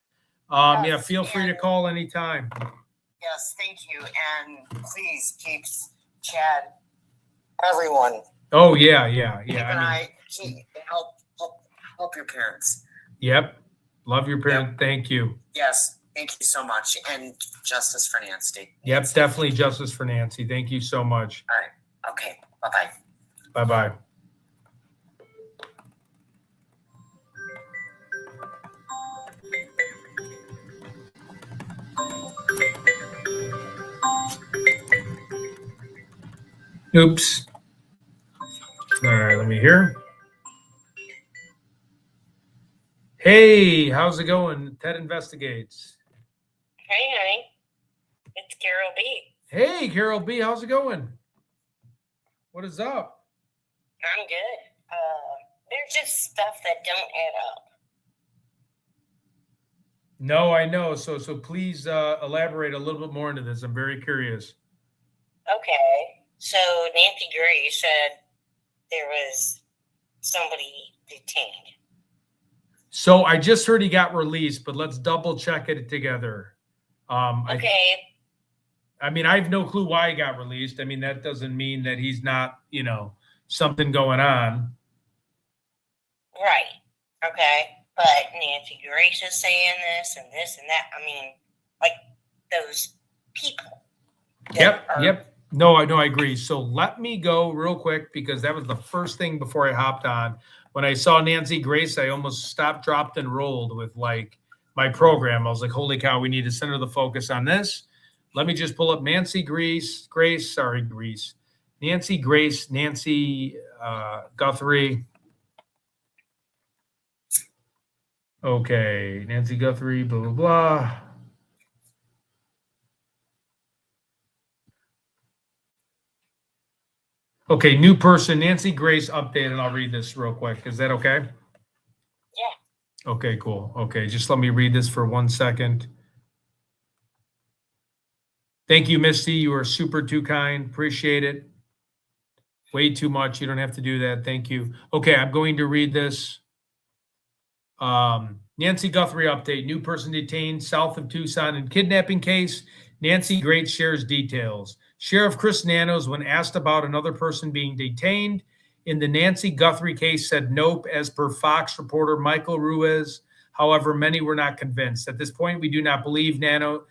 Yeah, feel free to call anytime. Yes, thank you. And please keep Chad, everyone. Oh, yeah. Keep an eye, help your parents. Yep. Love your parents. Yep. Thank you. Yes. Thank you so much. And justice for Nancy. Yep. Definitely justice for Nancy. Thank you so much. All right. Okay. Bye-bye. Bye-bye. Oops. All right, let me hear. Hey, how's it going? Ted Investigates. Hey, honey. It's Carol B. Hey, Carol B, how's it going? What is up? I'm good. There's just stuff that don't add up. No, I know. So please elaborate a little bit more into this. I'm very curious. Okay. So Nancy Gray said there was somebody detained. So I just heard he got released, but let's double check it together. Okay. I mean, I have no clue why he got released. I mean, that doesn't mean that he's not, something going on. Right. Okay. But Nancy Grace is saying this and that. I mean, like those people. Yep. No, I agree. So let me go real quick because that was the first thing before I hopped on. When I saw Nancy Grace, I almost stopped, dropped, and rolled with my program. I was like, holy cow, we need to center the focus on this. Let me just pull up Nancy Guthrie. Okay, Nancy Guthrie, blah, blah, blah. Okay, new person, Nancy Grace update, and I'll read this real quick. Is that okay? Yeah. Okay, cool. Okay, just let me read this for 1 second. Thank you, Misty. You are super too kind. Appreciate it. Way too much. You don't have to do that. Thank you. Okay, I'm going to read this. Nancy Guthrie update. New person detained south of Tucson in kidnapping case. Nancy Grace shares details. Sheriff Chris Nanos, when asked about another person being detained in the Nancy Guthrie case, said nope, as per Fox reporter Michael Ruiz. However, many were not convinced. At this point, we do not believe do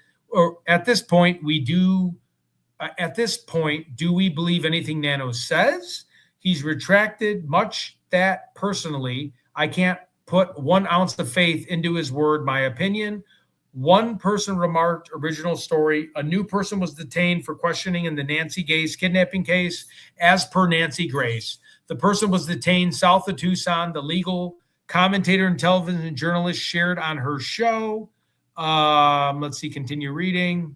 we believe anything Nano says? He's retracted much that personally, I can't put 1 ounce of faith into his word, my opinion. One person remarked, original story, a new person was detained for questioning in the Nancy Grace kidnapping case, as per Nancy Grace. The person was detained south of Tucson. The legal commentator and television journalist shared on her show. Let's see, continue reading.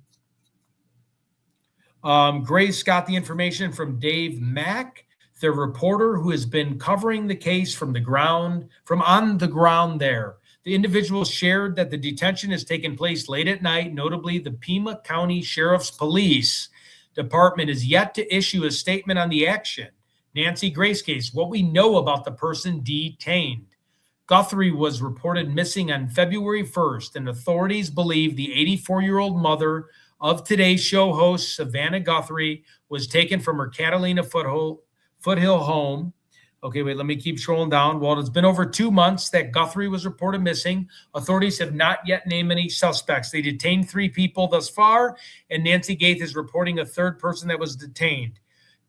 Grace got the information from Dave Mack, the reporter who has been covering the case from on the ground there. The individual shared that the detention has taken place late at night. Notably, the Pima County Sheriff's Police Department is yet to issue a statement on the action. Nancy Grace case, what we know about the person detained. Guthrie was reported missing on February 1st, and authorities believe the 84-year-old mother of today's show host, Savannah Guthrie, was taken from her Catalina Foothill home. Okay, wait, let me keep scrolling down. Well, it's been over 2 months that Guthrie was reported missing. Authorities have not yet named any suspects. They detained 3 people thus far, and Nancy Gaith is reporting a 3rd person that was detained.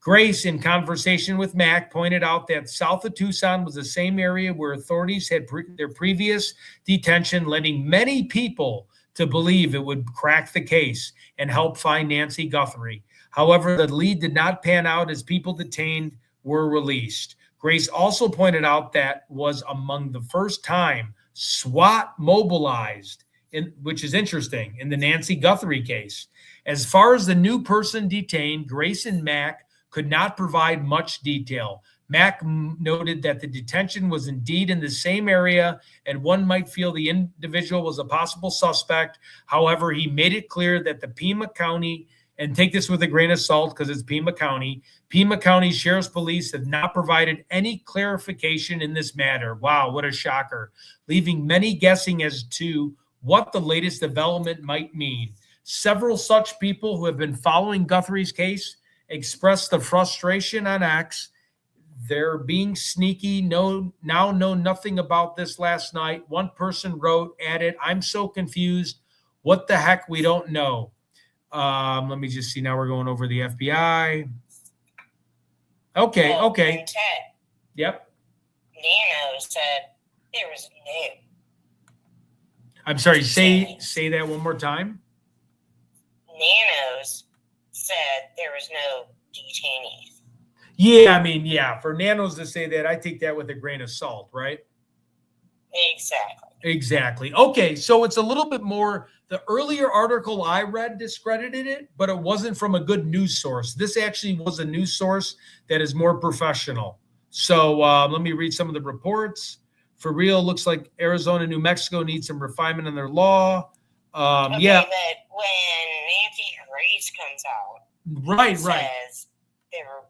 Grace, in conversation with Mac, pointed out that south of Tucson was the same area where authorities had their previous detention, leading many people to believe it would crack the case and help find Nancy Guthrie. However, the lead did not pan out as people detained were released. Grace also pointed out that was among the first time SWAT mobilized which is interesting, in the Nancy Guthrie case. As far as the new person detained, Grace and Mac could not provide much detail. Mac noted that the detention was indeed in the same area and one might feel the individual was a possible suspect. However, he made it clear that the Pima County, and take this with a grain of salt because it's Pima County Sheriff's Police have not provided any clarification in this matter. Wow, what a shocker. Leaving many guessing as to what the latest development might mean. Several such people who have been following Guthrie's case expressed the frustration on X. They're being sneaky. Now know nothing about this last night. One person added, I'm so confused. What the heck? We don't know. Let me just see. Now we're going over the FBI. Okay. And Ted, Yep. Nano said there was no. I'm sorry. Say that one more time. Nanos said there was no detainees. Yeah, I mean, yeah, for Nanos to say that, I take that with a grain of salt, right? Exactly. Okay, so it's a little bit more, the earlier article I read discredited it, but it wasn't from a good news source. This actually was a news source that is more professional. So let me read some of the reports. For real, looks like Arizona, New Mexico need some refinement in their law. Yeah. But when Nancy Grace comes out, right. says they were,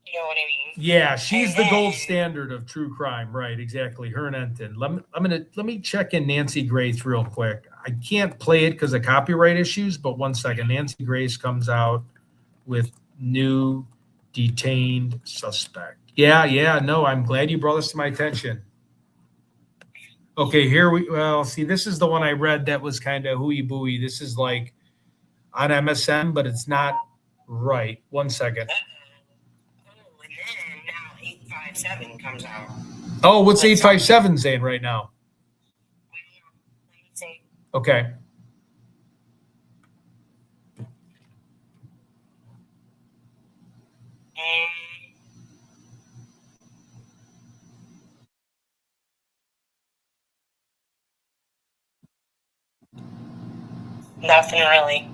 you know what I mean? Yeah, she's the gold standard of true crime. Right, exactly. Her and Enton. Let me check in Nancy Grace real quick. I can't play it because of copyright issues, but one second. Nancy Grace comes out with new detained suspect. Yeah, no, I'm glad you brought this to my attention. Okay, see, this is the one I read that was kind of hooey booey. This is like on MSN, but it's not right. One second. Oh, and then now 857 comes out. Oh, what's 857 saying right now? Let me see. Okay. Nothing really.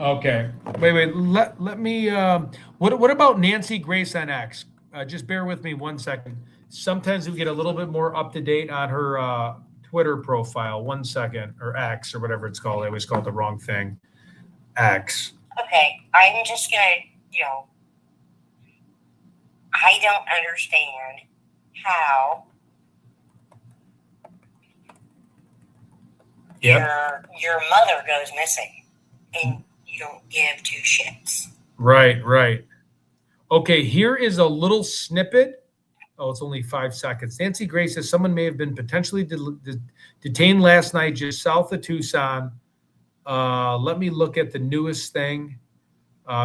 Okay. Wait. Let me. What about Nancy Grace on X? Just bear with me 1 second. Sometimes we get a little bit more up to date on her Twitter profile. 1 second, or X, or whatever it's called. I always call it the wrong thing. X. Okay, I'm just gonna, I don't understand how your mother goes missing and you don't give two shits. Right. Okay, here is a little snippet. Oh, it's only 5 seconds. Nancy Grace says someone may have been potentially detained last night just south of Tucson. Let me look at the newest thing.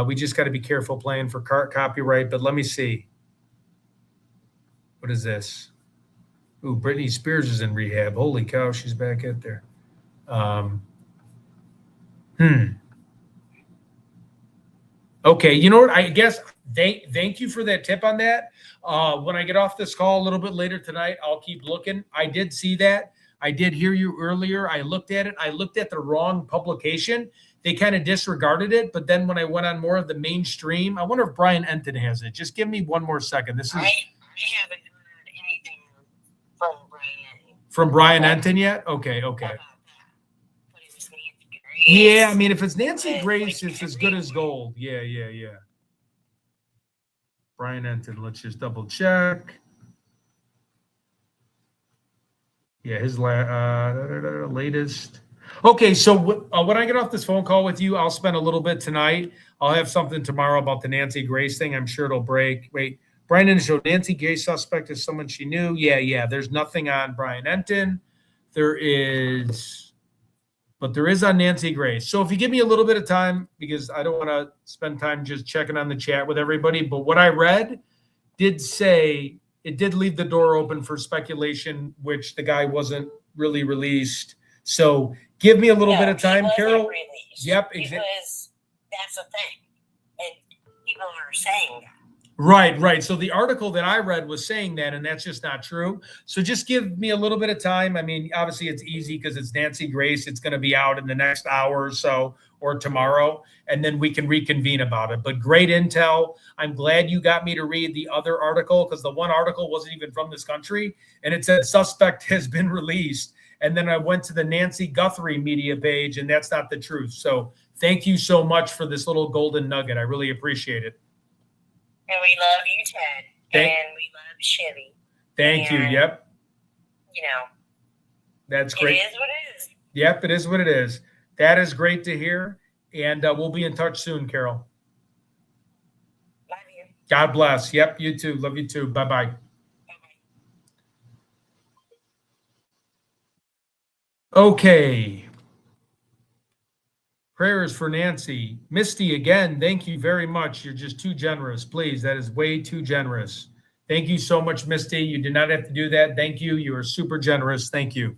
We just got to be careful playing for copyright, but let me see. What is this? Ooh, Britney Spears is in rehab. Holy cow, she's back out there. Okay, you know what? I guess thank you for that tip on that. When I get off this call a little bit later tonight, I'll keep looking. I did see that. I did hear you earlier. I looked at it. I looked at the wrong publication. They kind of disregarded it. But then when I went on more of the mainstream, I wonder if Brian Enton has it. Just give me 1 more second. This is. I haven't heard anything from Brian Enton. From Brian Enton yet? Okay. Yeah, I mean, if it's Nancy Grace, it's as good as gold. Yeah. Brian Enton, let's just double check. Yeah, his latest. Okay, so when I get off this phone call with you, I'll spend a little bit tonight. I'll have something tomorrow about the Nancy Grace thing. I'm sure it'll break. Wait, Brian Enton showed Nancy Grace suspect is someone she knew. Yeah. There's nothing on Brian Enton. There is on Nancy Grace. So if you give me a little bit of time, because I don't want to spend time just checking on the chat with everybody, but what I read did say it did leave the door open for speculation, which the guy wasn't really released. So give me a little bit of time, Carol. Released. Yep, because that's the thing. And people are saying that. Right. So the article that I read was saying that, and that's just not true. So just give me a little bit of time. I mean, obviously it's easy because it's Nancy Grace. It's going to be out in the next hour or so, or tomorrow, and then we can reconvene about it. But great intel. I'm glad you got me to read the other article, because the one article wasn't even from this country, and it said suspect has been released. And then I went to the Nancy Guthrie media page, and that's not the truth. So thank you so much for this little golden nugget. I really appreciate it. And we love you, Ted. And we love Chevy. Thank you. Yep. You know, that's great. It is what it is. Yep, it is what it is. That is great to hear. And we'll be in touch soon, Carol. Love you. God bless. Yep, you too. Love you too. Bye-bye. Okay. Prayers for Nancy. Misty, again, thank you very much. You're just too generous. Please, that is way too generous. Thank you so much, Misty. You did not have to do that. Thank you. You are super generous. Thank you.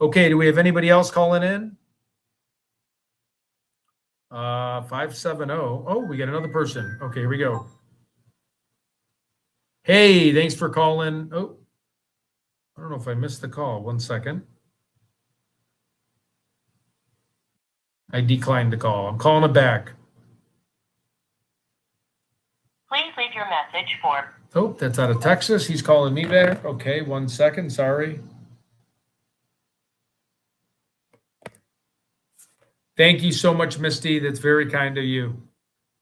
Okay, do we have anybody else calling in? 570. Oh, we got another person. Okay, here we go. Hey, thanks for calling. Oh, I don't know if I missed the call. 1 second. I declined the call. I'm calling it back. Please leave your message for... Oh, that's out of Texas. He's calling me back. Okay, 1 second. Sorry. Thank you so much, Misty. That's very kind of you.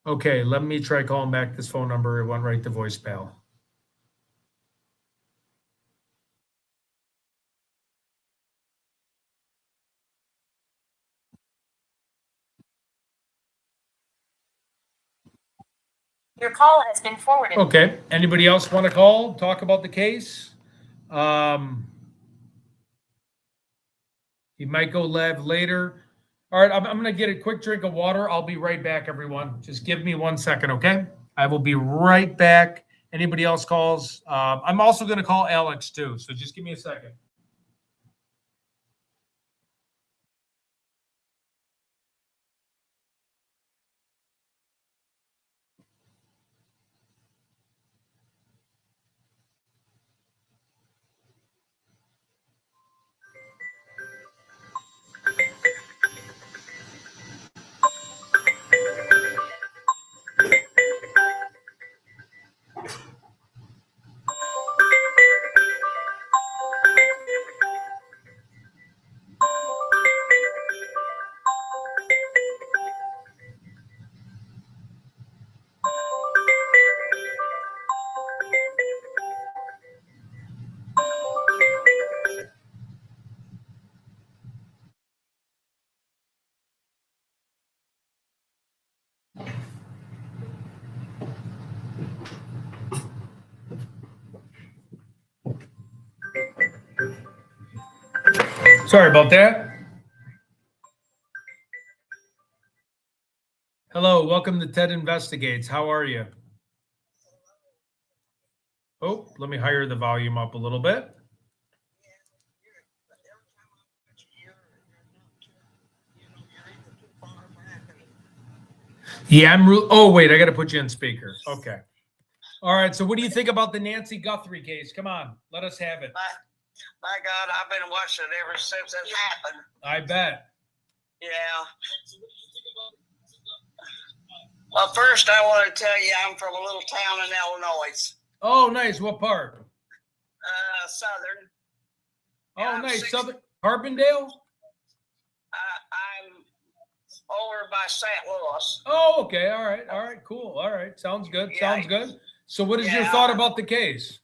Okay, let me try calling back this phone number. It went right to voicemail. Your call has been forwarded. Okay. Anybody else want to call, talk about the case? He might go live later. All right, I'm going to get a quick drink of water. I'll be right back, everyone. Just give me 1 second, okay? I will be right back. Anybody else calls? I'm also going to call Alex too, so just give me a second. Sorry about that. Hello, welcome to Ted Investigates. How are you? Oh, let me higher the volume up a little bit. Yeah, oh, wait, I got to put you on speaker. Okay. All right, so what do you think about the Nancy Guthrie case? Come on, let us have it. My God, I've been watching it ever since it happened. I bet. Yeah. Well, first I want to tell you I'm from a little town in Illinois. Oh, nice. What part? Southern. Oh, nice. Southern. Carbondale? I'm over by St. Louis. Oh, okay. All right. All right. Cool. All right. Sounds good. Yeah. Sounds good. So what is your thought about the case?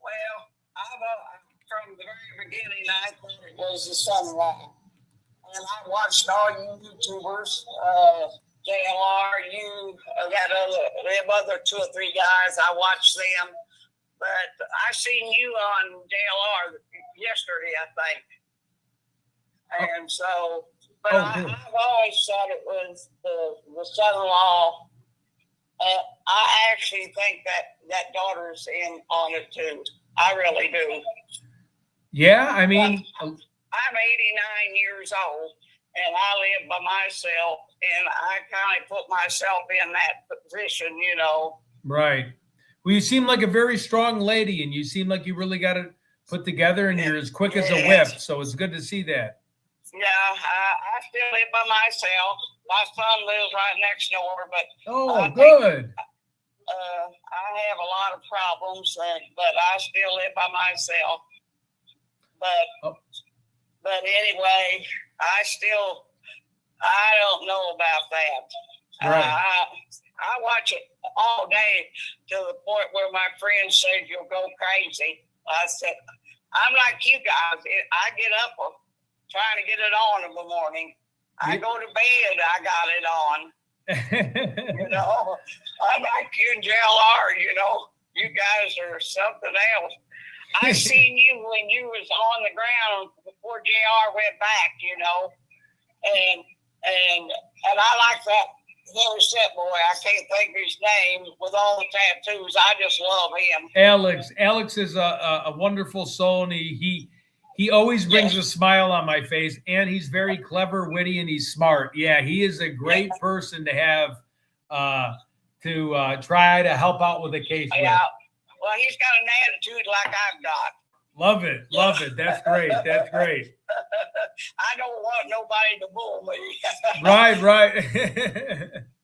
Well, from the very beginning, I thought it was the son-in-law. And I watched all you YouTubers, JLR, you, them other 2 or 3 guys. I watched them. But I seen you on JLR yesterday, I think. And so, but I've always thought it was the son-in-law. I actually think that daughter's in on it too. I really do. Yeah, I mean, I'm 89 years old, and I live by myself, and I kind of put myself in that position, you know. Right. Well, you seem like a very strong lady, and you seem like you really got it put together, and you're as quick as a whip. So it's good to see that. Yeah, I still live by myself. My son lives right next door, but Good. I have a lot of problems, but I still live by myself. But anyway, I don't know about that. Right. I watch it all day to the point where my friends say you'll go crazy. I said, I'm like you guys. I get up trying to get it on in the morning. I go to bed, I got it on. You know, I'm like you and JLR, you know, you guys are something else. I seen you when you was on the ground before JR went back, you know, and I like that little set boy. I can't think of his name with all the tattoos. I just love him. Alex is a wonderful soul, and he always brings a smile on my face, and he's very clever, witty, and he's smart. Yeah, he is a great person to have to try to help out with a case. Yeah. Well, he's got an attitude like I've got. Love it. That's great. I don't want nobody to bull me. Right.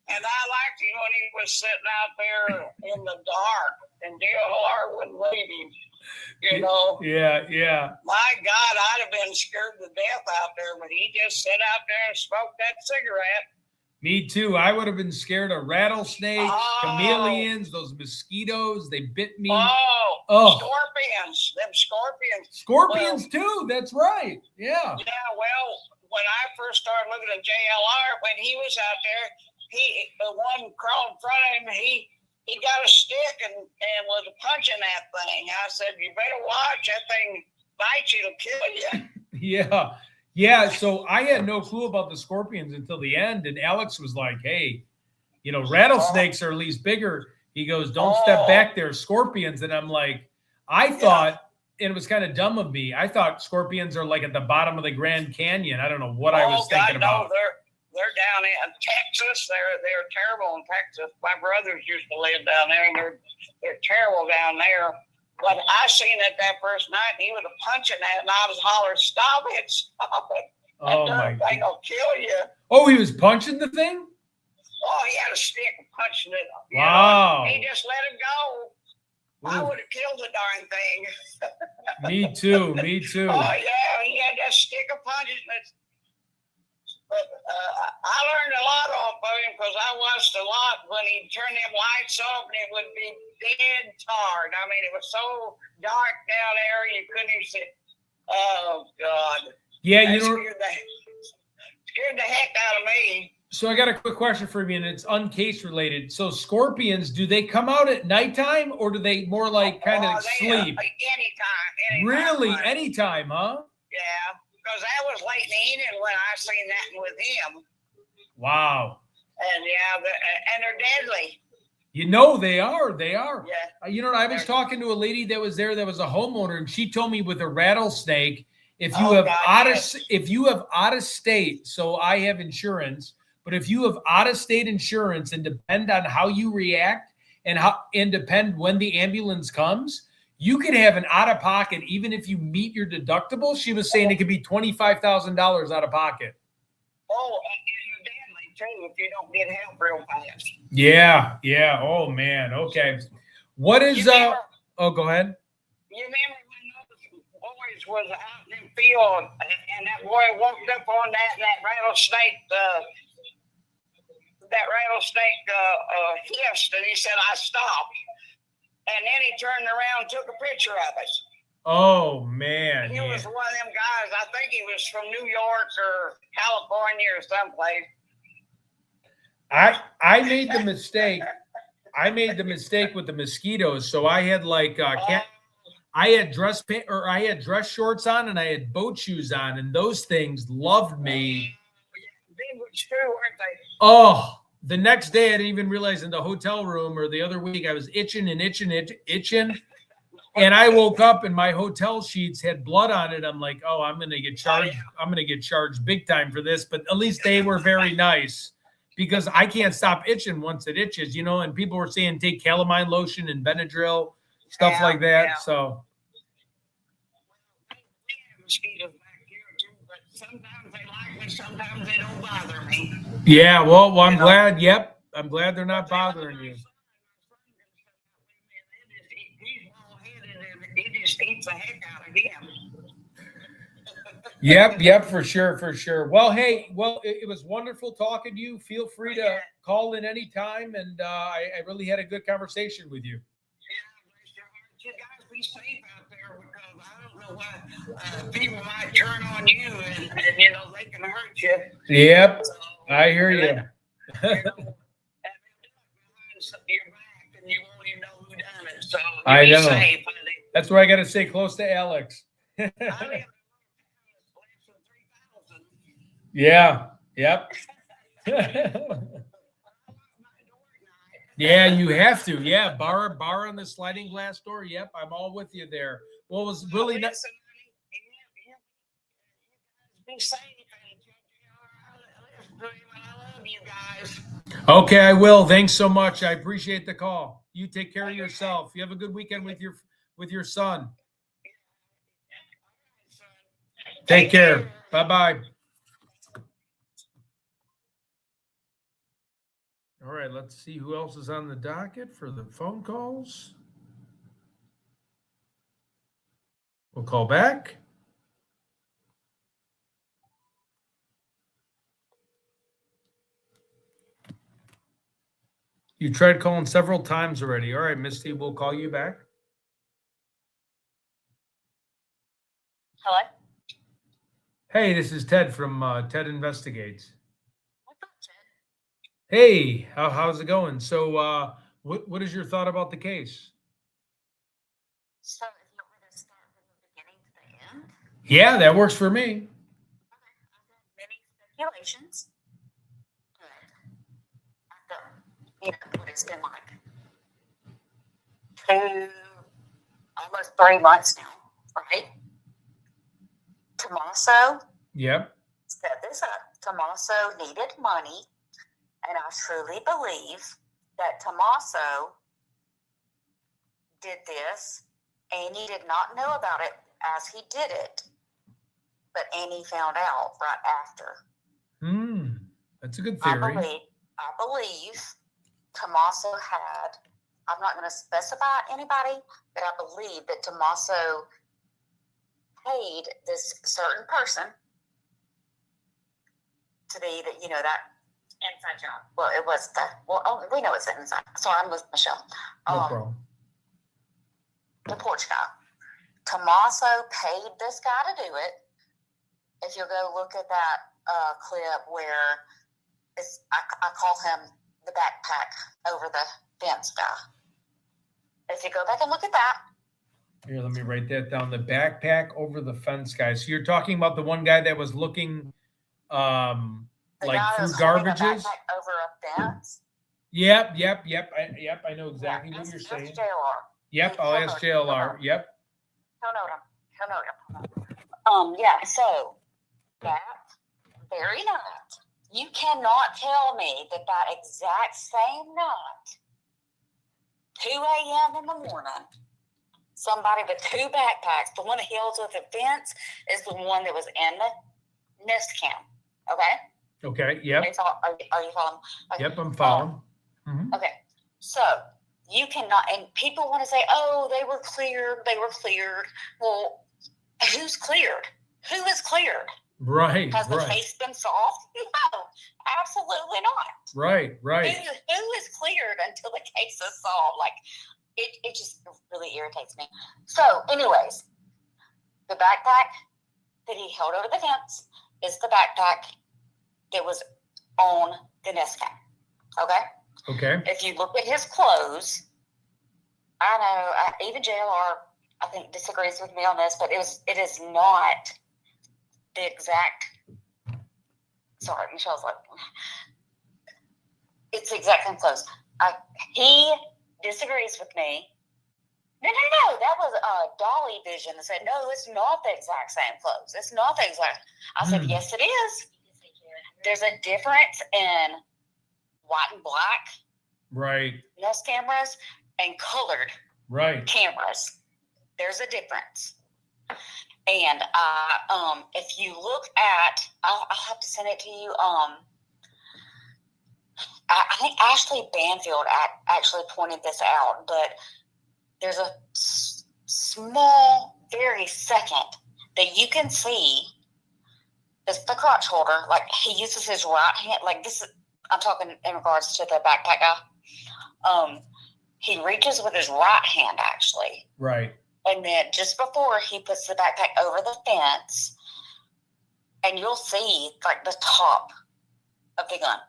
And I liked him when he was sitting out there in the dark, and DLR wouldn't leave him. You know? Yeah. My God, I'd have been scared to death out there, but he just sat out there and smoked that cigarette. Me too. I would have been scared of rattlesnakes, chameleons, those mosquitoes. They bit me. Scorpions. Them scorpions. Scorpions too. That's right. Yeah. Yeah. Well, when I first started looking at JLR, when he was out there, the one crawled in front of him. He got a stick and was punching that thing. I said, "You better watch. That thing bites you, it'll kill you." Yeah. So I had no clue about the scorpions until the end. And Alex was like, hey, you know, rattlesnakes are at least bigger. He goes, don't step back there, scorpions. And I'm like, I thought, and it was kind of dumb of me, I thought scorpions are like at the bottom of the Grand Canyon. I don't know what I was thinking about. They're down in Texas. They're terrible in Texas. My brothers used to live down there, and they're terrible down there. But I seen it that first night, and he was punching that, and I was hollering, "Stop it! Stop it! That thing will kill you." Oh, he was punching the thing? Oh, he had a stick punching it. Wow. He just let him go. I would have killed the darn thing. Me too. Oh, yeah, he had that stick of punches. But I learned a lot off of him because I watched a lot when he'd turn them lights off and it would be dead tarred. I mean, it was so dark down there you couldn't even see. Oh, God. Yeah, that scared the heck out of me. So I got a quick question for you, and it's uncase related. So scorpions, do they come out at nighttime, or do they more like kind of sleep? Anytime. Really? Anytime, huh? Yeah. Because that was late in the evening when I seen that with him. Wow. And and they're deadly. You know they are. Yeah. You know, I was talking to a lady that was there that was a homeowner, and she told me with a rattlesnake, if you have out of state, so I have insurance, but if you have out of state insurance and depend on how you react and depend when the ambulance comes, you could have an out-of-pocket, even if you meet your deductible. She was saying it could be $25,000 out of pocket. Oh, and you're deadly, too, if you don't get help real fast. Yeah. Oh, man. Okay. What is, go ahead. You remember when those boys was out in the field, and that boy walked up on that rattlesnake, hissed, and he said, "I stopped." And then he turned around and took a picture of us. Oh, man. He was one of them guys. I think he was from New York or California or someplace. I made the mistake. I made the mistake with the mosquitoes. So I had I had dress shorts on, and I had boat shoes on, and those things loved me. They were true, weren't they? Oh, the next day, I didn't even realize in the hotel room, or the other week, I was itching. And I woke up and my hotel sheets had blood on it. I'm like, oh, I'm going to get charged. I'm going to get charged big time for this. But at least they were very nice. because I can't stop itching once it itches, you know, and people were saying take calamine lotion and Benadryl, stuff like that. Yeah. So We have mosquitoes back here too, but sometimes they like me, sometimes they don't bother me. yeah, well, I'm You know? glad. Yep. I'm glad they're not bothering you. He's bald-headed and it just eats the heck out of him. Yep, for sure. Well, hey, it was wonderful talking to you. Feel free to Yeah. call in anytime, and I really had a good conversation with you. You guys be safe out there because I don't know what people might turn on you and you know they can hurt you. Yep, So, I hear you. you know, and they'll do it behind your back and you won't even know who done it. So you I be know. safe. Honey. That's why I got to stay close to Alex. I live less than 3,000. Yeah, yep. Yeah, you have to. Yeah, bar on the sliding glass door. Yep, I'm all with you there. Well, it was really nice. Listen, be safe and I love you guys. Okay, I will. Thanks so much. I appreciate the call. You take care of yourself. You have a good weekend with your son. Take care. Bye-bye. All right, let's see who else is on the docket for the phone calls. We'll call back. You tried calling several times already. All right, Misty, we'll call you back. Hello? Hey, this is Ted from Ted Investigates. What's up, Ted? Hey, how's it going? So, what is your thought about the case? So, if you want me to start from the beginning to the end? Yeah, that works for me. Okay. I've had many speculations, but you know what it's been like 2, almost 3 months now, right? Tommaso Yep. set this up. Tommaso needed money, and I truly believe that Tommaso did this. Annie did not know about it as he did it, but Annie found out right after. That's a good theory. I believe Tommaso had, I'm not going to specify anybody, but I believe that Tommaso paid this certain person to be the, you know, that inside job. Well, it was that. Well, we know it's inside. So I'm with Michelle. No problem. The porch guy. Tommaso paid this guy to do it. If you'll go look at that clip where I call him the backpack over the fence guy. If you go back and look at that. Here, let me write that down. The backpack over the fence guy. So you're talking about the one guy that was looking like through garbages? Over a fence. Yep. I know exactly what you're saying. JLR. Yep, I'll ask JLR. Yep. He'll know him. Yeah, so that very night, you cannot tell me that exact same night, 2 a.m. in the morning, somebody with 2 backpacks, the one that held with the fence is the one that was in the nest cam. Okay? Okay, yep. Are you following? Okay. Yep, I'm following. Okay, so you cannot, and people want to say, oh, they were cleared. Well, who's cleared? Who is cleared? Right. Has the case been solved? No, absolutely not. Right. Who is cleared until the case is solved? Like, it just really irritates me. So, anyways, the backpack that he held over the fence is the backpack that was on the nest cam. Okay? If you look at his clothes, I know, even JLR, I think, disagrees with me on this, but it is not the exact, sorry, Michelle's like, it's the exact same clothes. He disagrees with me. No, that was Dolly Vision that said, no, it's not the exact same clothes. It's not the exact. I said, yes, it is. There's a difference in white and black Right. nest cameras and colored Right. cameras. There's a difference. And if you look at, I'll have to send it to you. I think Ashley Banfield actually pointed this out, but there's a small, very second that you can see is the crotch holder. Like he uses his right hand, like this is, I'm talking in regards to the backpack guy. He reaches with his right hand actually. Right. And then just before he puts the backpack over the fence, and you'll see like the top of the gun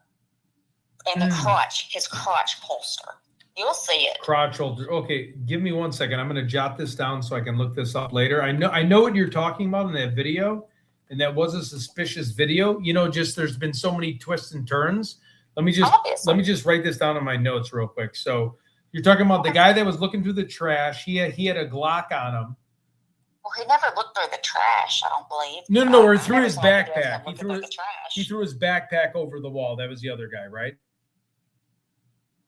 and the crotch, his crotch holster. You'll see it. Crotch holder. Okay, give me 1 second. I'm going to jot this down so I can look this up later. I know what you're talking about in that video, and that was a suspicious video. You know, just there's been so many twists and turns. Let me just write this down in my notes real quick. So you're talking about the guy that was looking through the trash. He had a Glock on him. Well, he never looked through the trash, I don't believe. No, or through his never saw videos backpack. of him looking through the trash. He threw his backpack over the wall. That was the other guy, right?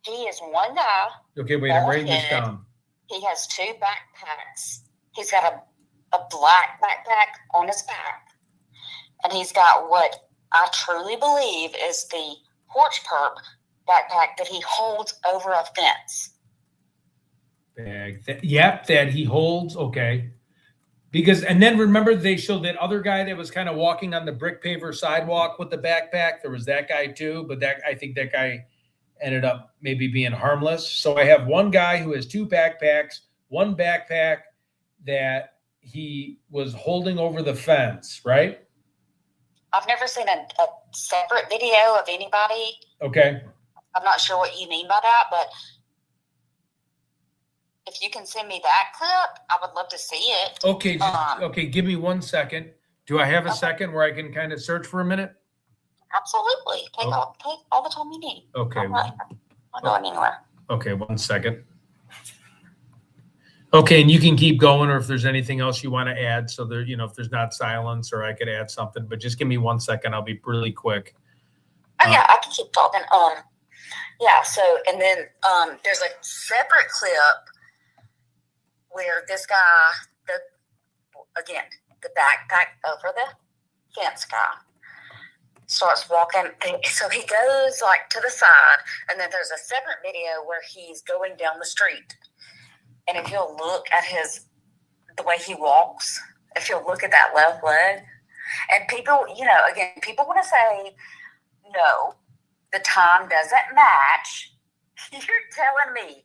He is one guy. Okay, wait, I'm writing this down. He has two backpacks. He's got a black backpack on his back. And he's got what I truly believe is the porch perp backpack that he holds over a fence. Bag. That he holds. Okay. Because, and then remember they showed that other guy that was kind of walking on the brick paver sidewalk with the backpack. There was that guy too, but I think that guy ended up maybe being harmless. So I have one guy who has two backpacks, one backpack that he was holding over the fence, right? I've never seen a separate video of anybody. Okay. I'm not sure what you mean by that, but if you can send me that clip, I would love to see it. Okay. Okay. Give me 1 second. Do I have a second where I can kind of search for a minute? Absolutely. Take all the time you need. Okay. I'm not going anywhere. Okay. 1 second. Okay. And you can keep going, or if there's anything else you want to add. So there, if there's not silence, or I could add something, but just give me 1 second. I'll be really quick. Oh, yeah, I can keep talking. Yeah. So, and then there's a separate clip where this guy, the backpack over the fence guy, starts walking. And so he goes like to the side, and then there's a separate video where he's going down the street. And if you'll look at the way he walks, if you'll look at that left leg, and people, people want to say, no, the time doesn't match. You're telling me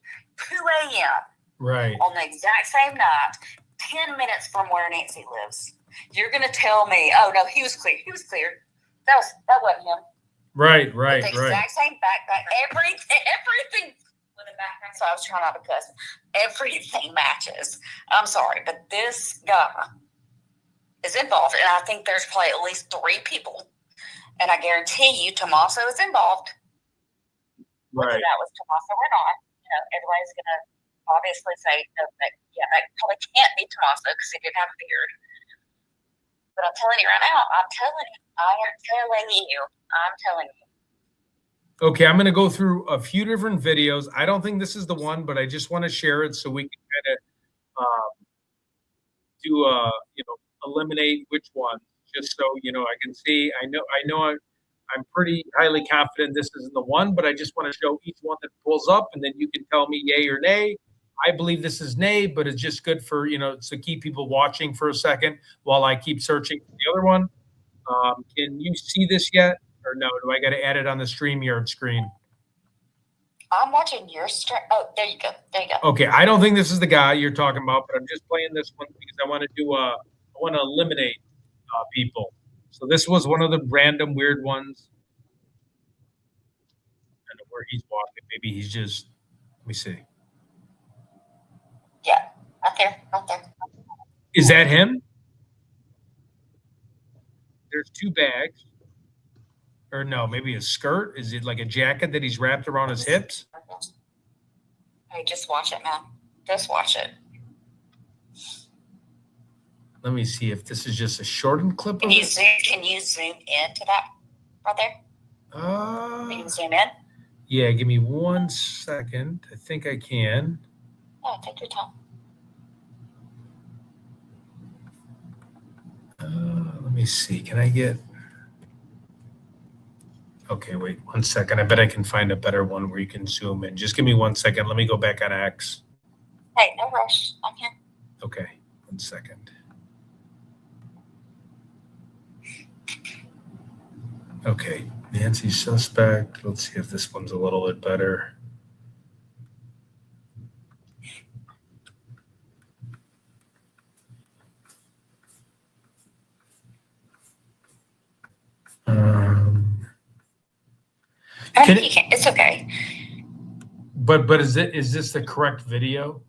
2 a.m. Right. on the exact same night, 10 minutes from where Nancy lives. You're going to tell me, oh, no, he was clear. He was clear. That wasn't him. Right. The exact same backpack. Everything with a backpack. So I was trying not to cuss. Everything matches. I'm sorry, but this guy is involved, and I think there's probably at least 3 people. And I guarantee you, Tommaso is involved. Right. Whether that was Tommaso or not, everybody's going to obviously say, no, that probably can't be Tommaso because he didn't have a beard. But I'm telling you right now, I'm telling you. Okay, I'm going to go through a few different videos. I don't think this is the one, but I just want to share it so we can kind of eliminate which one, just so I can see. I know I'm pretty highly confident this isn't the one, but I just want to show each one that pulls up, and then you can tell me yay or nay. I believe this is nay, but it's just good for to keep people watching for a second while I keep searching for the other one. Can you see this yet? Or no, do I got to add it on the StreamYard screen? I'm watching your stream. Oh, there you go. Okay, I don't think this is the guy you're talking about, but I'm just playing this one because I want to eliminate people. So this was one of the random weird ones. I don't know where he's walking. Maybe he's just, let me see. Yeah, right there. Is that him? There's 2 bags. Or no, maybe a skirt. Is it like a jacket that he's wrapped around his hips? Hey, just watch it, man. Just watch it. Let me see if this is just a shortened clip. Can you zoom in to that right there? Can you zoom in? Yeah, give me 1 second. I think I can. Yeah, take your time. Let me see. Can I get? Okay, wait 1 second. I bet I can find a better one where you can zoom in. Just give me 1 second. Let me go back on X. Hey, no rush. I'm here. Okay, 1 second. Okay, Nancy suspect. Let's see if this one's a little bit better. Can You can't. It's okay. But is this the correct video?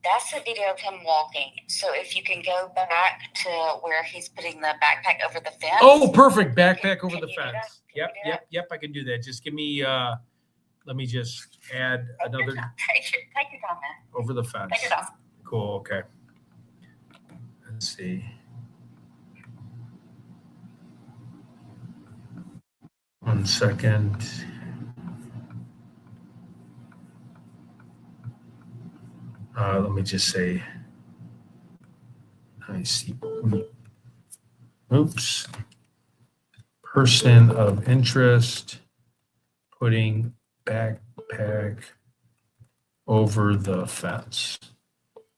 That's the video of him walking. So if you can go back to where he's putting the backpack over the fence. Oh, perfect. Backpack over Can the you do that? fence. Can you Yep, do that? yep. I can do that. Just give me let me just add Take your another time. Take your time, man. over the fence. Take your time. Cool, okay. Let's see. One second. Let me just say, let me see. Oops. Person of interest putting backpack over the fence.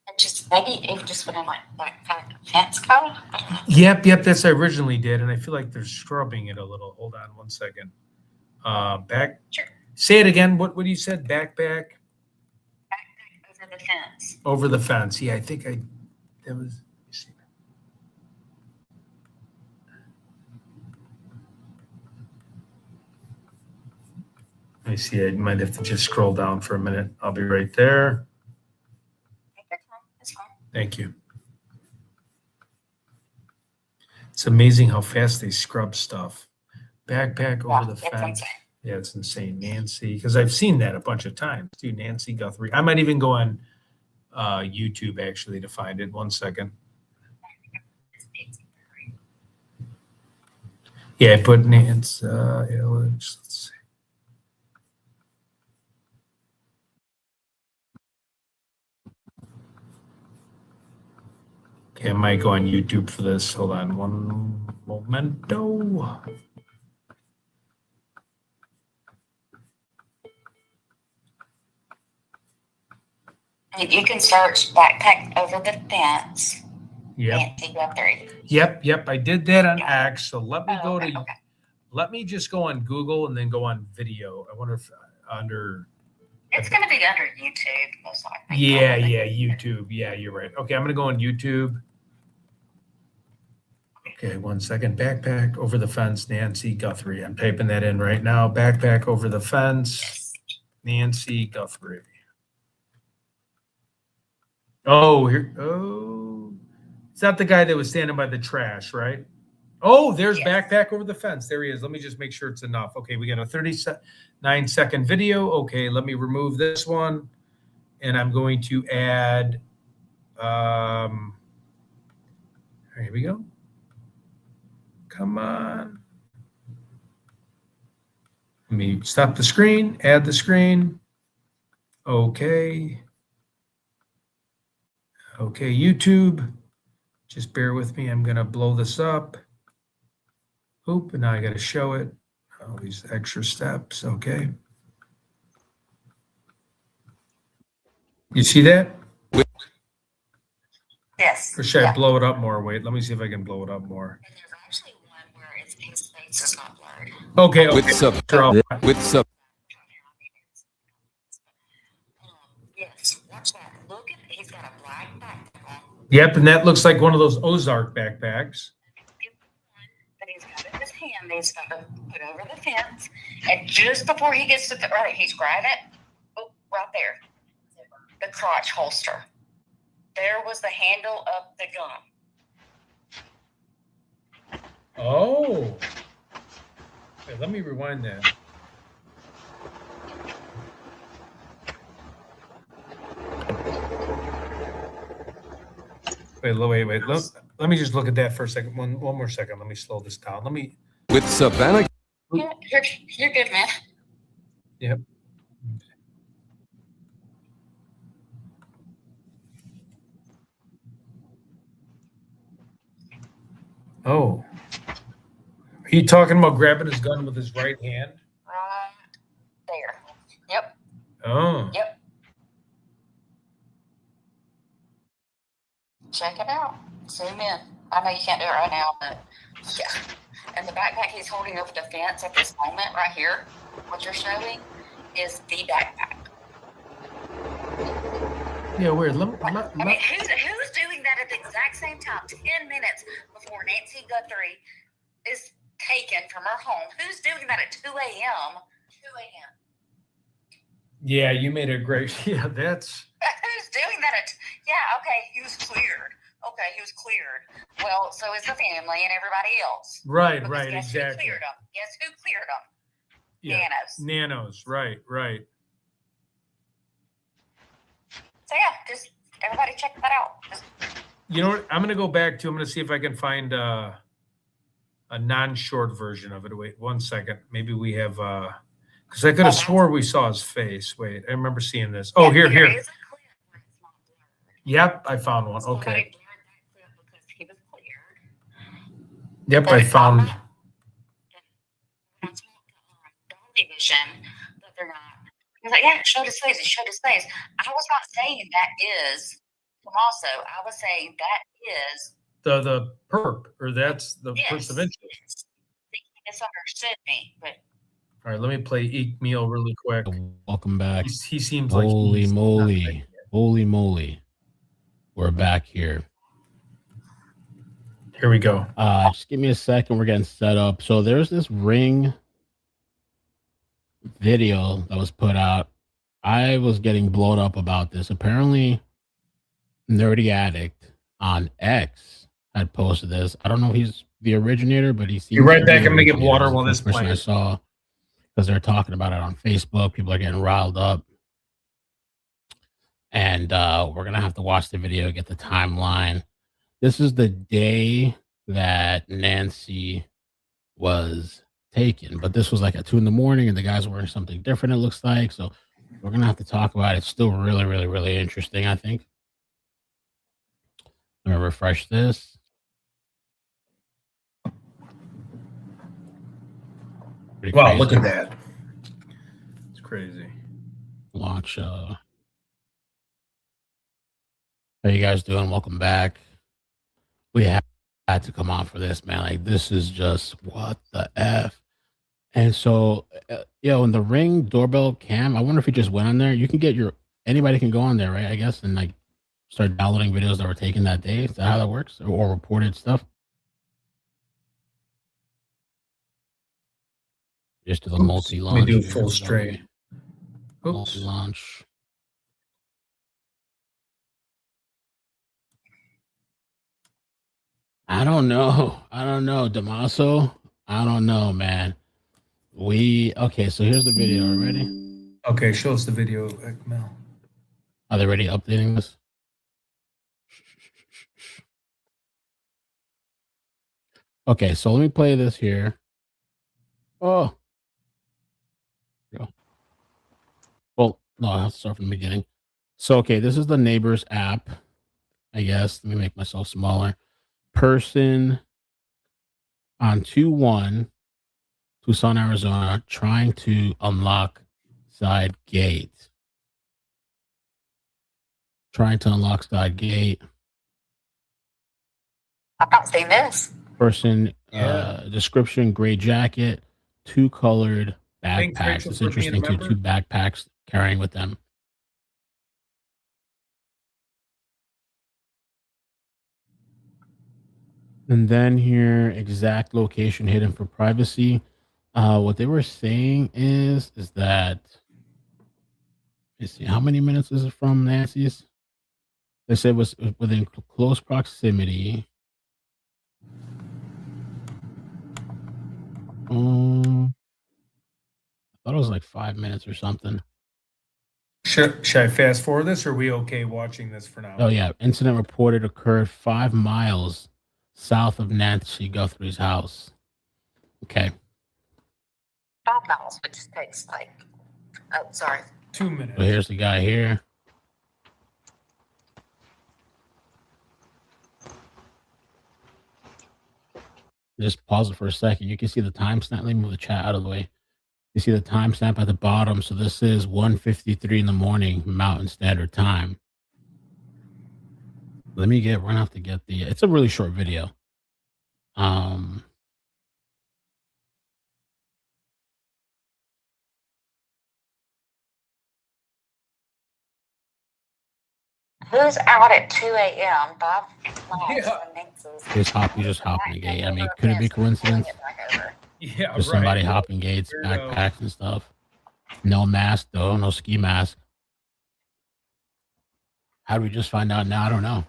And just maybe if just put in like backpack fence color. Yep, that's what I originally did, and I feel like they're scrubbing it a little. Hold on 1 second. Sure. Say it again. What you said? Backpack Over the fence. over the fence. Yeah, I think that was. Let me see. Let me see. I might have to just scroll down for a minute. I'll be right there. Take your time. It's fine. Thank you. It's amazing how fast they scrub stuff. Backpack over the It's fence. insane. Yeah, it's insane. Nancy, because I've seen that a bunch of times too. Nancy Guthrie. I might even go on YouTube actually to find it. 1 second. Yeah, I put Nancy. Let's see. Okay, I might go on YouTube for this. Hold on one momento. You can search backpack over the fence. Yep. Nancy Guthrie. Yep. I did that on X. So let me go Okay, to. okay. Let me just go on Google and then go on video. I wonder if under. It's going to be under YouTube, most likely. Yeah, probably. YouTube. Yeah, you're right. Okay, I'm gonna go on YouTube. Okay, 1 second. Backpack over the fence, Nancy Guthrie. I'm typing that in right now. Backpack over the fence, Nancy Guthrie. Oh, here. Oh, it's not the guy that was standing by the trash, right? Oh, there's backpack over the fence. There he is. Let me just make sure it's enough. Okay, we got a 39-second video. Okay, let me remove this one. And I'm going to add, here we go. Come on. Let me stop the screen, add the screen. Okay. Okay, YouTube. Just bear with me. I'm going to blow this up. Oop, and now I got to show it. All these extra steps. Okay. You see that? Yes. Or should I blow it up more? Wait, let me see if I can blow it up more. And there's actually one where his face is not blurred. Okay. Yes, watch that. Look at he's got a black backpack on. Yep, and that looks like one of those Ozark backpacks. That he's got in his hand, that he's got to put over the fence. And just before he gets to the right, he's grabbing it. Oh, right there. The crotch holster. There was the handle of the gun. Oh. Okay, let me rewind that. Wait. Let me just look at that for a second. One more second. Let me slow this down. Let me. With Savannah. You're good, man. Yep. Oh. Are you talking about grabbing his gun with his right hand? Right there. Yep. Oh. Yep. Check it out. Zoom in. I know you can't do it right now, but yeah. And the backpack he's holding over the fence at this moment right here, what you're showing, is the backpack. Yeah, weird. I mean, who's doing that at the exact same time, 10 minutes before Nancy Guthrie is taken from her home? Who's doing that at 2 a.m.? 2 a.m. Yeah, you made a great. Yeah, that's. Who's doing that at? Yeah, okay, he was cleared. Okay, he was cleared. Well, so is the family and everybody else. Right, Because right, guess exactly. Who cleared them? Guess who cleared them? Yeah. Nanos. Nanos, right, right. So yeah, just everybody check that out. You know what? I'm gonna go back to. I'm gonna see if I can find a non-short version of it. Wait 1 second. Maybe we have. Because I could have swore we saw his face. Wait, I remember seeing this. Oh, here. Yep, I found one. Okay. He was cleared. Yep, I found. Vision, but they're not. He was like, yeah, showed his face. It showed his face. I was not saying that is Tommaso. I was saying that is The perp, or that's the person of interest. He misunderstood me, but. All right, let me play Eek Meal really quick. Welcome back. He seems like Holy he's moly. Holy moly. We're back here. Here we go. Just give me a second. We're getting set up. So there's this Ring video that was put out. I was getting blown up about this. Apparently, Nerdy Addict on X had posted this. I don't know if he's the originator, but he seems You're right to back. be I'm gonna get the water originator. while this First person I plays. saw, because they're talking about it on Facebook. People are getting riled up. And we're going to have to watch the video, get the timeline. This is the day that Nancy was taken, but this was like at 2 a.m, and the guy's wearing something different, it looks like. So we're going to have to talk about it. It's still really, really, really interesting, I think. I'm going to refresh this. Pretty Wow, crazy. look at that. It's crazy. Launch. How you guys doing? Welcome back. We had to come on for this, man. Like, this is just what the F. And so, in the Ring doorbell cam, I wonder if you just went on there. You can get anybody can go on there, right? I guess, and like start downloading videos that were taken that day. Is that how that works? Or reported stuff? Just do the multi-launch. Let me do full straight. Multi-launch. I don't know, Damaso. I don't know, man. Okay, so here's the video. Are you ready? Okay, show us the video, Mel. Are they already updating this? Okay, so let me play this here. Oh. Go. Well, no, I have to start from the beginning. So, okay, this is the Neighbors app, I guess. Let me make myself smaller. Person on 2-1, Tucson, Arizona, trying to unlock side gate. Trying to unlock side gate. I've not seen this. Person, description, gray jacket, 2 colored backpacks. It's interesting too, 2 backpacks carrying with them. And then here, exact location hidden for privacy. What they were saying is that, let's see, how many minutes is it from Nancy's? They said it was within close proximity. I thought it was like 5 minutes or something. Should I fast forward this, or are we okay watching this for now? Oh, yeah. Incident reported occurred 5 miles south of Nancy Guthrie's house. Okay. 5 miles, which takes like Oh, sorry. 2 minutes. So here's the guy here. Just pause it for a second. You can see the timestamp. Let me move the chat out of the way. You see the timestamp at the bottom. So this is 1:53 in the morning, Mountain Standard Time. Let me get. We're gonna have to get the. It's a really short video. Who's out at 2 a.m.? Bob? Yeah. He's just hopping a gate. I mean, could it be coincidence? Yeah, Just right. somebody hopping gates, Weirdo. backpacks and stuff. No mask though, no ski mask. How do we just find out now? I don't know.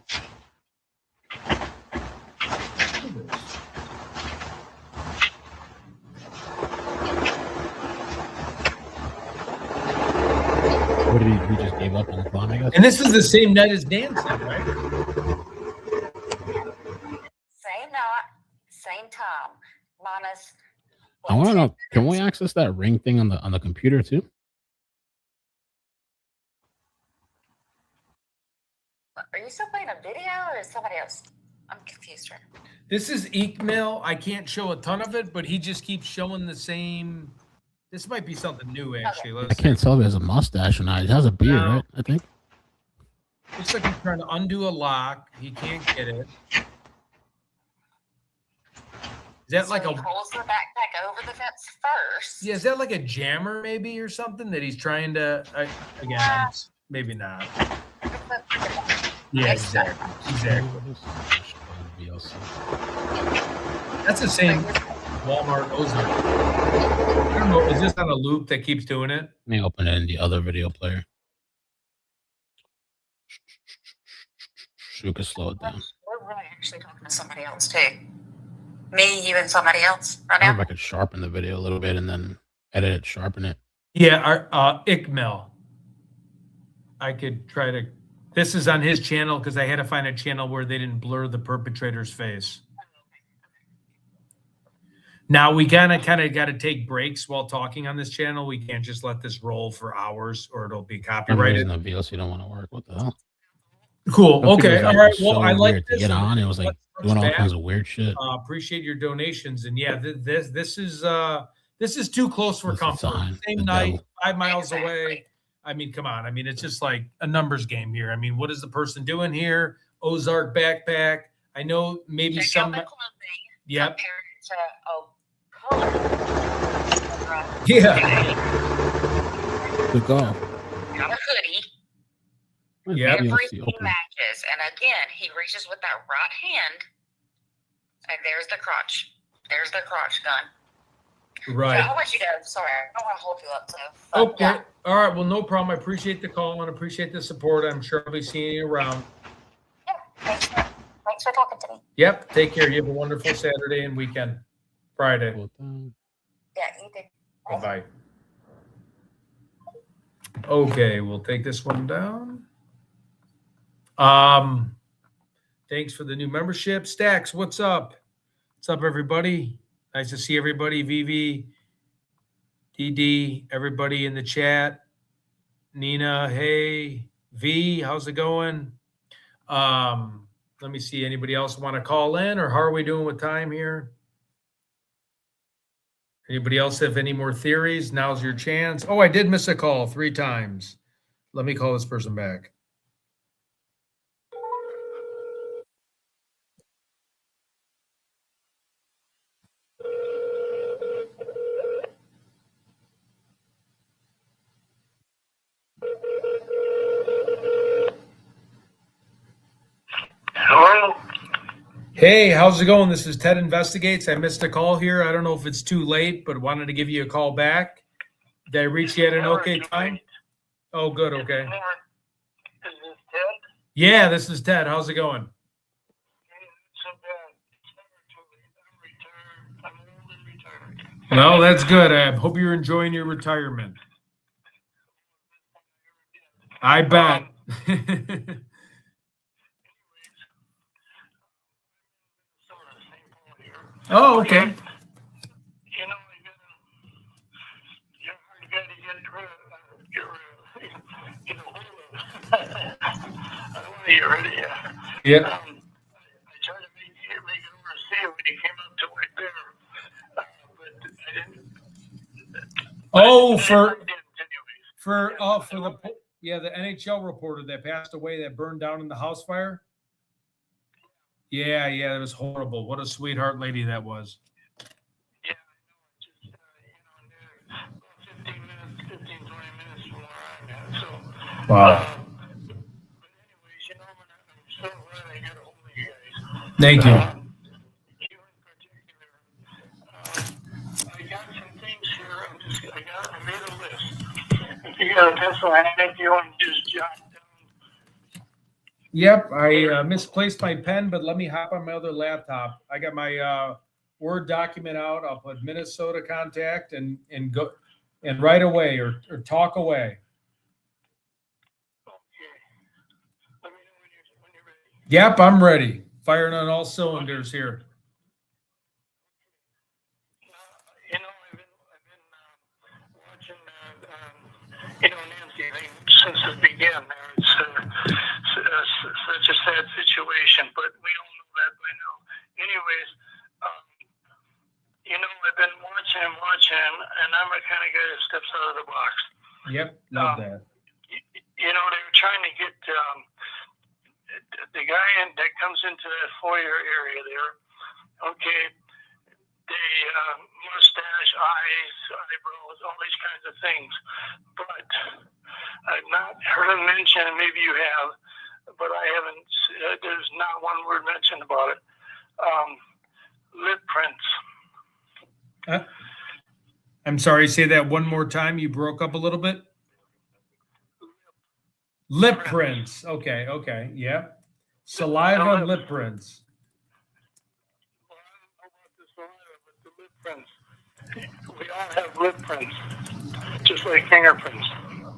What did he just gave up on the climb, I guess? And this is the same night as Nancy, right? Same night, same time, minus. I want to know, can we access that ring thing on the computer too? Are you still playing a video or is somebody else? I'm confused right now. This is Eekmail. I can't show a ton of it, but he just keeps showing the same. This might be something new, actually. I can't tell if he has a mustache or not. He has a beard, No. right? I think. Looks like he's trying to undo a lock. He can't get it. Is that like So a he pulls the backpack over the fence first. yeah? Is that like a jammer maybe or something that he's trying to again? Maybe not. Yeah, exactly. That's the same Walmart Ozark. I don't know. Is this on a loop that keeps doing it? Let me open it in the other video player. You can slow it down. We're really actually talking to somebody else too. Me, you, and somebody else right I wonder now. if I could sharpen the video a little bit and then edit it, sharpen it. Yeah, our Eekmail. I could try to. This is on his channel because I had to find a channel where they didn't blur the perpetrator's face. Now we kind of got to take breaks while talking on this channel. We can't just let this roll for hours or it'll be copyrighted. No VLC don't want to work. What the hell? Cool. Okay. Computer's All like right. so Well, I like weird to this. get on. It was like doing all kinds of weird shit. Appreciate your donations, and yeah, this is too close for This is comfort. fine. Same The night, devil. 5 miles away. I mean, come on. I mean, it's just like a numbers game here. I mean, what is the person doing here? Ozark backpack. I know maybe Check some. out the clothing. Yep. Compare it to a color. Yeah. Good go. Got a hoodie. Yeah. Everything matches. And again, he reaches with that right hand. And there's the crotch. There's the crotch gun. Right. So I'll let you go. Sorry, I don't want to hold you up. So. Okay. Yeah. All right. Well, no problem. I appreciate the call and appreciate the support. I'm sure I'll be seeing you around. Yeah. Thanks for talking to me. Yep. Take care. You have a wonderful Saturday and weekend. Friday. Yeah, you did. Bye-bye. Okay, we'll take this one down. Thanks for the new membership. Stacks, what's up? What's up, everybody? Nice to see everybody. Vivi, DD, everybody in the chat. Nina, hey. V, how's it going? Let me see. Anybody else want to call in, or how are we doing with time here? Anybody else have any more theories? Now's your chance. Oh, I did miss a call 3 times. Let me call this person back. Hello? Hey, how's it going? This is Ted Investigates. I missed a call here. I don't know if it's too late, but wanted to give you a call back. Did I reach you at an okay time? Oh, good. Okay. Is this Ted? Yeah, this is Ted. How's it going? Well, that's good. I hope you're enjoying your retirement. I bet. Oh, okay. You know, you gotta get through it. you already, yeah. Yeah. I tried to make it over to see him when he came up to right there, but I didn't. Oh, I didn't anyways. the NHL reporter that passed away that burned down in the house fire. Yeah, it was horrible. What a sweetheart lady that was. Yeah, I know. Just, 15, 20 minutes from where I'm at. So, Wow. but anyways, I'm so glad I got a hold of you guys. Thank you. You in particular. I got some things here. I made a list. If you got a pencil and if you want to just jot down. Yep, I misplaced my pen, but let me hop on my other laptop. I got my Word document out. I'll put Minnesota contact and go and right away or talk away. Okay. Let me know when you're ready. Yep, I'm ready. Firing on all cylinders here. I've been watching, Nancy since it began. It's such a sad situation, but we all know that by now. Anyways, I've been watching, and I'm a kind of guy that steps out of the box. Yep, love that. They were trying to get the guy that comes into that foyer area there. Okay, the mustache, eyes, eyebrows, all these kinds of things. But I've not heard him mention, maybe you have, but I haven't, there's not one word mentioned about it. Lip prints. I'm sorry, say that one more time. You broke up a little bit. Lip prints. Okay. Yeah. Saliva and lip prints. Well, I don't know about the saliva, but the lip prints. We all have lip prints, just like fingerprints.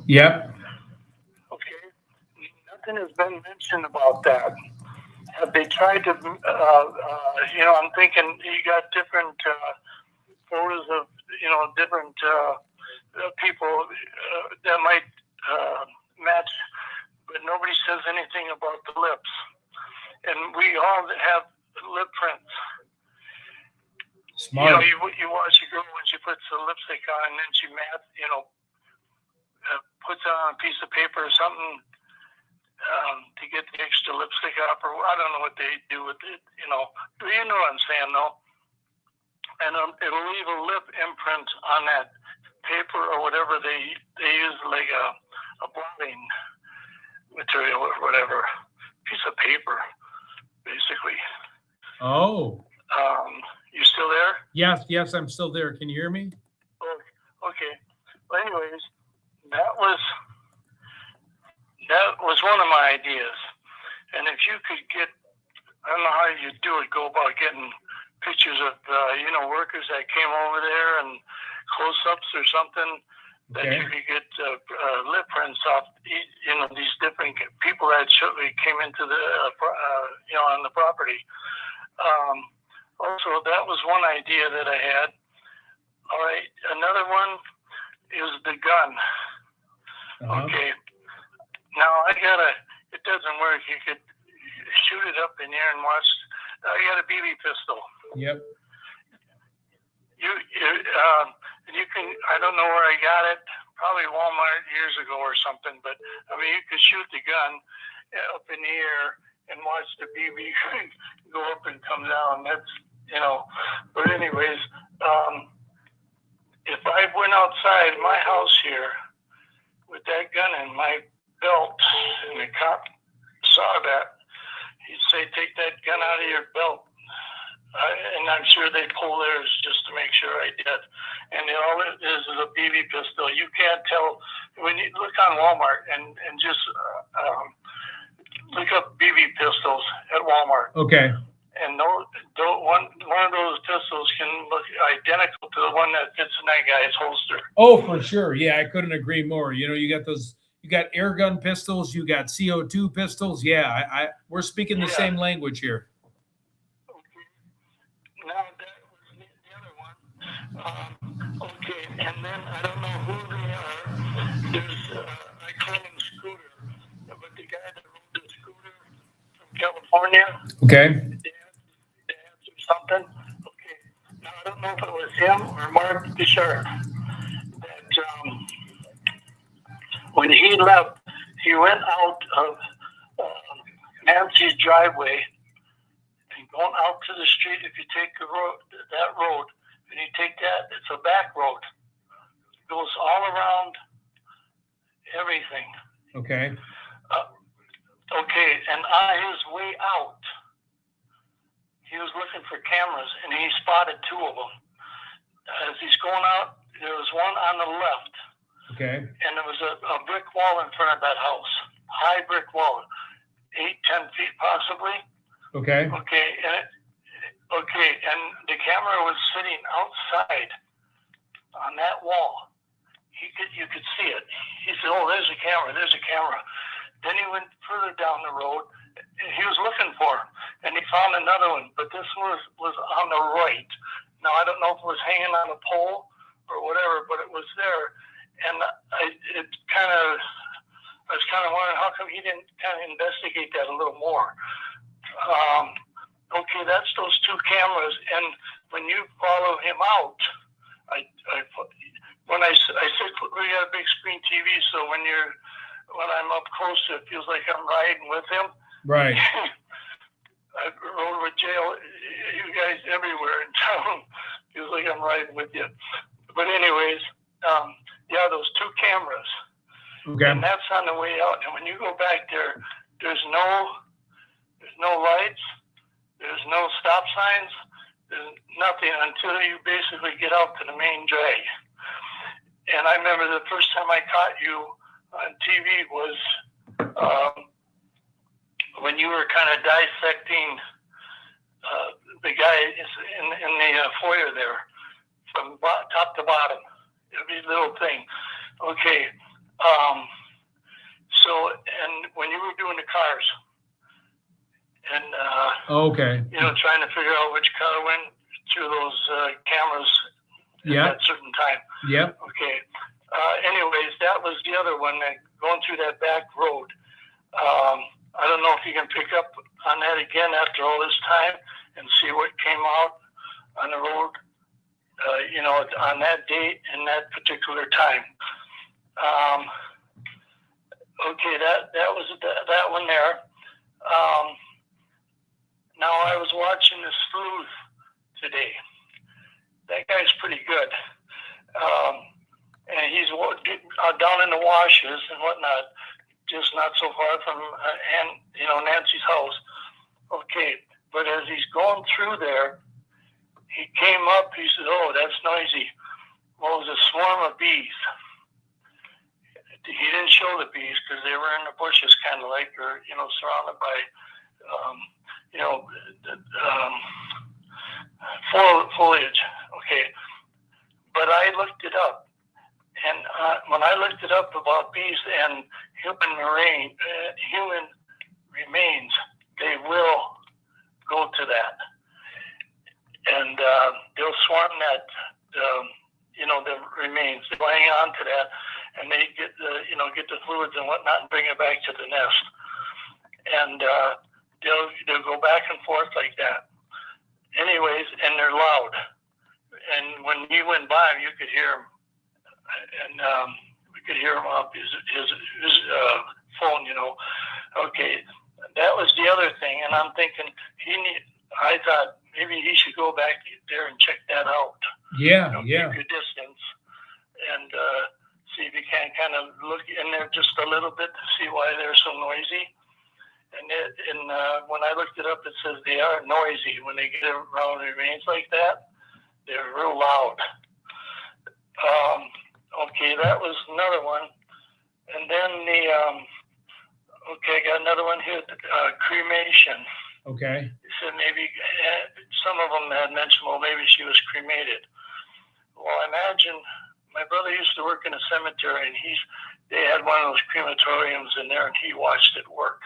Yep. Okay. Nothing has been mentioned about that. Have they tried to, I'm thinking you got different photos of, different people that might match, but nobody says anything about the lips. And we all have lip prints. Smart. You watch a girl when she puts the lipstick on and then she puts it on a piece of paper or something to get the extra lipstick off, or I don't know what they do with it, You know what I'm saying, though? And it'll leave a lip imprint on that paper or whatever they use, like a blotting material or whatever, piece of paper, basically. Oh. You still there? Yes, I'm still there. Can you hear me? Okay. Well, anyways, that was one of my ideas. And if you could get, I don't know how you do it, go about getting pictures of, workers that came over there and close-ups or something, that you could get lip prints off, these different people that came into the, on the property. Also, that was one idea that I had. All right, another one is the gun. Okay. Now it doesn't work. You could shoot it up in the air and watch. I got a BB pistol. Yep. You can, I don't know where I got it, probably Walmart years ago or something, but you could shoot the gun up in the air and watch the BB go up and come down. That's, but anyways, if I went outside my house here with that gun in my belt and the cop saw that, he'd say, take that gun out of your belt. And I'm sure they pull theirs just to make sure I did. And all it is a BB pistol. You can't tell when you look on Walmart and just look up BB pistols at Walmart. Okay. And one of those pistols can look identical to the one that fits in that guy's holster. Oh, for sure. Yeah, I couldn't agree more. You got those. You got air gun pistols. You got CO2 pistols. Yeah, we're speaking the same language here. Now that was the other one. Okay, and then I don't know who they are. There's I call him Scooter, but the guy that rode the scooter Okay. They answered something. Okay. Now I don't know if it was him or Mark the sheriff that when he left, he went out of Nancy's driveway and going out to the street. If you take the road, that road, and you take that, it's a back road. It goes all around everything. Okay. Okay, and on his way out, he was looking for cameras, and he spotted two of them. As he's going out, there was one on the left, Okay. and there was a brick wall in front of that house, high brick wall, 8-10 feet possibly. Okay. Okay, and the camera was sitting outside on that wall. You could see it. He said, "Oh, there's a camera. There's a camera." Then he went further down the road. He was looking for him, and he found another one, but this one was on the right. Now I don't know if it was hanging on a pole or whatever, but it was there, and I was kind of wondering how come he didn't kind of investigate that a little more. Okay, that's those two cameras, and when you follow him out, I said we got a big screen TV, so when I'm up close, it feels like I'm riding with him. Right. I rode with jail, you guys everywhere in town. Feels like I'm riding with you. But anyways, yeah, those two cameras. Okay. And that's on the way out. And when you go back there, there's no lights, there's no stop signs, there's nothing until you basically get out to the main drag. And I remember the first time I caught you on TV was when you were kind of dissecting the guy in the foyer there, from top to bottom, every little thing. Okay. So, and when you were doing the cars, and Okay. trying to figure out which car went through those cameras at a certain time. Yep. Okay. Anyways, that was the other one, going through that back road. I don't know if you can pick up on that again after all this time and see what came out on the road, on that date and that particular time. Okay, that was that one there. Now I was watching this sleuth today. That guy's pretty good. And he's down in the washes and whatnot, just not so far from Nancy's house. Okay, but as he's going through there, he came up. He said, "Oh, that's noisy." Well, it was a swarm of bees. He didn't show the bees because they were in the bushes, kind of like, or surrounded by, foliage. Okay, but I looked it up. And when I looked it up about bees and human remains, they will go to that, and they'll swarm that, the remains. They'll hang on to that, and they get the fluids and whatnot, and bring it back to the nest, and they'll go back and forth like that. Anyways, and they're loud, and when you went by them, you could hear them. And we could hear him off his phone, Okay, that was the other thing, and I'm thinking I thought maybe he should go back there and check that out. Yeah, Keep your distance and see if you can kind of look in there just a little bit to see why they're so noisy. And when I looked it up, it says they are noisy when they get around remains like that. They're real loud. Okay, that was another one. And then I got another one here, cremation. Okay. He said maybe some of them had mentioned, well, maybe she was cremated. Well, I imagine my brother used to work in a cemetery, and they had one of those crematoriums in there, and he watched it work.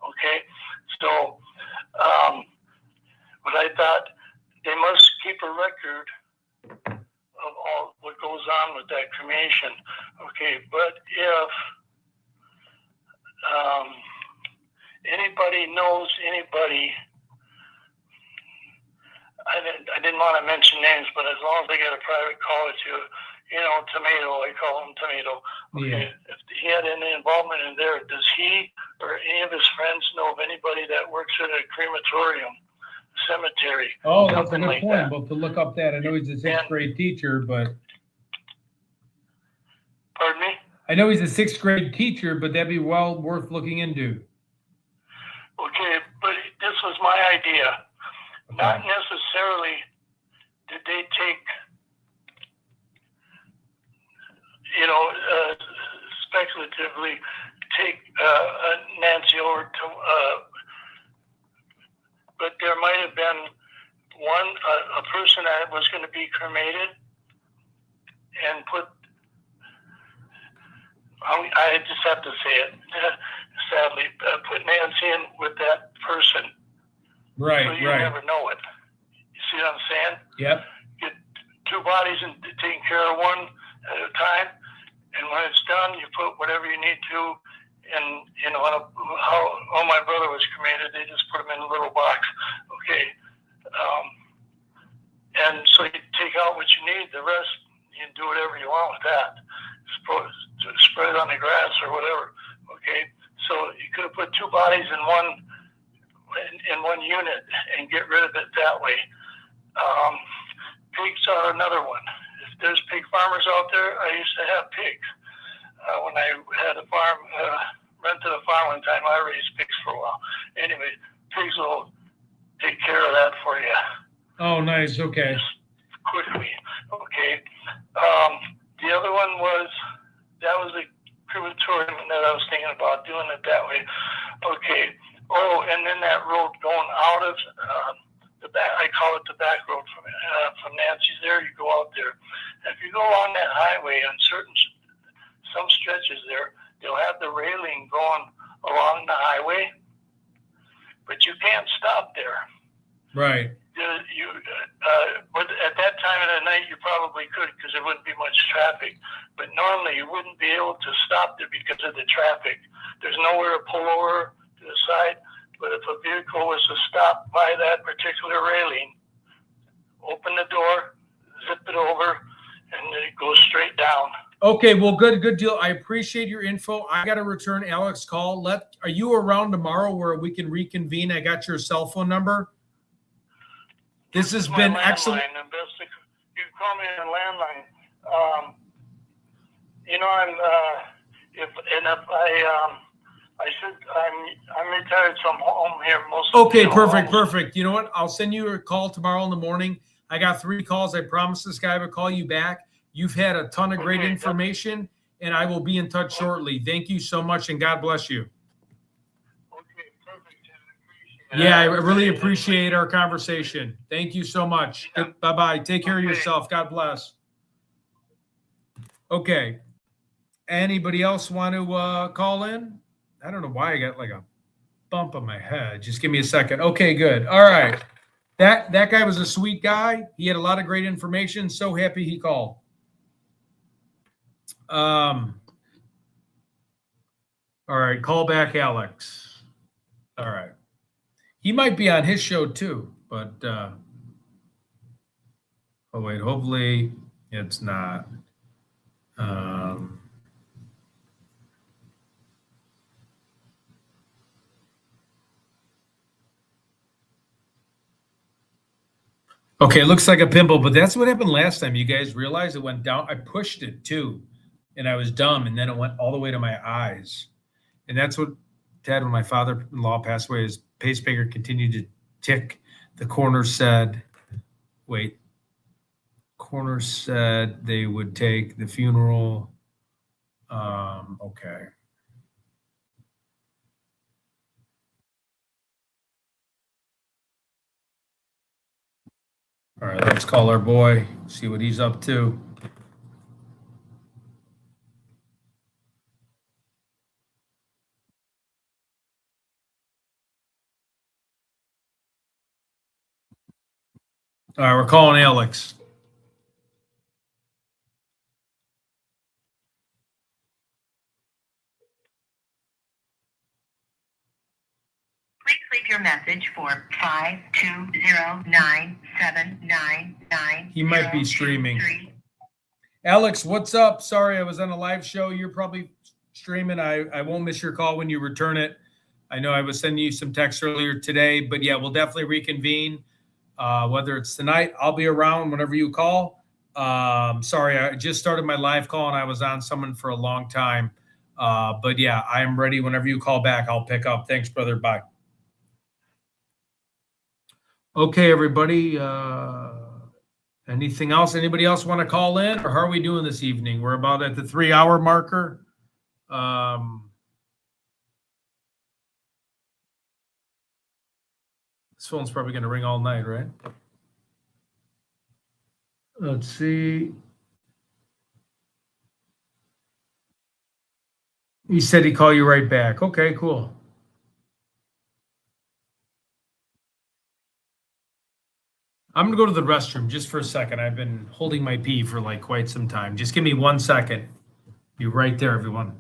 Okay, so but I thought they must keep a record of all what goes on with that cremation. Okay, but if anybody knows anybody I didn't want to mention names, but as long as they get a private call with you, Tomato, I call him Tomato. Okay, Yeah. if he had any involvement in there, does he or any of his friends know of anybody that works at a crematorium, cemetery? Oh, that's a something good like point. that? Well, to look up that, I know he's a sixth grade teacher, but Pardon me? I know he's a sixth grade teacher, but that'd be well worth looking into. Okay, but this was my idea. Okay. Not necessarily did they take, speculatively take Nancy over to, but there might have been a person that was going to be cremated and I just have to say it, sadly, put Nancy in with that person. Right, so you right. never know it. You see what I'm saying? Yep. Get two bodies and taking care of one at a time, and when it's done, you put whatever you need to. And how my brother was cremated, they just put him in a little box. Okay, and so you take out what you need. The rest, you can do whatever you want with that. Spread it on the grass or whatever. Okay, so you could have put two bodies in one unit and get rid of it that way. Pigs are another one. If there's pig farmers out there, I used to have pigs. When I had a farm, rented a farm one time, I raised pigs for a while. Anyway, pigs will take care of that for you. Oh, nice. Okay. Quickly. Okay. The other one that was a crematorium that I was thinking about doing it that way. Okay. Oh, and then that road going out of the back, I call it the back road from Nancy's there, you go out there. If you go along that highway on some stretches there, they'll have the railing going along the highway, but you can't stop there. Right. But at that time of the night, you probably could because there wouldn't be much traffic. But normally, you wouldn't be able to stop there because of the traffic. There's nowhere to pull over to the side. But if a vehicle was to stop by that particular railing, open the door, zip it over, and it goes straight down. Okay, well, good deal. I appreciate your info. I got to return Alex's call. Are you around tomorrow where we can reconvene? I got your cell phone number. This has been excellent. You can call me on landline. I'm retired from home here most of the Okay, perfect. You know what? I'll send you a call tomorrow in the morning. I got 3 calls. I promised this guy I would call you back. You've had a ton of great information, and I will be in touch shortly. Thank you so much, and God bless you. Okay, perfect. Yeah, I really appreciate our conversation. Thank you so much. Yeah. Bye-bye. Take care of yourself. God bless. Okay. Anybody else want to call in? I don't know why I got like a bump on my head. Just give me a second. Okay, good. All right. That guy was a sweet guy. He had a lot of great information. So happy he called. All right. Call back Alex. All right. He might be on his show too, but oh wait, hopefully it's not. Okay, it looks like a pimple, but that's what happened last time. You guys realized it went down. I pushed it too, and I was dumb, and then it went all the way to my eyes. And that's what Dad, when my father-in-law passed away, his pacemaker continued to tick. The coroner said they would take the funeral. Okay. All right, let's call our boy, see what he's up to. All right, we're calling Alex. Please leave your message for 5209799. He might be streaming. Alex, what's up? Sorry, I was on a live show. You're probably streaming. I won't miss your call when you return it. I know I was sending you some text earlier today, but yeah, we'll definitely reconvene. Whether it's tonight, I'll be around whenever you call. Sorry, I just started my live call and I was on someone for a long time. But yeah, I am ready. Whenever you call back, I'll pick up. Thanks, brother. Bye. Okay, everybody. Anything else? Anybody else want to call in, or how are we doing this evening? We're about at the 3-hour marker. This phone's probably going to ring all night, right? Let's see. He said he'd call you right back. Okay, cool. I'm going to go to the restroom just for a second. I've been holding my pee for like quite some time. Just give me 1 second. Be right there, everyone.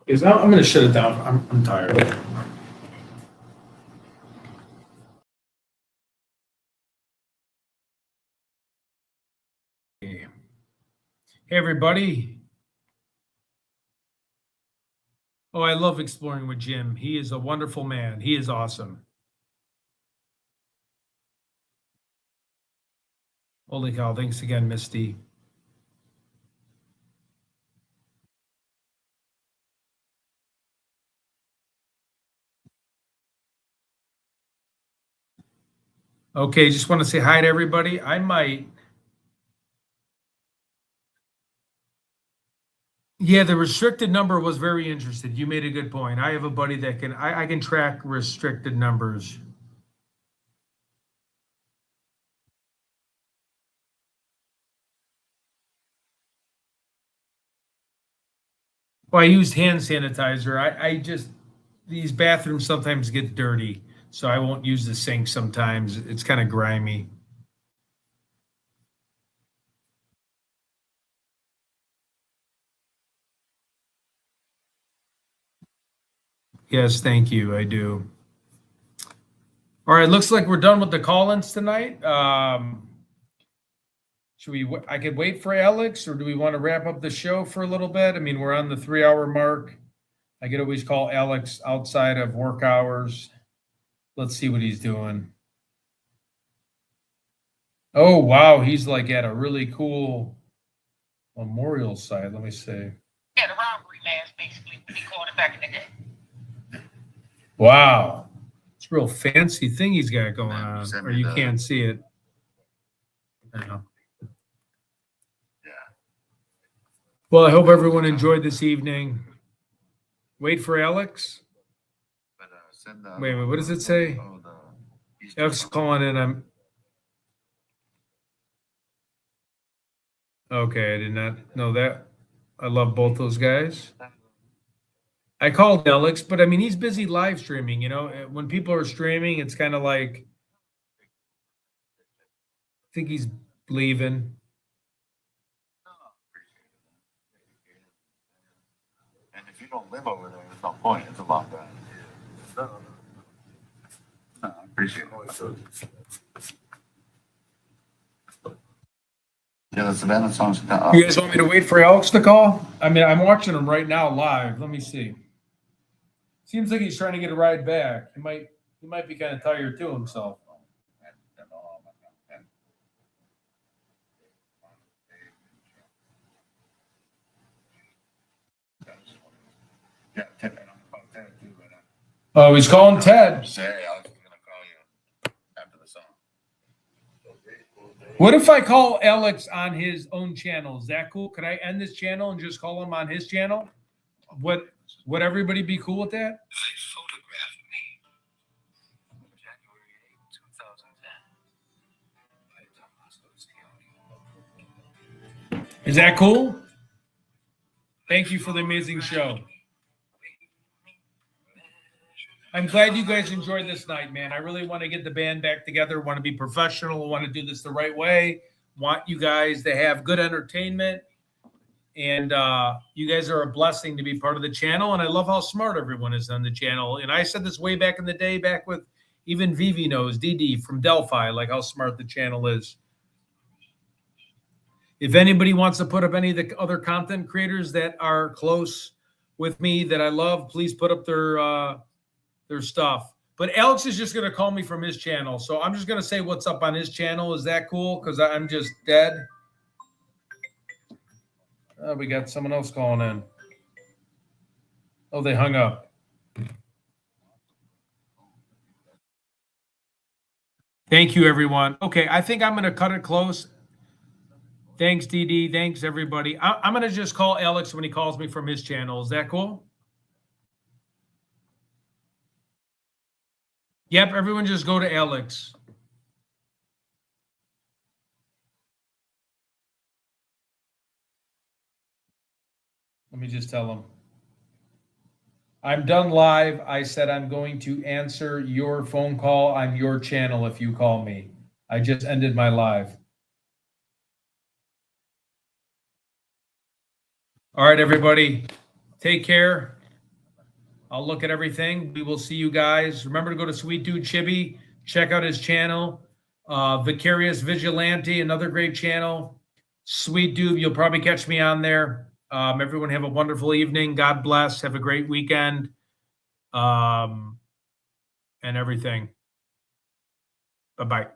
I'm going to shut it down. I'm tired. Hey, everybody. Oh, I love exploring with Jim. He is a wonderful man. He is awesome. Holy cow. Thanks again, Misty. Okay, just want to say hi to everybody. I might. Yeah, the restricted number was very interested. You made a good point. I have a buddy that I can track restricted numbers. Well, I used hand sanitizer. I just, these bathrooms sometimes get dirty, so I won't use the sink sometimes. It's kind of grimy. Yes, thank you. I do. All right, looks like we're done with the call-ins tonight. Should we? I could wait for Alex, or do we want to wrap up the show for a little bit? I mean, we're on the 3-hour mark. I could always call Alex outside of work hours. Let's see what he's doing. Oh, wow. He's like at a really cool memorial site. Let me see. Yeah, the robbery mask, basically, when he called it back in the day. Wow. It's a real fancy thing he's got going on, or you can't see it. I know. Yeah. Well, I hope everyone enjoyed this evening. Wait for Alex. Wait, what does it say? Alex calling in. I'm okay. I did not know that. I love both those guys. I called Alex, but I mean, he's busy live streaming. You know, when people are streaming, it's kind of like, I think he's leaving. And if you you don't live over there, there's no point. It's a long drive. No, I appreciate it. Yeah, the Savannah song's You guys want me to wait for Alex to call? I mean, I'm watching him right now live. Let me see. Seems like he's trying to get a ride back. He might be kind of tired to himself. Yeah, Ted, I don't call Ted too, but Oh, he's calling Ted. say, I was gonna call you after the song. What if I call Alex on his own channel? Is that cool? Could I end this channel and just call him on his channel? Would everybody be cool with that? Is that cool? Thank you for the amazing show. I'm glad you guys enjoyed this night, man. I really want to get the band back together, want to be professional, want to do this the right way, want you guys to have good entertainment. And you guys are a blessing to be part of the channel. And I love how smart everyone is on the channel. And I said this way back in the day, back with even Vivi knows, DD from Delphi, like how smart the channel is. If anybody wants to put up any of the other content creators that are close with me that I love, please put up their stuff. But Alex is just going to call me from his channel. So I'm just going to say what's up on his channel. Is that cool? Because I'm just dead. Oh, we got someone else calling in. Oh, they hung up. Thank you, everyone. Okay, I think I'm going to cut it close. Thanks, DD. Thanks, everybody. I'm going to just call Alex when he calls me from his channel. Is that cool? Yep, everyone just go to Alex. Let me just tell him. I'm done live. I said I'm going to answer your phone call on your channel if you call me. I just ended my live. All right, everybody. Take care. I'll look at everything. We will see you guys. Remember to go to Sweet Dude Chibi. Check out his channel. Vicarious Vigilante, another great channel. Sweet Dude, you'll probably catch me on there. Everyone have a wonderful evening. God bless. Have a great weekend. And everything. Bye-bye.